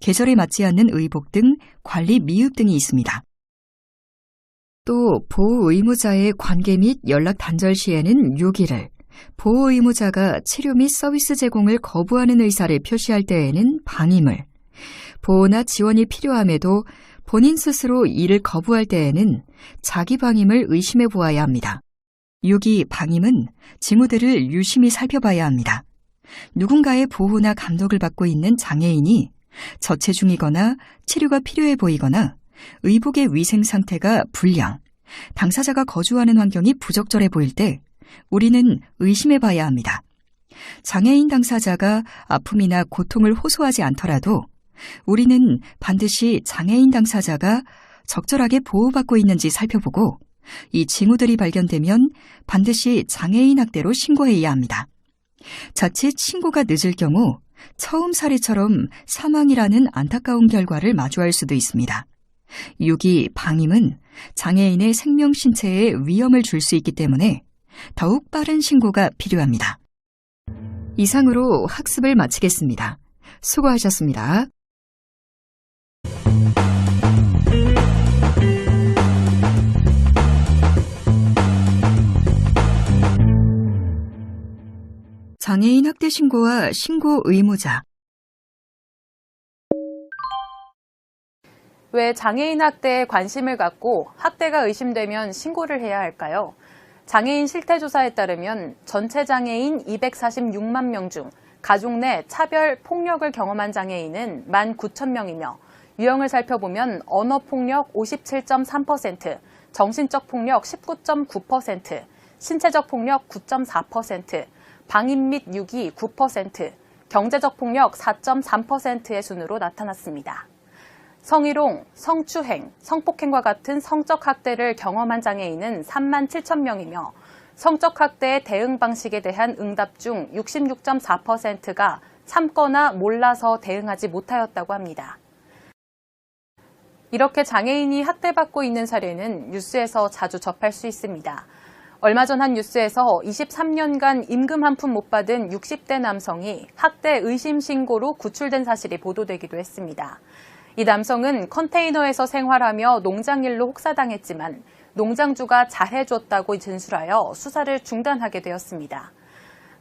Speaker 1: 계절에 맞지 않는 의복 등 관리 미흡 등이 있습니다. 또 보호의무자의 관계 및 연락 단절 시에는 유기를, 보호의무자가 치료 및 서비스 제공을 거부하는 의사를 표시할 때에는 방임을, 보호나 지원이 필요함에도 본인 스스로 이를 거부할 때에는 자기 방임을 의심해 보아야 합니다. 유기 방임은 징후들을 유심히 살펴봐야 합니다. 누군가의 보호나 감독을 받고 있는 장애인이 저체중이거나 치료가 필요해 보이거나 의복의 위생 상태가 불량, 당사자가 거주하는 환경이 부적절해 보일 때 우리는 의심해 봐야 합니다. 장애인 당사자가 아픔이나 고통을 호소하지 않더라도 우리는 반드시 장애인 당사자가 적절하게 보호받고 있는지 살펴보고 이 징후들이 발견되면 반드시 장애인 학대로 신고해야 합니다. 자칫 신고가 늦을 경우 처음 사례처럼 사망이라는 안타까운 결과를 마주할 수도 있습니다. 유기 방임은 장애인의 생명 신체에 위험을 줄 수 있기 때문에 더욱 빠른 신고가 필요합니다. 이상으로 학습을 마치겠습니다. 수고하셨습니다. 장애인 학대 신고와 신고 의무자.
Speaker 2: 왜 장애인 학대에 관심을 갖고 학대가 의심되면 신고를 해야 할까요? 장애인 실태조사에 따르면 전체 장애인 246만 명 중 가족 내 차별, 폭력을 경험한 장애인은 19,000명이며 유형을 살펴보면 언어폭력 57.3%, 정신적 폭력 19.9%, 신체적 폭력 9.4%, 방임 및 유기 9%, 경제적 폭력 4.3%의 순으로 나타났습니다. 성희롱, 성추행, 성폭행과 같은 성적 학대를 경험한 장애인은 37,000명이며 성적 학대의 대응 방식에 대한 응답 중 66.4%가 참거나 몰라서 대응하지 못하였다고 합니다. 이렇게 장애인이 학대받고 있는 사례는 뉴스에서 자주 접할 수 있습니다. 얼마 전 한 뉴스에서 23년간 임금 한 푼 못 받은 60대 남성이 학대 의심 신고로 구출된 사실이 보도되기도 했습니다. 이 남성은 컨테이너에서 생활하며 농장일로 혹사당했지만 농장주가 잘해줬다고 진술하여 수사를 중단하게 되었습니다.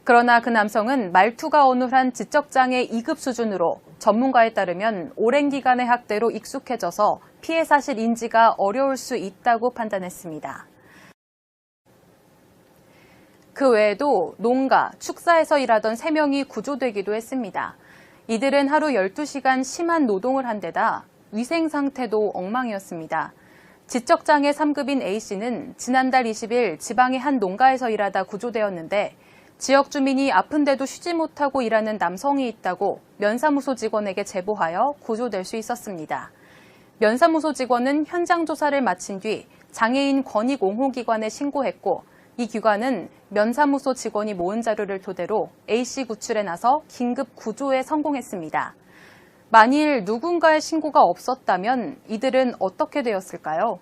Speaker 2: 그러나 그 남성은 말투가 어눌한 지적장애 2급 수준으로 전문가에 따르면 오랜 기간의 학대로 익숙해져서 피해 사실 인지가 어려울 수 있다고 판단했습니다. 그 외에도 농가, 축사에서 일하던 3명이 구조되기도 했습니다. 이들은 하루 12시간 심한 노동을 한 데다 위생 상태도 엉망이었습니다. 지적장애 3급인 A씨는 지난달 20일 지방의 한 농가에서 일하다 구조되었는데 지역 주민이 아픈데도 쉬지 못하고 일하는 남성이 있다고 면사무소 직원에게 제보하여 구조될 수 있었습니다. 면사무소 직원은 현장 조사를 마친 뒤 장애인 권익옹호기관에 신고했고 이 기관은 면사무소 직원이 모은 자료를 토대로 A씨 구출에 나서 긴급 구조에 성공했습니다. 만일 누군가의 신고가 없었다면 이들은 어떻게 되었을까요?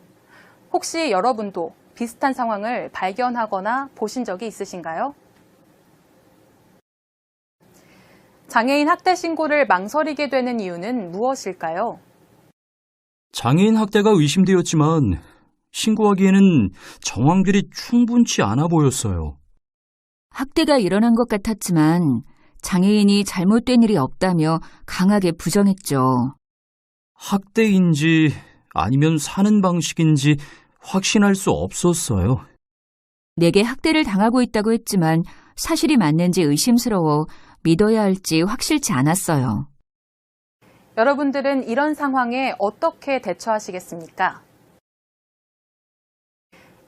Speaker 2: 혹시 여러분도 비슷한 상황을 발견하거나 보신 적이 있으신가요? 장애인 학대 신고를 망설이게 되는 이유는 무엇일까요?
Speaker 4: 장애인 학대가 의심되었지만 신고하기에는 정황들이 충분치 않아 보였어요.
Speaker 6: 학대가 일어난 것 같았지만 장애인이 잘못된 일이 없다며 강하게 부정했죠.
Speaker 4: 학대인지 아니면 사는 방식인지 확신할 수 없었어요.
Speaker 6: 내게 학대를 당하고 있다고 했지만 사실이 맞는지 의심스러워 믿어야 할지 확실치 않았어요.
Speaker 2: 여러분들은 이런 상황에 어떻게 대처하시겠습니까?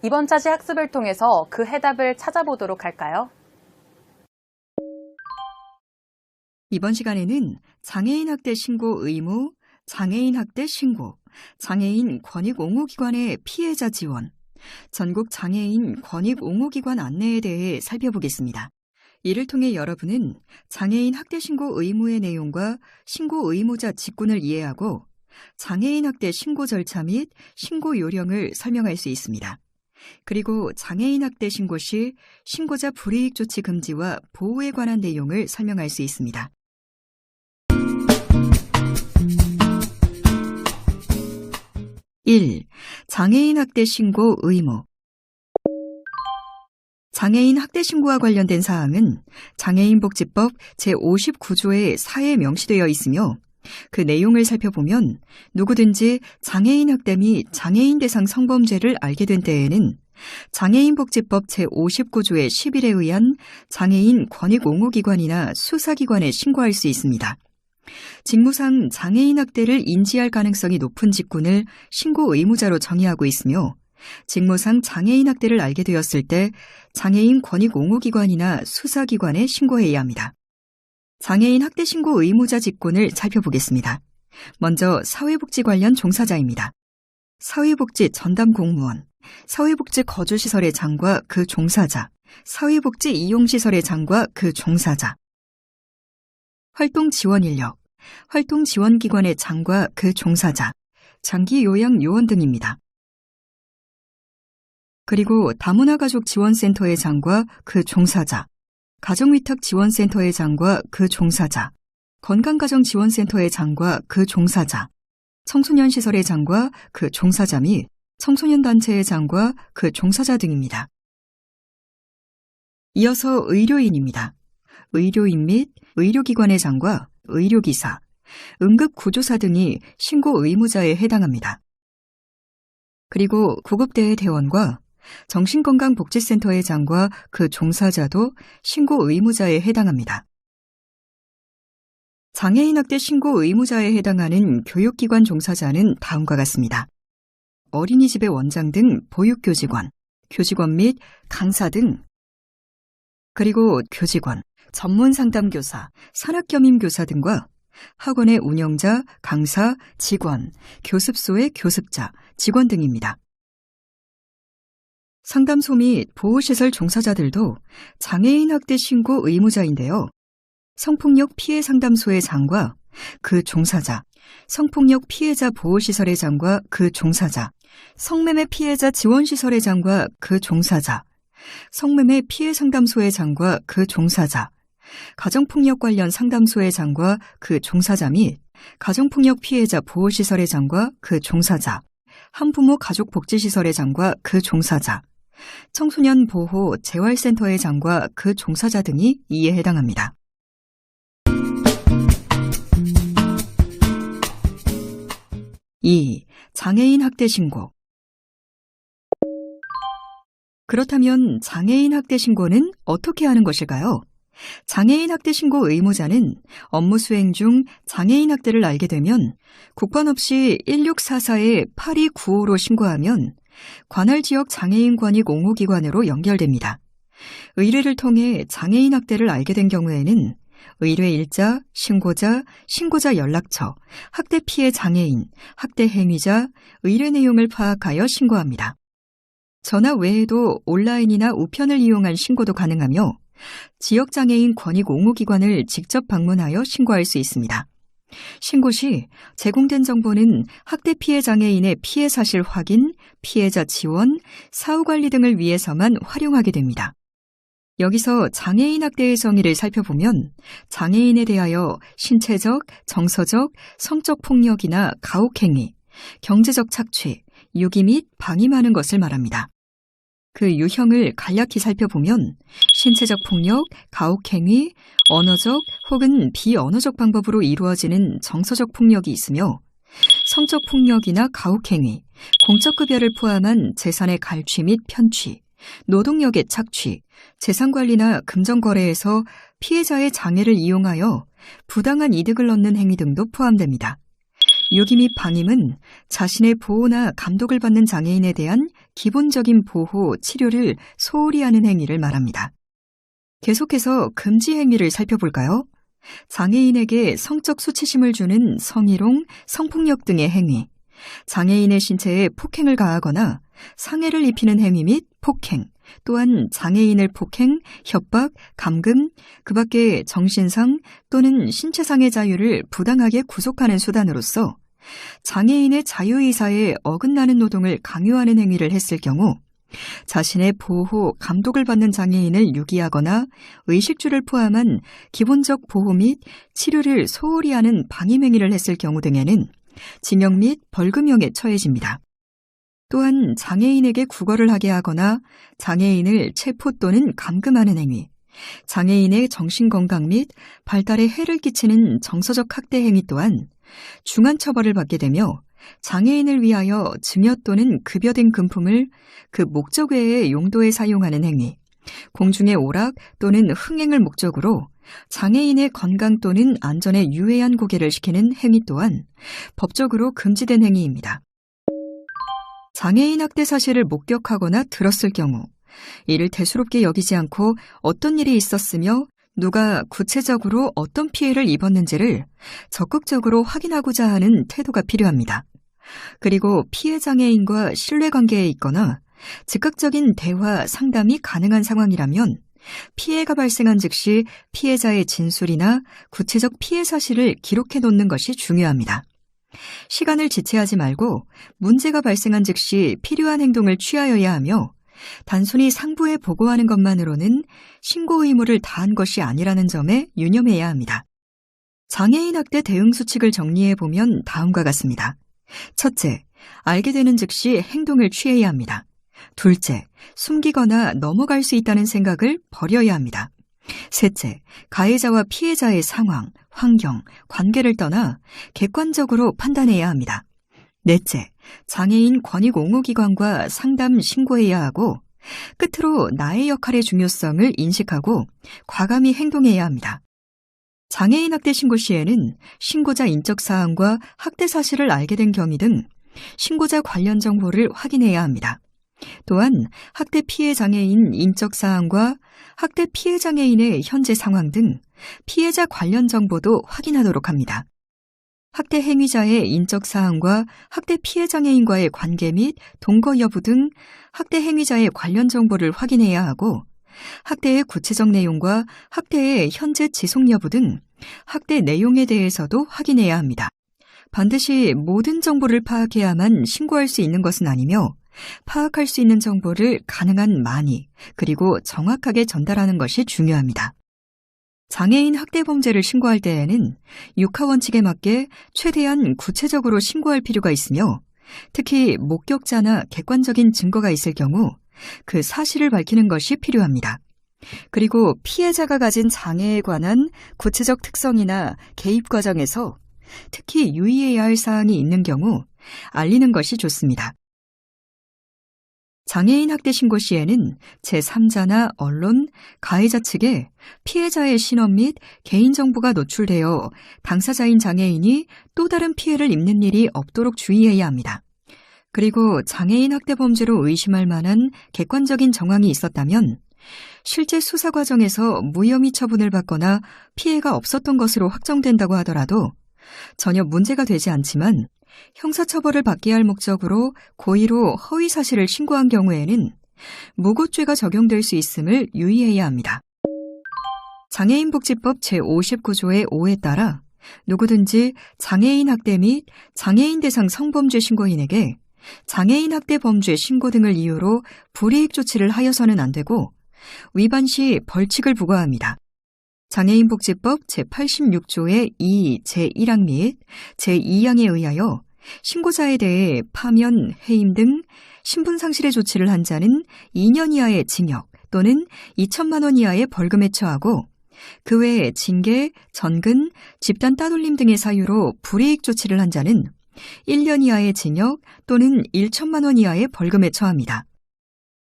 Speaker 2: 이번 차지 학습을 통해서 그 해답을 찾아보도록 할까요?
Speaker 1: 이번 시간에는 장애인 학대 신고 의무, 장애인 학대 신고, 장애인 권익 옹호기관의 피해자 지원, 전국 장애인 권익 옹호기관 안내에 대해 살펴보겠습니다. 이를 통해 여러분은 장애인 학대 신고 의무의 내용과 신고 의무자 직군을 이해하고 장애인 학대 신고 절차 및 신고 요령을 설명할 수 있습니다. 그리고 장애인 학대 신고 시 신고자 불이익 조치 금지와 보호에 관한 내용을 설명할 수 있습니다. (1) 장애인 학대 신고 의무. 장애인 학대 신고와 관련된 사항은 장애인복지법 제59조의 4에 명시되어 있으며 그 내용을 살펴보면 누구든지 장애인 학대 및 장애인 대상 성범죄를 알게 된 때에는 장애인복지법 제59조의 11에 의한 장애인 권익옹호기관이나 수사기관에 신고할 수 있습니다. 직무상 장애인 학대를 인지할 가능성이 높은 직군을 신고 의무자로 정의하고 있으며 직무상 장애인 학대를 알게 되었을 때 장애인 권익옹호기관이나 수사기관에 신고해야 합니다. 장애인 학대 신고 의무자 직군을 살펴보겠습니다. 먼저 사회복지 관련 종사자입니다. 사회복지 전담 공무원, 사회복지 거주시설의 장과 그 종사자, 사회복지 이용시설의 장과 그 종사자, 활동지원인력, 활동지원기관의 장과 그 종사자, 장기요양요원 등입니다. 그리고 다문화가족지원센터의 장과 그 종사자, 가정위탁지원센터의 장과 그 종사자, 건강가정지원센터의 장과 그 종사자, 청소년시설의 장과 그 종사자 및 청소년단체의 장과 그 종사자 등입니다. 이어서 의료인입니다. 의료인 및 의료기관의 장과 의료기사, 응급구조사 등이 신고 의무자에 해당합니다. 그리고 구급대의 대원과 정신건강복지센터의 장과 그 종사자도 신고 의무자에 해당합니다. 장애인 학대 신고 의무자에 해당하는 교육기관 종사자는 다음과 같습니다. 어린이집의 원장 등 보육교직원, 교직원 및 강사 등, 그리고 교직원, 전문상담교사, 산학겸임교사 등과 학원의 운영자, 강사, 직원, 교습소의 교습자, 직원 등입니다. 상담소 및 보호시설 종사자들도 장애인 학대 신고 의무자인데요. 성폭력 피해 상담소의 장과 그 종사자, 성폭력 피해자 보호시설의 장과 그 종사자, 성매매 피해자 지원시설의 장과 그 종사자, 성매매 피해 상담소의 장과 그 종사자, 가정폭력 관련 상담소의 장과 그 종사자 및 가정폭력 피해자 보호시설의 장과 그 종사자, 한부모 가족복지시설의 장과 그 종사자, 청소년 보호 재활센터의 장과 그 종사자 등이 이에 해당합니다. (2) 장애인 학대 신고. 그렇다면 장애인 학대 신고는 어떻게 하는 것일까요? 장애인 학대 신고 의무자는 업무 수행 중 장애인 학대를 알게 되면 국번 없이 1644-8295로 신고하면 관할 지역 장애인 권익 옹호기관으로 연결됩니다. 의뢰를 통해 장애인 학대를 알게 된 경우에는 의뢰일자, 신고자, 신고자 연락처, 학대 피해 장애인, 학대 행위자, 의뢰 내용을 파악하여 신고합니다. 전화 외에도 온라인이나 우편을 이용한 신고도 가능하며 지역장애인 권익 옹호기관을 직접 방문하여 신고할 수 있습니다. 신고 시 제공된 정보는 학대 피해 장애인의 피해 사실 확인, 피해자 지원, 사후 관리 등을 위해서만 활용하게 됩니다. 여기서 장애인 학대의 정의를 살펴보면 장애인에 대하여 신체적, 정서적, 성적 폭력이나 가혹행위, 경제적 착취, 유기 및 방임하는 것을 말합니다. 그 유형을 간략히 살펴보면 신체적 폭력, 가혹행위, 언어적 혹은 비언어적 방법으로 이루어지는 정서적 폭력이 있으며 성적 폭력이나 가혹행위, 공적급여를 포함한 재산의 갈취 및 편취, 노동력의 착취, 재산관리나 금전거래에서 피해자의 장애를 이용하여 부당한 이득을 얻는 행위 등도 포함됩니다. 유기 및 방임은 자신의 보호나 감독을 받는 장애인에 대한 기본적인 보호, 치료를 소홀히 하는 행위를 말합니다. 계속해서 금지 행위를 살펴볼까요? 장애인에게 성적 수치심을 주는 성희롱, 성폭력 등의 행위, 장애인의 신체에 폭행을 가하거나 상해를 입히는 행위 및 폭행, 또한 장애인을 폭행, 협박, 감금, 그 밖에 정신상 또는 신체상의 자유를 부당하게 구속하는 수단으로서 장애인의 자유의사에 어긋나는 노동을 강요하는 행위를 했을 경우 자신의 보호, 감독을 받는 장애인을 유기하거나 의식주를 포함한 기본적 보호 및 치료를 소홀히 하는 방임 행위를 했을 경우 등에는 징역 및 벌금형에 처해집니다. 또한 장애인에게 구걸을 하게 하거나 장애인을 체포 또는 감금하는 행위, 장애인의 정신건강 및 발달에 해를 끼치는 정서적 학대 행위 또한 중한 처벌을 받게 되며 장애인을 위하여 증여 또는 급여된 금품을 그 목적 외의 용도에 사용하는 행위, 공중의 오락 또는 흥행을 목적으로 장애인의 건강 또는 안전에 유해한 고개를 시키는 행위 또한 법적으로 금지된 행위입니다. 장애인 학대 사실을 목격하거나 들었을 경우 이를 대수롭게 여기지 않고 어떤 일이 있었으며 누가 구체적으로 어떤 피해를 입었는지를 적극적으로 확인하고자 하는 태도가 필요합니다. 그리고 피해 장애인과 신뢰관계에 있거나 즉각적인 대화, 상담이 가능한 상황이라면 피해가 발생한 즉시 피해자의 진술이나 구체적 피해 사실을 기록해 놓는 것이 중요합니다. 시간을 지체하지 말고 문제가 발생한 즉시 필요한 행동을 취하여야 하며 단순히 상부에 보고하는 것만으로는 신고 의무를 다한 것이 아니라는 점에 유념해야 합니다. 장애인 학대 대응 수칙을 정리해보면 다음과 같습니다. 첫째, 알게 되는 즉시 행동을 취해야 합니다. 둘째, 숨기거나 넘어갈 수 있다는 생각을 버려야 합니다. 셋째, 가해자와 피해자의 상황, 환경, 관계를 떠나 객관적으로 판단해야 합니다. 넷째, 장애인 권익옹호기관과 상담 신고해야 하고 끝으로 나의 역할의 중요성을 인식하고 과감히 행동해야 합니다. 장애인 학대 신고 시에는 신고자 인적사항과 학대 사실을 알게 된 경위 등 신고자 관련 정보를 확인해야 합니다. 또한 학대 피해 장애인 인적사항과 학대 피해 장애인의 현재 상황 등 피해자 관련 정보도 확인하도록 합니다. 학대 행위자의 인적사항과 학대 피해 장애인과의 관계 및 동거 여부 등 학대 행위자의 관련 정보를 확인해야 하고 학대의 구체적 내용과 학대의 현재 지속 여부 등 학대 내용에 대해서도 확인해야 합니다. 반드시 모든 정보를 파악해야만 신고할 수 있는 것은 아니며 파악할 수 있는 정보를 가능한 많이 그리고 정확하게 전달하는 것이 중요합니다. 장애인 학대 범죄를 신고할 때에는 육하 원칙에 맞게 최대한 구체적으로 신고할 필요가 있으며 특히 목격자나 객관적인 증거가 있을 경우 그 사실을 밝히는 것이 필요합니다. 그리고 피해자가 가진 장애에 관한 구체적 특성이나 개입 과정에서 특히 유의해야 할 사항이 있는 경우 알리는 것이 좋습니다. 장애인 학대 신고 시에는 제3자나 언론, 가해자 측에 피해자의 신원 및 개인정보가 노출되어 당사자인 장애인이 또 다른 피해를 입는 일이 없도록 주의해야 합니다. 그리고 장애인 학대 범죄로 의심할 만한 객관적인 정황이 있었다면 실제 수사 과정에서 무혐의 처분을 받거나 피해가 없었던 것으로 확정된다고 하더라도 전혀 문제가 되지 않지만 형사처벌을 받게 할 목적으로 고의로 허위 사실을 신고한 경우에는 무고죄가 적용될 수 있음을 유의해야 합니다. 장애인복지법 제59조의 5에 따라 누구든지 장애인 학대 및 장애인 대상 성범죄 신고인에게 장애인 학대 범죄 신고 등을 이유로 불이익 조치를 하여서는 안 되고 위반 시 벌칙을 부과합니다. 장애인복지법 제86조의 2, 제1항 및 제2항에 의하여 신고자에 대해 파면, 해임 등 신분상실의 조치를 한 자는 2년 이하의 징역 또는 2천만 원 이하의 벌금에 처하고 그 외에 징계, 전근, 집단 따돌림 등의 사유로 불이익 조치를 한 자는 1년 이하의 징역 또는 1천만 원 이하의 벌금에 처합니다.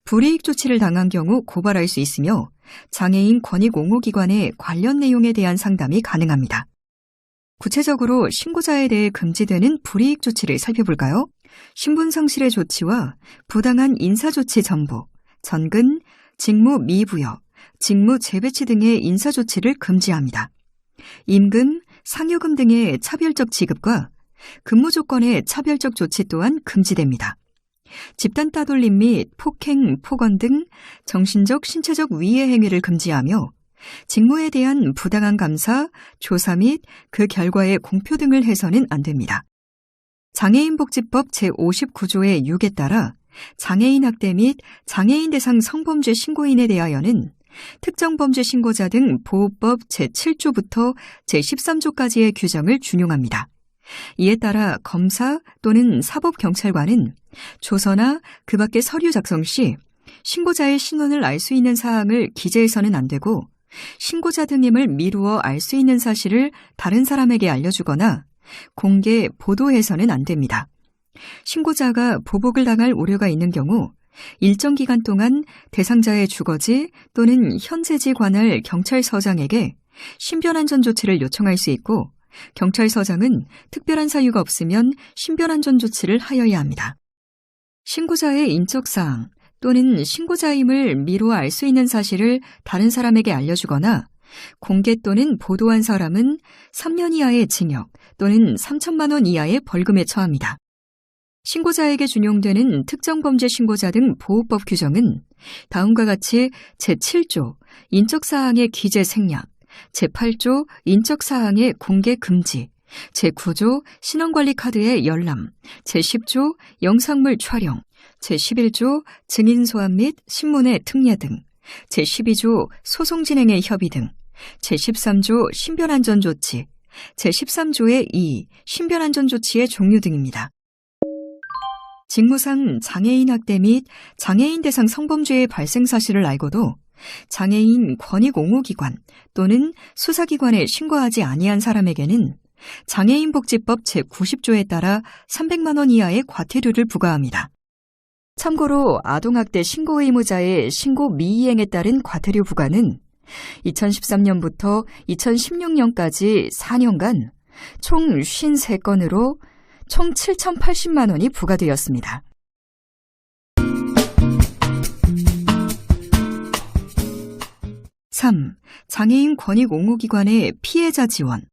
Speaker 1: 불이익 조치를 당한 경우 고발할 수 있으며 장애인 권익옹호기관에 관련 내용에 대한 상담이 가능합니다. 구체적으로 신고자에 대해 금지되는 불이익 조치를 살펴볼까요? 신분상실의 조치와 부당한 인사조치 전보, 전근, 직무 미부여, 직무 재배치 등의 인사조치를 금지합니다. 임금, 상여금 등의 차별적 지급과 근무 조건의 차별적 조치 또한 금지됩니다. 집단 따돌림 및 폭행, 폭언 등 정신적, 신체적 위해 행위를 금지하며 직무에 대한 부당한 감사, 조사 및 그 결과의 공표 등을 해서는 안 됩니다. 장애인복지법 제59조의 6에 따라 장애인 학대 및 장애인 대상 성범죄 신고인에 대하여는 특정범죄 신고자 등 보호법 제7조부터 제13조까지의 규정을 준용합니다. 이에 따라 검사 또는 사법경찰관은 조서나 그 밖의 서류 작성 시 신고자의 신원을 알 수 있는 사항을 기재해서는 안 되고 신고자 등임을 미루어 알 수 있는 사실을 다른 사람에게 알려주거나 공개, 보도해서는 안 됩니다. 신고자가 보복을 당할 우려가 있는 경우 일정 기간 동안 대상자의 주거지 또는 현재지 관할 경찰서장에게 신변안전 조치를 요청할 수 있고 경찰서장은 특별한 사유가 없으면 신변안전 조치를 하여야 합니다. 신고자의 인적사항 또는 신고자임을 미루어 알 수 있는 사실을 다른 사람에게 알려주거나 공개 또는 보도한 사람은 3년 이하의 징역 또는 3천만 원 이하의 벌금에 처합니다. 신고자에게 준용되는 특정범죄 신고자 등 보호법 규정은 다음과 같이 제7조 인적사항의 기재 생략, 제8조 인적사항의 공개 금지, 제9조 신원관리 카드의 열람, 제10조 영상물 촬영, 제11조 증인 소환 및 신문의 특례 등, 제12조 소송 진행의 협의 등, 제13조 신변안전조치, 제13조의 2 신변안전조치의 종류 등입니다. 직무상 장애인 학대 및 장애인 대상 성범죄의 발생 사실을 알고도 장애인 권익옹호기관 또는 수사기관에 신고하지 아니한 사람에게는 장애인복지법 제90조에 따라 300만 원 이하의 과태료를 부과합니다. 참고로 아동학대 신고 의무자의 신고 미이행에 따른 과태료 부과는 2013년부터 2016년까지 4년간 총 53건으로 총 7,080만 원이 부과되었습니다. (3) 장애인 권익옹호기관의 피해자 지원.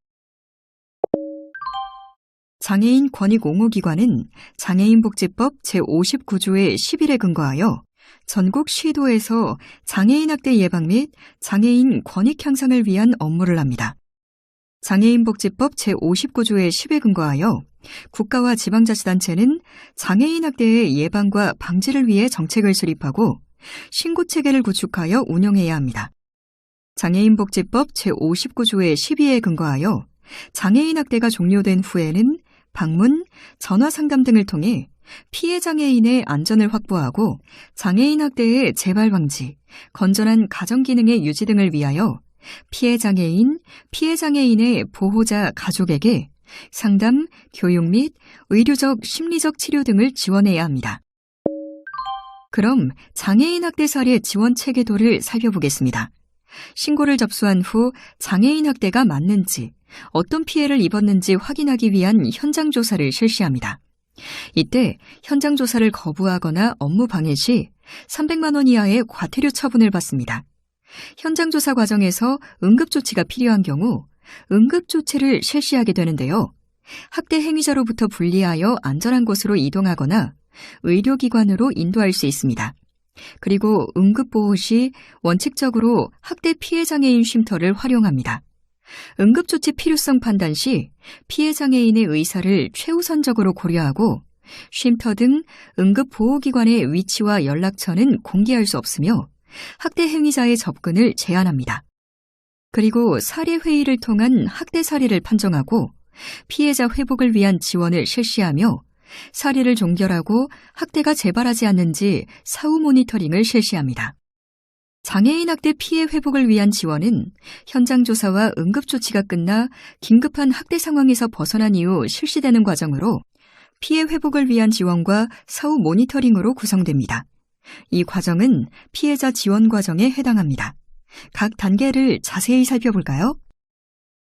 Speaker 1: 장애인 권익옹호기관은 장애인복지법 제59조의 11에 근거하여 전국 시도에서 장애인 학대 예방 및 장애인 권익 향상을 위한 업무를 합니다. 장애인복지법 제59조의 10에 근거하여 국가와 지방자치단체는 장애인 학대의 예방과 방지를 위해 정책을 수립하고 신고체계를 구축하여 운영해야 합니다. 장애인복지법 제59조의 12에 근거하여 장애인 학대가 종료된 후에는 방문, 전화상담 등을 통해 피해 장애인의 안전을 확보하고 장애인 학대의 재발 방지, 건전한 가정기능의 유지 등을 위하여 피해 장애인의 보호자 가족에게 상담, 교육 및 의료적, 심리적 치료 등을 지원해야 합니다. 그럼 장애인 학대 사례 지원 체계도를 살펴보겠습니다. 신고를 접수한 후 장애인 학대가 맞는지, 어떤 피해를 입었는지 확인하기 위한 현장 조사를 실시합니다. 이때 현장 조사를 거부하거나 업무 방해 시 300만 원 이하의 과태료 처분을 받습니다. 현장 조사 과정에서 응급조치가 필요한 경우 응급조치를 실시하게 되는데요. 학대 행위자로부터 분리하여 안전한 곳으로 이동하거나 의료기관으로 인도할 수 있습니다. 그리고 응급보호 시 원칙적으로 학대 피해 장애인 쉼터를 활용합니다. 응급조치 필요성 판단 시 피해 장애인의 의사를 최우선적으로 고려하고 쉼터 등 응급보호기관의 위치와 연락처는 공개할 수 없으며 학대 행위자의 접근을 제한합니다. 그리고 사례회의를 통한 학대 사례를 판정하고 피해자 회복을 위한 지원을 실시하며 사례를 종결하고 학대가 재발하지 않는지 사후 모니터링을 실시합니다. 장애인 학대 피해 회복을 위한 지원은 현장 조사와 응급 조치가 끝나 긴급한 학대 상황에서 벗어난 이후 실시되는 과정으로 피해 회복을 위한 지원과 사후 모니터링으로 구성됩니다. 이 과정은 피해자 지원 과정에 해당합니다. 각 단계를 자세히 살펴볼까요?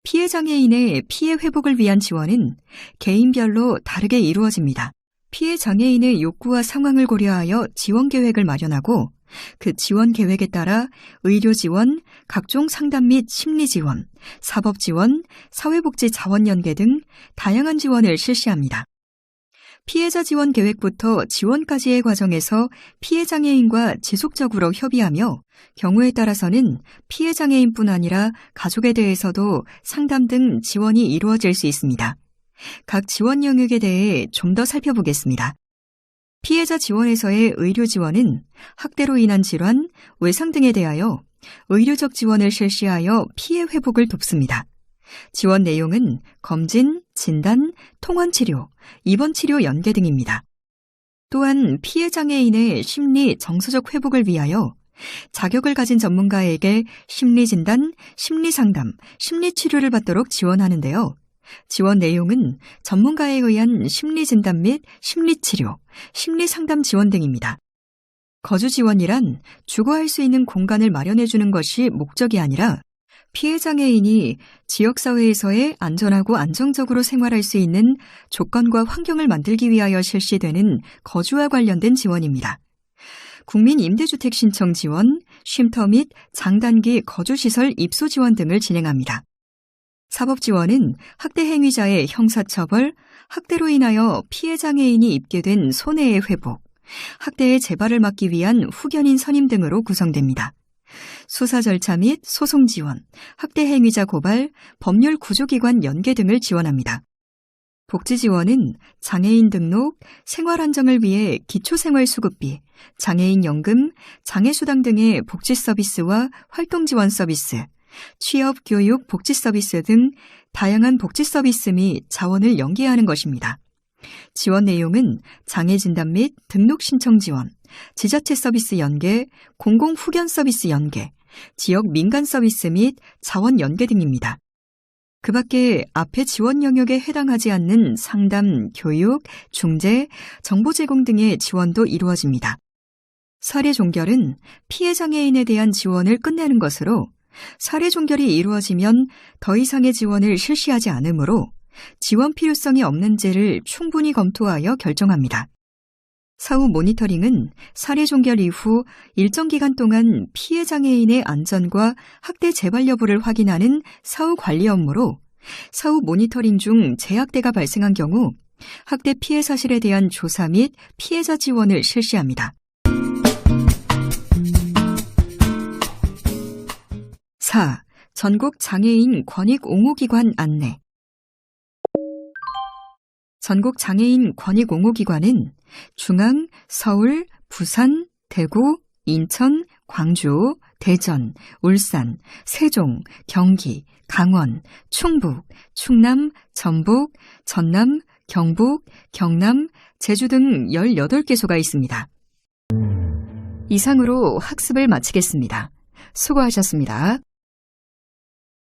Speaker 1: 피해 장애인의 피해 회복을 위한 지원은 개인별로 다르게 이루어집니다. 피해 장애인의 욕구와 상황을 고려하여 지원 계획을 마련하고 그 지원 계획에 따라 의료 지원, 각종 상담 및 심리 지원, 사법 지원, 사회복지 자원 연계 등 다양한 지원을 실시합니다. 피해자 지원 계획부터 지원까지의 과정에서 피해 장애인과 지속적으로 협의하며 경우에 따라서는 피해 장애인뿐 아니라 가족에 대해서도 상담 등 지원이 이루어질 수 있습니다. 각 지원 영역에 대해 좀 더 살펴보겠습니다. 피해자 지원에서의 의료 지원은 학대로 인한 질환, 외상 등에 대하여 의료적 지원을 실시하여 피해 회복을 돕습니다. 지원 내용은 검진, 진단, 통원 치료, 입원 치료 연계 등입니다. 또한 피해 장애인의 심리, 정서적 회복을 위하여 자격을 가진 전문가에게 심리 진단, 심리 상담, 심리 치료를 받도록 지원하는데요. 지원 내용은 전문가에 의한 심리 진단 및 심리 치료, 심리 상담 지원 등입니다. 거주 지원이란 주거할 수 있는 공간을 마련해 주는 것이 목적이 아니라 피해 장애인이 지역사회에서의 안전하고 안정적으로 생활할 수 있는 조건과 환경을 만들기 위하여 실시되는 거주와 관련된 지원입니다. 국민임대주택 신청 지원, 쉼터 및 장단기 거주시설 입소 지원 등을 진행합니다. 사법 지원은 학대 행위자의 형사처벌, 학대로 인하여 피해 장애인이 입게 된 손해의 회복, 학대의 재발을 막기 위한 후견인 선임 등으로 구성됩니다. 수사 절차 및 소송 지원, 학대 행위자 고발, 법률 구조기관 연계 등을 지원합니다. 복지 지원은 장애인 등록, 생활 안정을 위해 기초생활수급비, 장애인연금, 장애수당 등의 복지 서비스와 활동 지원 서비스, 취업, 교육, 복지 서비스 등 다양한 복지 서비스 및 자원을 연계하는 것입니다. 지원 내용은 장애 진단 및 등록 신청 지원, 지자체 서비스 연계, 공공 후견 서비스 연계, 지역 민간 서비스 및 자원 연계 등입니다. 그 밖에 앞의 지원 영역에 해당하지 않는 상담, 교육, 중재, 정보 제공 등의 지원도 이루어집니다. 사례 종결은 피해 장애인에 대한 지원을 끝내는 것으로 사례 종결이 이루어지면 더 이상의 지원을 실시하지 않으므로 지원 필요성이 없는지를 충분히 검토하여 결정합니다. 사후 모니터링은 사례 종결 이후 일정 기간 동안 피해 장애인의 안전과 학대 재발 여부를 확인하는 사후 관리 업무로 사후 모니터링 중 재학대가 발생한 경우 학대 피해 사실에 대한 조사 및 피해자 지원을 실시합니다. 4. 전국 장애인 권익 옹호기관 안내. 전국 장애인 권익 옹호기관은 중앙, 서울, 부산, 대구, 인천, 광주, 대전, 울산, 세종, 경기, 강원, 충북, 충남, 전북, 전남, 경북, 경남, 제주 등 18개소가 있습니다. 이상으로 학습을 마치겠습니다. 수고하셨습니다.